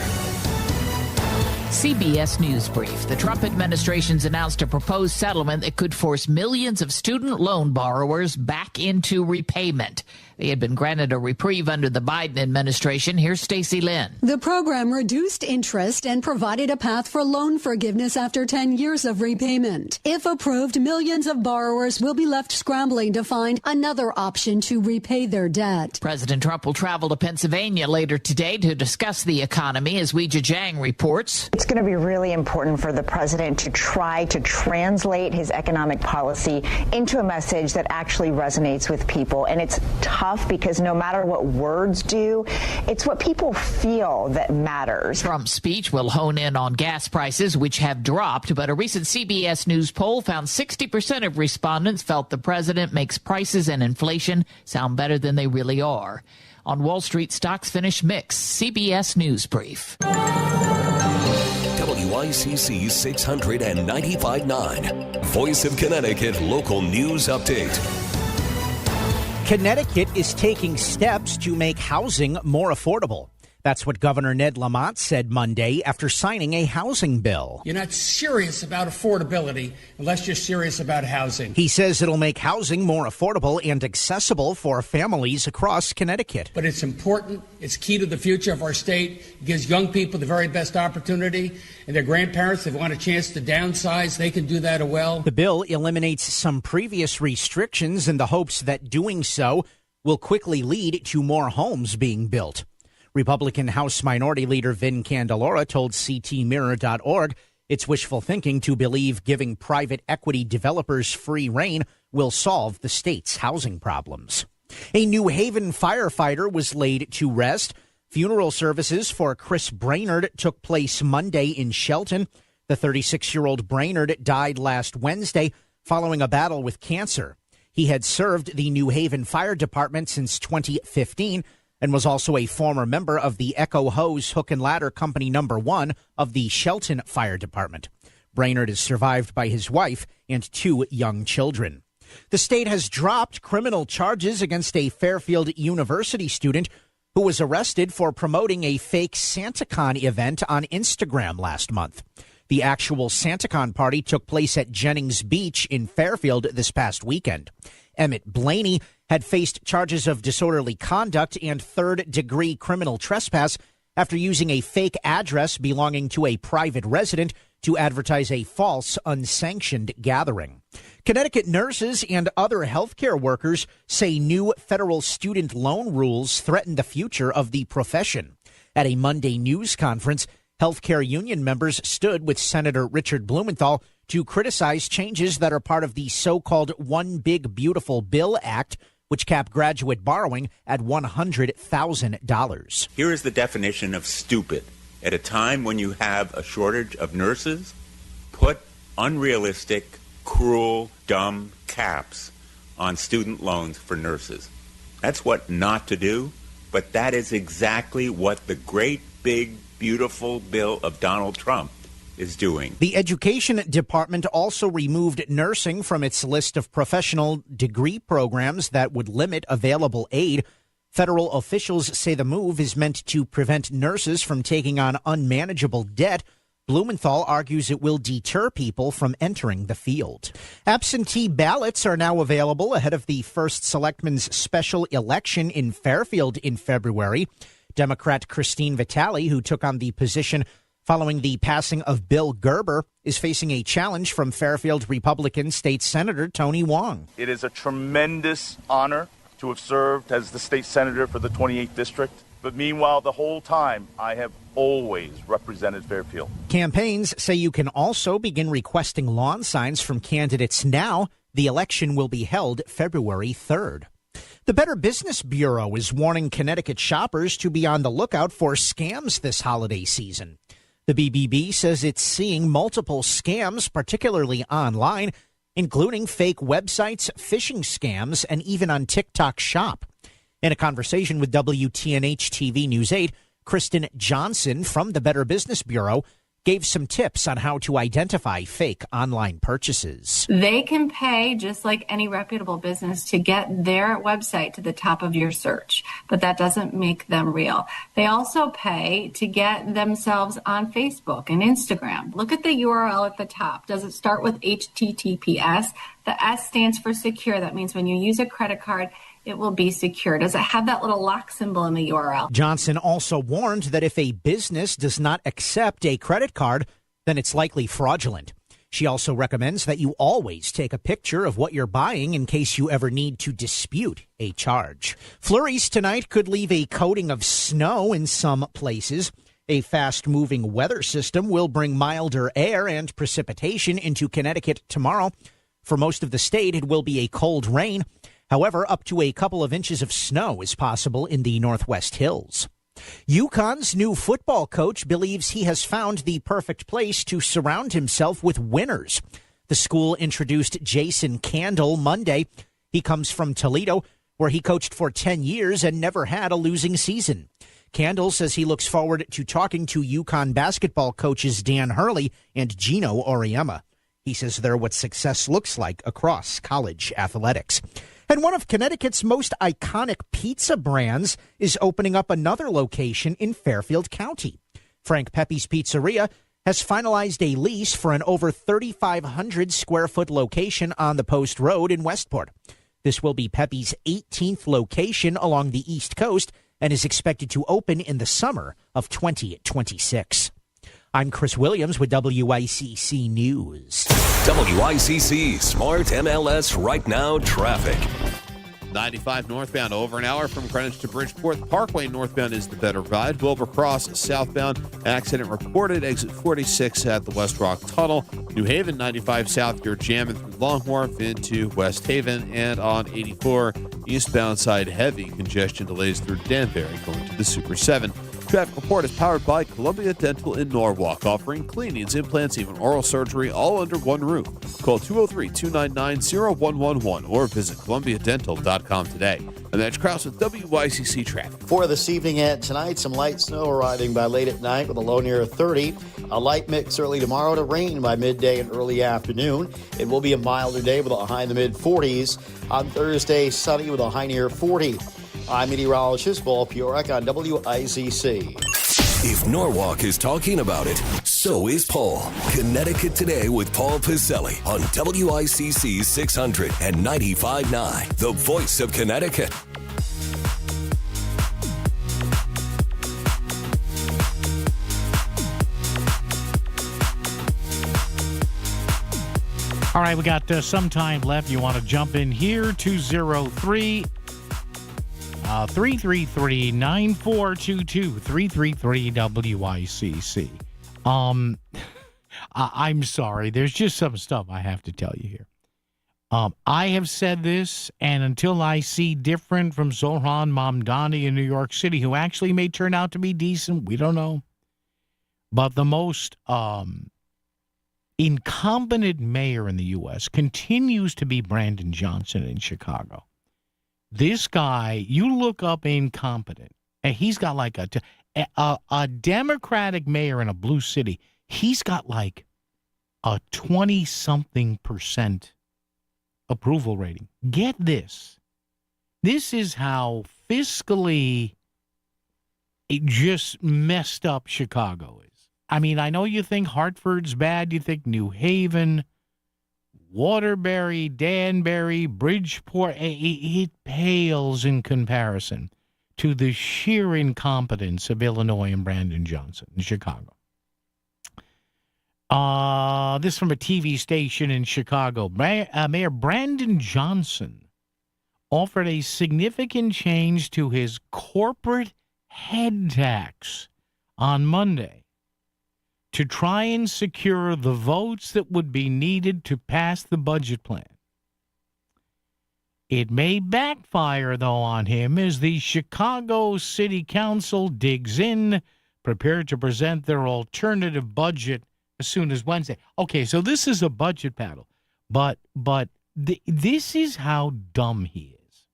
CBS News Brief. The Trump administration's announced a proposed settlement that could force millions of student loan borrowers back into repayment. They had been granted a reprieve under the Biden administration. Here's Stacey Lynn. The program reduced interest and provided a path for loan forgiveness after 10 years of repayment. If approved, millions of borrowers will be left scrambling to find another option to repay their debt. President Trump will travel to Pennsylvania later today to discuss the economy, as Weijia Jiang reports. It's going to be really important for the president to try to translate his economic policy into a message that actually resonates with people, and it's tough tough because no matter what words do, it's what people feel that matters. Trump's speech will hone in on gas prices, which have dropped, but a recent CBS News poll found 60% of respondents felt the president makes prices and inflation sound better than they really are. On Wall Street, stocks finished mixed. CBS News Brief. WICC 695.9, Voice of Connecticut Local News Update. Connecticut is taking steps to make housing more affordable. That's what Governor Ned Lamont said Monday after signing a housing bill. You're not serious about affordability unless you're serious about housing. He says it'll make housing more affordable and accessible for families across Connecticut. But it's important. It's key to the future of our state. It gives young people the very best opportunity. And their grandparents, if they want a chance to downsize, they can do that as well. The bill eliminates some previous restrictions in the hopes that doing so will quickly lead to more homes being built. Republican House Minority Leader Vin Candelora told CTMirror.org it's wishful thinking to believe giving private equity developers free rein will solve the state's housing problems. A New Haven firefighter was laid to rest. Funeral services for Chris Brainerd took place Monday in Shelton. The 36-year-old Brainerd died last Wednesday following a battle with cancer. He had served the New Haven Fire Department since 2015 and was also a former member of the Echo Hose Hook and Ladder Company No. 1 of the Shelton Fire Department. Brainerd is survived by his wife and 2 young children. The state has dropped criminal charges against a Fairfield University student who was arrested for promoting a fake SantaCon event on Instagram last month. The actual SantaCon party took place at Jennings Beach in Fairfield this past weekend. Emmett Blaney had faced charges of disorderly conduct and third-degree criminal trespass after using a fake address belonging to a private resident to advertise a false, unsanctioned gathering. Connecticut nurses and other healthcare workers say new federal student loan rules threaten the future of the profession. At a Monday news conference, healthcare union members stood with Senator Richard Blumenthal to criticize changes that are part of the so-called One Big Beautiful Bill Act, which cap graduate borrowing at $100,000. Here is the definition of stupid. At a time when you have a shortage of nurses, put unrealistic, cruel, dumb caps on student loans for nurses. That's what not to do, but that is exactly what the great, big, beautiful bill of Donald Trump is doing. The Education Department also removed nursing from its list of professional degree programs that would limit available aid. Federal officials say the move is meant to prevent nurses from taking on unmanageable debt. Blumenthal argues it will deter people from entering the field. Absentee ballots are now available ahead of the first Selectmen's special election in Fairfield in February. Democrat Christine Vitale, who took on the position following the passing of Bill Gerber, is facing a challenge from Fairfield Republican State Senator Tony Wong. It is a tremendous honor to have served as the state senator for the 28th district. But meanwhile, the whole time, I have always represented Fairfield. Campaigns say you can also begin requesting lawn signs from candidates now. The election will be held February 3rd. The Better Business Bureau is warning Connecticut shoppers to be on the lookout for scams this holiday season. The BBB says it's seeing multiple scams, particularly online, including fake websites, phishing scams, and even on TikTok Shop. In a conversation with WTNH-TV News 8, Kristen Johnson from the Better Business Bureau gave some tips on how to identify fake online purchases. They can pay, just like any reputable business, to get their website to the top of your search, but that doesn't make them real. They also pay to get themselves on Facebook and Instagram. Look at the URL at the top. Does it start with HTTPS? The S stands for secure. That means when you use a credit card, it will be secure. Does it have that little lock symbol in the URL? Johnson also warned that if a business does not accept a credit card, then it's likely fraudulent. She also recommends that you always take a picture of what you're buying in case you ever need to dispute a charge. Flurries tonight could leave a coating of snow in some places. A fast-moving weather system will bring milder air and precipitation into Connecticut tomorrow. For most of the state, it will be a cold rain. However, up to a couple of inches of snow is possible in the Northwest Hills. UConn's new football coach believes he has found the perfect place to surround himself with winners. The school introduced Jason Candle Monday. He comes from Toledo, where he coached for 10 years and never had a losing season. Candle says he looks forward to talking to UConn basketball coaches Dan Hurley and Gino Auriemma. He says they're what success looks like across college athletics. And one of Connecticut's most iconic pizza brands is opening up another location in Fairfield County. Frank Pepe's Pizzeria has finalized a lease for an over 3,500 square foot location on the Post Road in Westport. This will be Pepe's 18th location along the East Coast and is expected to open in the summer of 2026. I'm Chris Williams with WICC News. WICC Smart MLS Right Now traffic. 95 northbound over an hour from Greenwich to Bridgeport. Parkway northbound is the better ride. Wilbur Cross southbound. Accident reported. Exit 46 at the West Rock Tunnel. New Haven 95 south. You're jamming through Long Wharf into West Haven. And on 84 eastbound side, heavy congestion delays through Danbury going to the Super 7. Traffic report is powered by Columbia Dental in Norwalk, offering cleanings, implants, even oral surgery, all under one roof. Call 203-299-0111 or visit columbiadental.com today. And that's Krause with WICC Traffic. For this evening and tonight, some light snow arriving by late at night with a low near 30. A light mix early tomorrow to rain by midday and early afternoon. It will be a milder day with a high in the mid-40s. On Thursday, sunny with a high near 40. I'm meteorologist Paul Piorek on WICC. If Norwalk is talking about it, so is Paul. Connecticut Today with Paul Piselli on WICC 600 and 95.9, the voice of Connecticut. All right, we got some time left. You want to jump in here, 203 333-9422, 333-WICC. I'm sorry. There's just some stuff I have to tell you here. I have said this, and until I see different from Zohran Mamdani in New York City, who actually may turn out to be decent, we don't know. But the most incompetent mayor in the U.S. continues to be Brandon Johnson in Chicago. This guy, you look up incompetent, and he's got like a Democratic mayor in a blue city. He's got like a 20-something% approval rating. Get this. This is how fiscally just messed up Chicago is. I mean, I know you think Hartford's bad. You think New Haven, Waterbury, Danbury, Bridgeport, it pales in comparison to the sheer incompetence of Illinois and Brandon Johnson in Chicago. This from a TV station in Chicago. Mayor Brandon Johnson offered a significant change to his corporate head tax on Monday to try and secure the votes that would be needed to pass the budget plan. It may backfire, though, on him as the Chicago City Council digs in, prepared to present their alternative budget as soon as Wednesday. Okay, so this is a budget battle, but this is how dumb he is.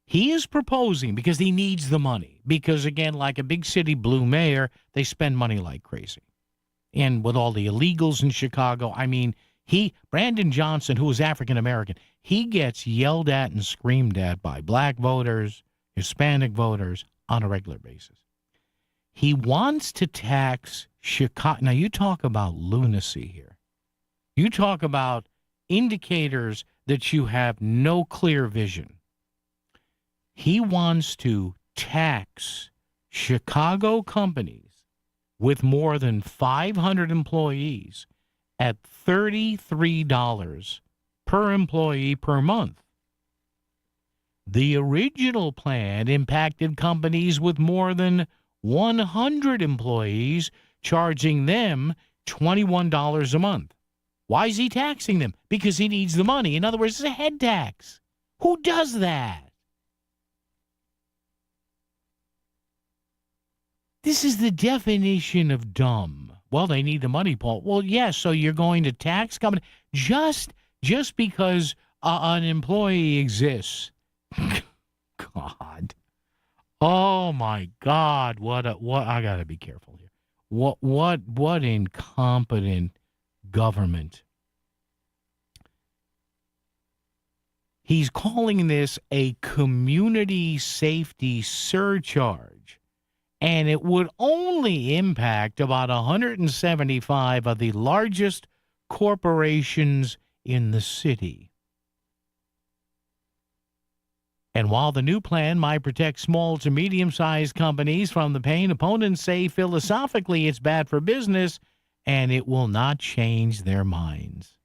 He is proposing, because he needs the money, because, again, like a big city blue mayor, they spend money like crazy. And with all the illegals in Chicago, I mean, Brandon Johnson, who is African-American, he gets yelled at and screamed at by black voters, Hispanic voters on a regular basis. He wants to tax Chicago. Now, you talk about lunacy here. You talk about indicators that you have no clear vision. He wants to tax Chicago companies with more than 500 employees at $33 per employee per month. The original plan impacted companies with more than 100 employees, charging them $21 a month. Why is he taxing them? Because he needs the money. In other words, it's a head tax. Who does that? This is the definition of dumb. Well, they need the money, Paul. Well, yes, so you're going to tax company just because an employee exists. God. Oh my God. What I got to be careful here. What incompetent government. He's calling this a community safety surcharge, and it would only impact about 175 of the largest corporations in the city. And while the new plan might protect small to medium-sized companies from the pain, opponents say philosophically it's bad for business, and it will not change their minds.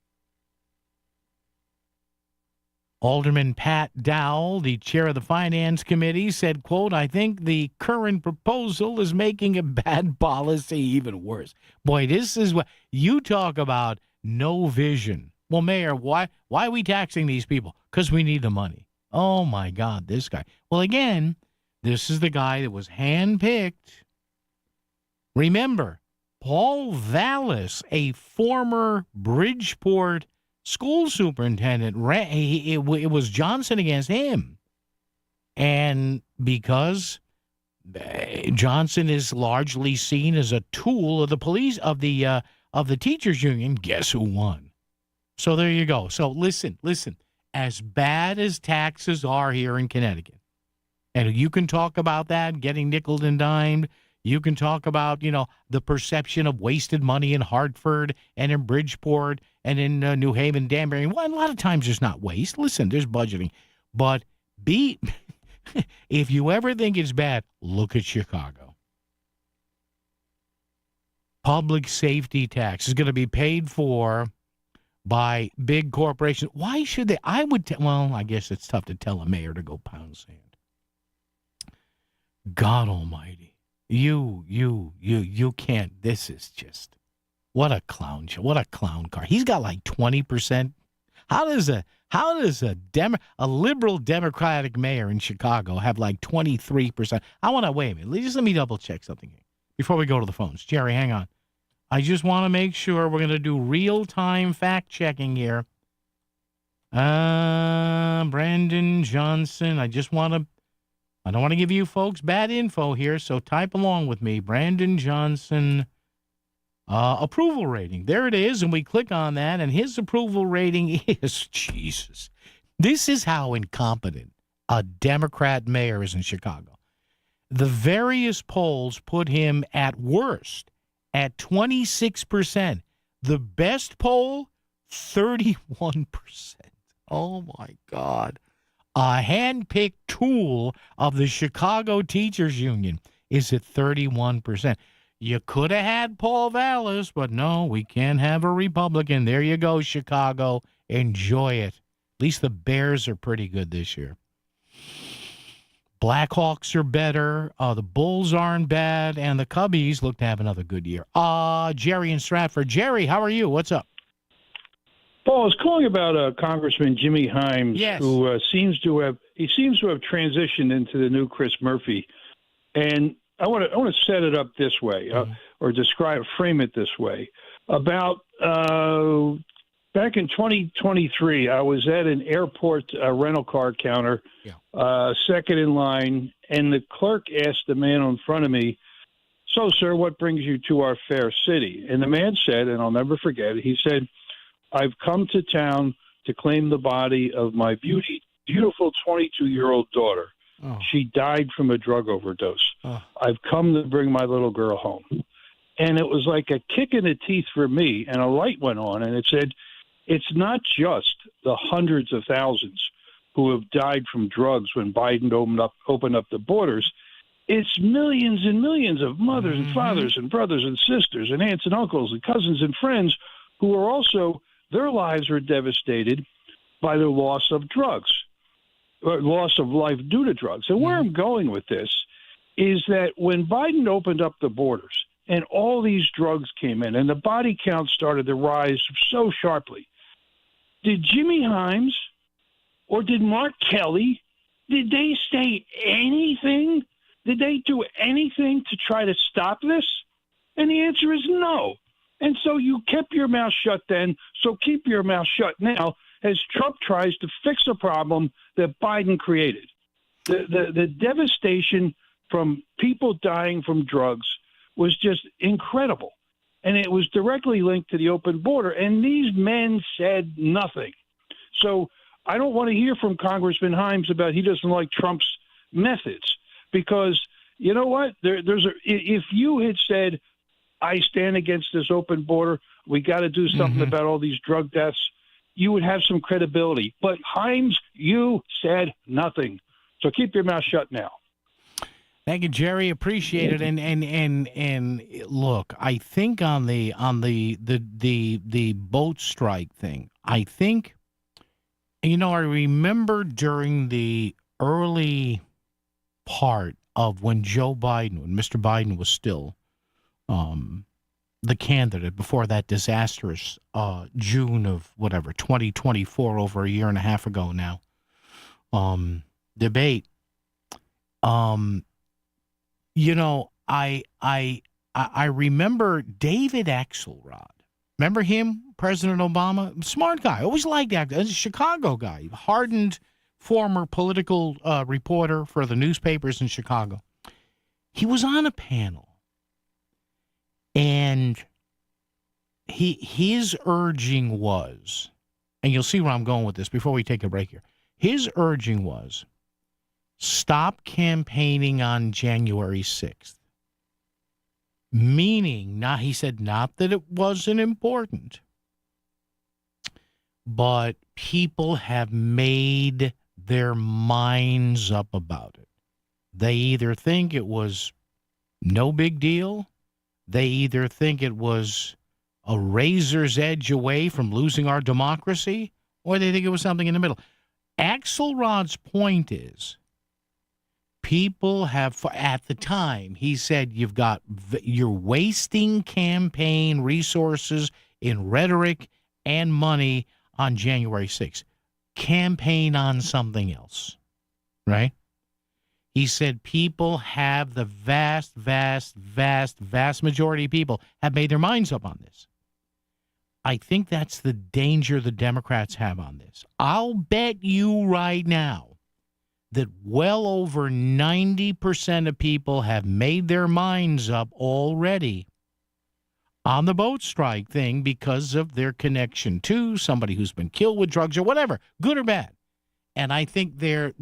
Alderman Pat Dowell, the chair of the Finance Committee, said, quote, I think the current proposal is making a bad policy even worse. Boy, this is what you talk about, no vision. Well, Mayor, why are we taxing these people? Because we need the money. Oh, my God, this guy. Well, again, this is the guy that was handpicked. Remember, Paul Vallis, a former Bridgeport school superintendent, it was Johnson against him. And because Johnson is largely seen as a tool of the police, of the teachers union, guess who won? So there you go. So listen, as bad as taxes are here in Connecticut, and you can talk about that, getting nickeled and dimed, you can talk about, the perception of wasted money in Hartford and in Bridgeport and in New Haven, Danbury. Well, a lot of times there's not waste. Listen, there's budgeting. But if you ever think it's bad, look at Chicago. Public safety tax is going to be paid for by big corporations. Why should they? I guess it's tough to tell a mayor to go pound sand. God almighty. You can't. This is just, what a clown show. What a clown car. He's got like 20%. How does a liberal Democratic mayor in Chicago have like 23%? Wait a minute. Just let me double check something here before we go to the phones. Jerry, hang on. I just want to make sure we're going to do real-time fact-checking here. Brandon Johnson. I don't want to give you folks bad info here, so type along with me. Brandon Johnson approval rating. There it is, and we click on that, and his approval rating is, Jesus. This is how incompetent a Democrat mayor is in Chicago. The various polls put him at worst at 26%. The best poll, 31%. Oh, my God. A hand-picked tool of the Chicago Teachers Union is at 31%. You could have had Paul Vallis, but no, we can't have a Republican. There you go, Chicago. Enjoy it. At least the Bears are pretty good this year. Blackhawks are better. The Bulls aren't bad, and the Cubbies look to have another good year. Jerry in Stratford. Jerry, how are you? What's up? Paul, I was calling about Congressman Jimmy Himes, yes, who seems to have transitioned into the new Chris Murphy, and I want to set it up this way, or frame it this way. About back in 2023, I was at an airport rental car counter, second in line, and the clerk asked the man in front of me, "So, sir, what brings you to our fair city?" And the man said, and I'll never forget it, he said, "I've come to town to claim the body of my beautiful 22-year-old daughter. Oh. She died from a drug overdose. Oh. I've come to bring my little girl home." And it was like a kick in the teeth for me, and a light went on, and it said, it's not just the hundreds of thousands who have died from drugs when Biden opened up the borders. It's millions and millions of mothers and fathers and brothers and sisters and aunts and uncles and cousins and friends who are also, their lives are devastated by the loss of drugs, or loss of life due to drugs. And where I'm going with this is that when Biden opened up the borders and all these drugs came in and the body count started to rise so sharply, did Jimmy Himes or did Mark Kelly, did they say anything? Did they do anything to try to stop this? And the answer is no. And so you kept your mouth shut then, so keep your mouth shut now as Trump tries to fix a problem that Biden created. The devastation from people dying from drugs was just incredible. And it was directly linked to the open border. And these men said nothing. So I don't want to hear from Congressman Himes about he doesn't like Trump's methods, because you know what? If you had said, I stand against this open border, we got to do something about all these drug deaths, you would have some credibility. But Himes, you said nothing. So keep your mouth shut now. Thank you, Jerry. Appreciate it. And look, I think on the boat strike thing, I think, I remember during the early part of when Mr. Biden was still the candidate before that disastrous June of 2024, over a year and a half ago now, debate. I remember David Axelrod. Remember him, President Obama? Smart guy. Always liked that. A Chicago guy. Hardened former political reporter for the newspapers in Chicago. He was on a panel. And his urging was, and you'll see where I'm going with this before we take a break here. His urging was, stop campaigning on January 6th. Meaning, he said not that it wasn't important, but people have made their minds up about it. They either think it was no big deal, they either think it was a razor's edge away from losing our democracy, or they think it was something in the middle. Axelrod's point is, people have, at the time, he said, you're wasting campaign resources in rhetoric and money on January 6th. Campaign on something else, right? He said people have, the vast majority of people have made their minds up on this. I think that's the danger the Democrats have on this. I'll bet you right now that well over 90% of people have made their minds up already on the boat strike thing because of their connection to somebody who's been killed with drugs or whatever, good or bad. And I think they're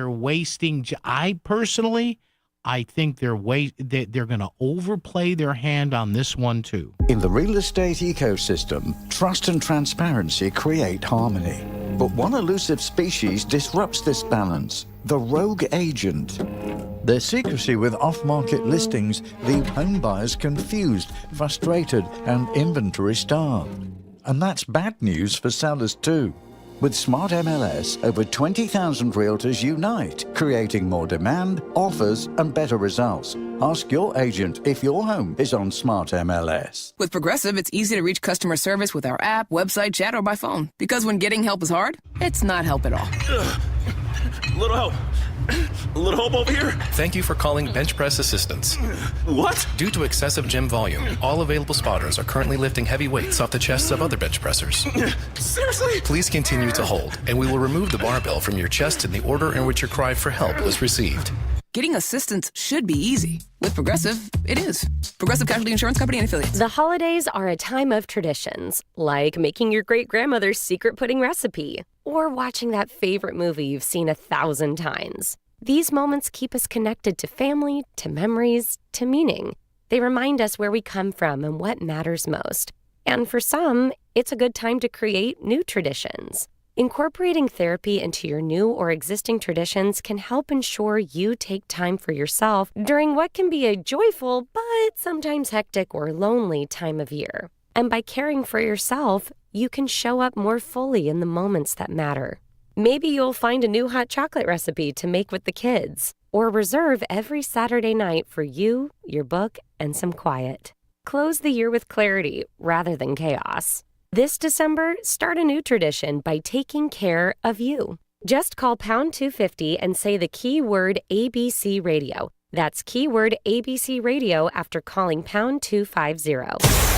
wasting. I think they're going to overplay their hand on this one too. In the real estate ecosystem, trust and transparency create harmony. But one elusive species disrupts this balance: the rogue agent. Their secrecy with off-market listings leave home buyers confused, frustrated, and inventory-starved. And that's bad news for sellers too. With Smart MLS, over 20,000 realtors unite, creating more demand, offers, and better results. Ask your agent if your home is on Smart MLS. With Progressive, it's easy to reach customer service with our app, website, chat, or by phone. Because when getting help is hard, it's not help at all. Little help. A little hope over here. Thank you for calling Bench Press Assistance. What? Due to excessive gym volume, all available spotters are currently lifting heavy weights off the chests of other bench pressers. Seriously? Please continue to hold, and we will remove the barbell from your chest in the order in which your cry for help was received. Getting assistance should be easy. With Progressive, it is. Progressive Casualty Insurance Company and Affiliates. The holidays are a time of traditions, like making your great-grandmother's secret pudding recipe, or watching that favorite movie you've seen 1,000 times. These moments keep us connected to family, to memories, to meaning. They remind us where we come from and what matters most. And for some, it's a good time to create new traditions. Incorporating therapy into your new or existing traditions can help ensure you take time for yourself during what can be a joyful but sometimes hectic or lonely time of year. And by caring for yourself, you can show up more fully in the moments that matter. Maybe you'll find a new hot chocolate recipe to make with the kids, or reserve every Saturday night for you, your book, and some quiet. Close the year with clarity rather than chaos. This December, start a new tradition by taking care of you. Just call pound 250 and say the keyword ABC Radio. That's keyword ABC Radio after calling pound 250.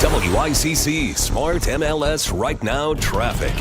WICC Smart MLS Right Now traffic.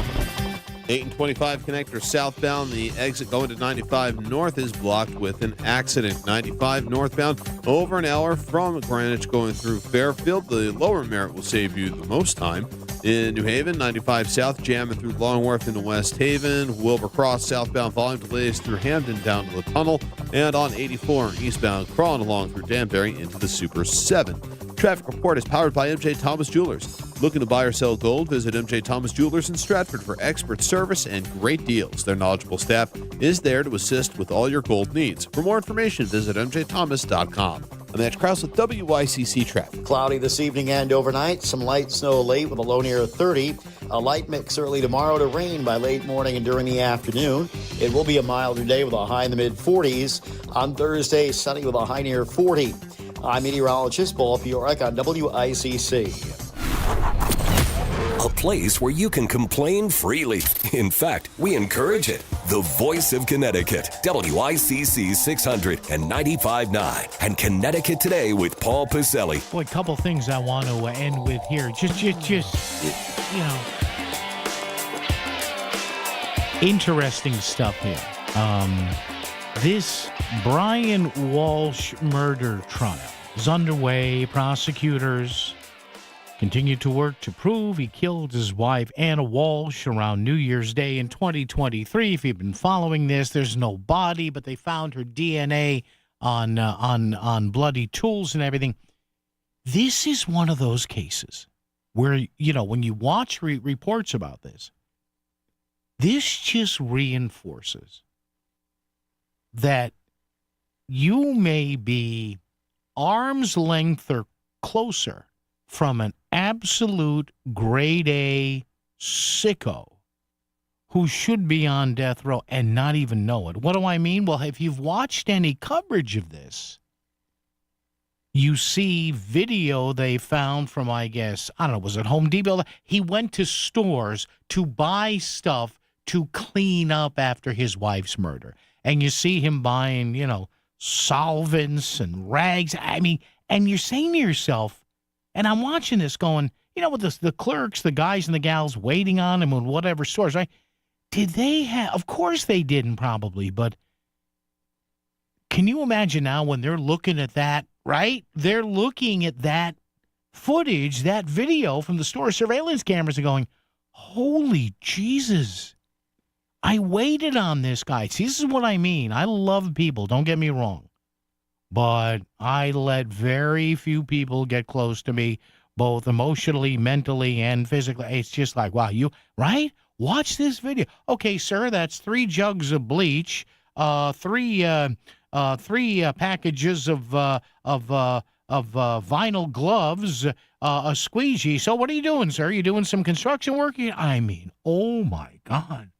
8 and 25 connector southbound. The exit going to 95 north is blocked with an accident. 95 northbound over an hour from Greenwich going through Fairfield. The lower Merritt will save you the most time. In New Haven, 95 south jamming through Long Wharf into West Haven. Wilbur Cross southbound volume delays through Hamden down to the tunnel. And on 84 eastbound crawling along through Danbury into the Super 7. Traffic report is powered by MJ Thomas Jewelers. Looking to buy or sell gold? Visit MJ Thomas Jewelers in Stratford for expert service and great deals. Their knowledgeable staff is there to assist with all your gold needs. For more information, visit mjthomas.com. I'm Matt Krause with WICC Traffic. Cloudy this evening and overnight. Some light snow late with a low near 30. A light mix early tomorrow to rain by late morning and during the afternoon. It will be a milder day with a high in the mid-40s. On Thursday, sunny with a high near 40. I'm meteorologist Paul Fiorek on WICC. A place where you can complain freely. In fact, we encourage it. The voice of Connecticut, WICC 695.9 and Connecticut Today with Paul Pacelli. Boy, a couple things I want to end with here. Just, interesting stuff here. This Brian Walsh murder trial is underway. Prosecutors continue to work to prove he killed his wife, Anna Walsh, around New Year's Day in 2023. If you've been following this, there's no body, but they found her DNA on bloody tools and everything. This is one of those cases where, when you watch reports about this, this just reinforces that you may be arm's length or closer from an absolute grade A sicko who should be on death row and not even know it. What do I mean? Well, if you've watched any coverage of this, you see video they found from, I don't know, was it Home Depot? He went to stores to buy stuff to clean up after his wife's murder. And you see him buying, solvents and rags. And you're saying to yourself, and I'm watching this going, with the clerks, the guys and the gals waiting on him in whatever stores, right? Did they have, of course they didn't probably, but can you imagine now when they're looking at that, right? They're looking at that footage, that video from the store surveillance cameras and going, holy Jesus, I waited on this guy. See, this is what I mean. I love people, don't get me wrong. But I let very few people get close to me, both emotionally, mentally, and physically. It's just like, wow, right? Watch this video. Okay, sir, that's 3 jugs of bleach, 3 packages of vinyl gloves, a squeegee. So what are you doing, sir? You doing some construction work? Oh my God.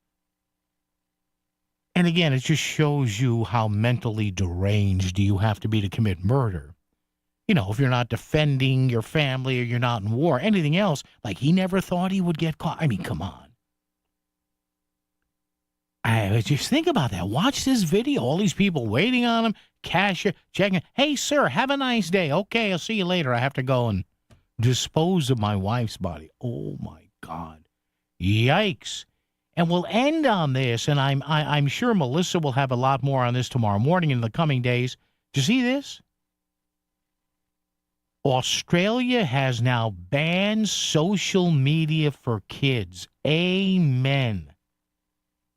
And again, it just shows you how mentally deranged you have to be to commit murder. If you're not defending your family or you're not in war, anything else, like he never thought he would get caught. Come on. Just think about that. Watch this video. All these people waiting on him, cashier, checking. Hey, sir, have a nice day. Okay, I'll see you later. I have to go and dispose of my wife's body. Oh, my God. Yikes. And we'll end on this, and I'm sure Melissa will have a lot more on this tomorrow morning in the coming days. Do you see this? Australia has now banned social media for kids. Amen.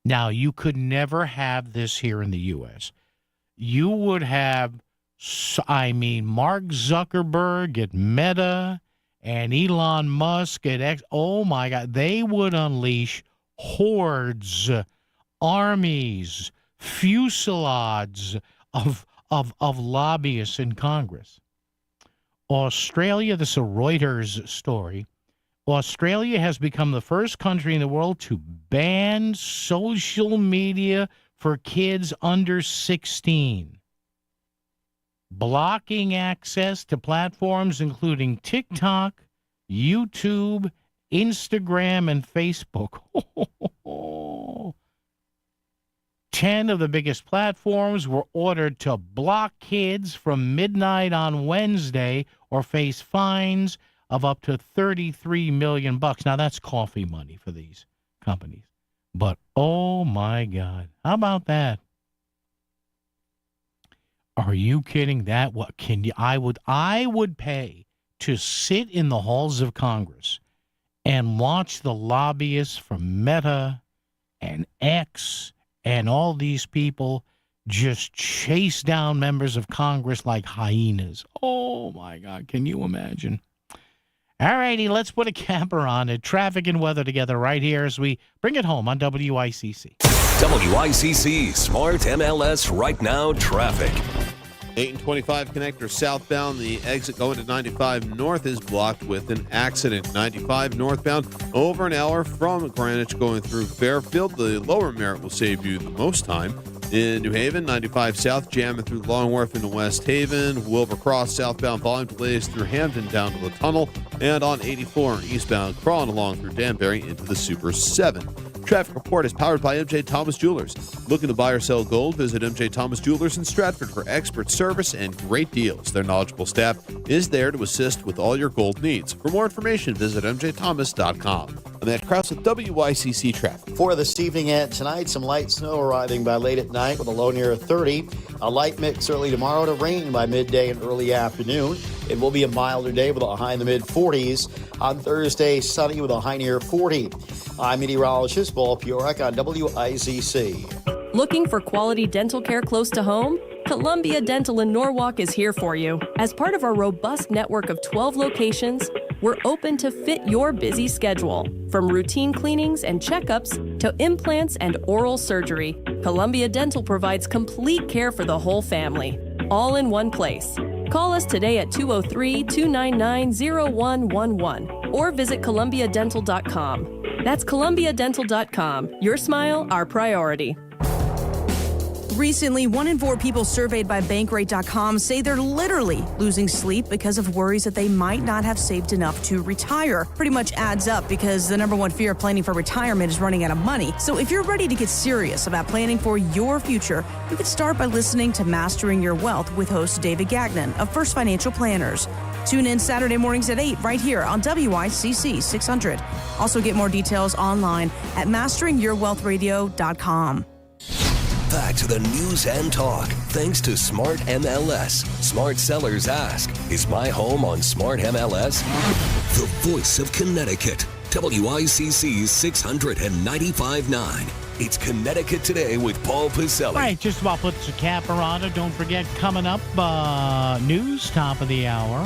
Now, you could never have this here in the U.S. You would have, Mark Zuckerberg at Meta and Elon Musk at X. Oh, my God. They would unleash hordes, armies, fusillades of lobbyists in Congress. Australia, this is a Reuters story. Australia has become the first country in the world to ban social media for kids under 16, blocking access to platforms including TikTok, YouTube, Instagram, and Facebook. 10 of the biggest platforms were ordered to block kids from midnight on Wednesday or face fines of up to $33 million. Now, that's coffee money for these companies. But, oh, my God. How about that? Are you kidding? That what can you? I would pay to sit in the halls of Congress and watch the lobbyists from Meta and X and all these people just chase down members of Congress like hyenas. Oh, my God. Can you imagine? All righty, let's put a capper on it. Traffic and weather together right here as we bring it home on WICC. WICC Smart MLS Right Now traffic. 8 and 25 connector southbound. The exit going to 95 north is blocked with an accident. 95 northbound over an hour from Greenwich going through Fairfield. The lower Merritt will save you the most time. In New Haven, 95 south jamming through Long Wharf into West Haven. Wilbur Cross southbound volume delays through Hampton down to the tunnel. And on 84 eastbound crawling along through Danbury into the Super 7. Traffic report is powered by MJ Thomas Jewelers. Looking to buy or sell gold? Visit MJ Thomas Jewelers in Stratford for expert service and great deals. Their knowledgeable staff is there to assist with all your gold needs. For more information, visit mjthomas.com. I'm Matt Krause with WICC Traffic. For this evening and tonight, some light snow arriving by late at night with a low near 30. A light mix early tomorrow to rain by midday and early afternoon. It will be a milder day with a high in the mid-40s. On Thursday, sunny with a high near 40. I'm meteorologist Paul Piorek on WICC. Looking for quality dental care close to home? Columbia Dental in Norwalk is here for you. As part of our robust network of 12 locations, we're open to fit your busy schedule. From routine cleanings and checkups to implants and oral surgery, Columbia Dental provides complete care for the whole family, all in one place. Call us today at 203-299-0111 or visit columbiadental.com. That's columbiadental.com. Your smile, our priority. Recently, 1 in 4 people surveyed by Bankrate.com say they're literally losing sleep because of worries that they might not have saved enough to retire. Pretty much adds up because the number one fear of planning for retirement is running out of money. So if you're ready to get serious about planning for your future, you could start by listening to Mastering Your Wealth with host David Gagnon of First Financial Planners. Tune in Saturday mornings at 8 right here on WICC 600. Also get more details online at masteringyourwealthradio.com. Back to the news and talk, thanks to Smart MLS. Smart sellers ask, is my home on Smart MLS? The voice of Connecticut, WICC 695.9. It's Connecticut Today with Paul Piselli. All right, just about puts a capper on it. Don't forget, coming up, news, top of the hour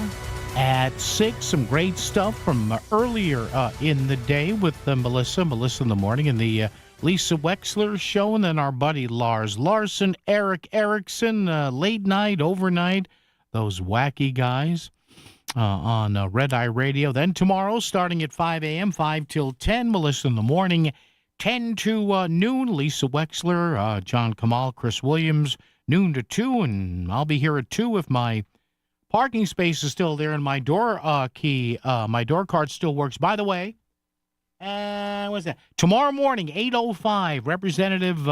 at 6. Some great stuff from earlier in the day with Melissa in the morning, and the Lisa Wexler show, and then our buddy Lars Larson, Eric Erickson, late night, overnight, those wacky guys on Red Eye Radio. Then tomorrow, starting at 5 a.m., 5 till 10, Melissa in the morning, 10 to noon, Lisa Wexler, John Kamal, Chris Williams, noon to 2, and I'll be here at 2 if my parking space is still there and my door key, my door card still works. By the way, what's that? Tomorrow morning, 8:05, Representative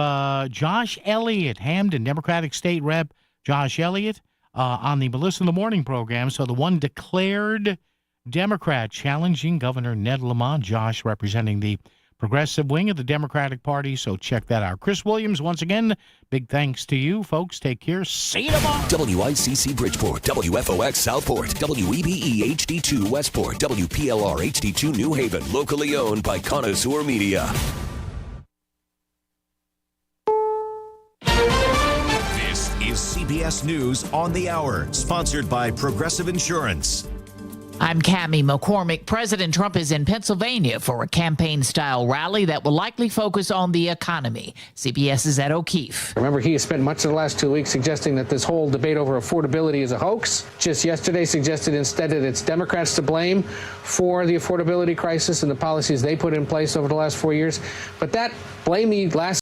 Josh Elliott, Hamden, Democratic State Rep Josh Elliott, on the Melissa in the Morning program. So the one declared Democrat challenging Governor Ned Lamont, Josh representing the progressive wing of the Democratic Party. So check that out. Chris Williams, once again, big thanks to you, folks. Take care. See you tomorrow. WICC Bridgeport, WFOX Southport, WEBE HD2 Westport, WPLR HD2 New Haven, locally owned by Connoisseur Media. This is CBS News on the Hour, sponsored by Progressive Insurance. I'm Cammie McCormick. President Trump is in Pennsylvania for a campaign-style rally that will likely focus on the economy. CBS is at O'Keefe. Remember, he has spent much of the last 2 weeks suggesting that this whole debate over affordability is a hoax. Just yesterday suggested instead that it's Democrats to blame for the affordability crisis and the policies they put in place over the last 4 years. But that blame me last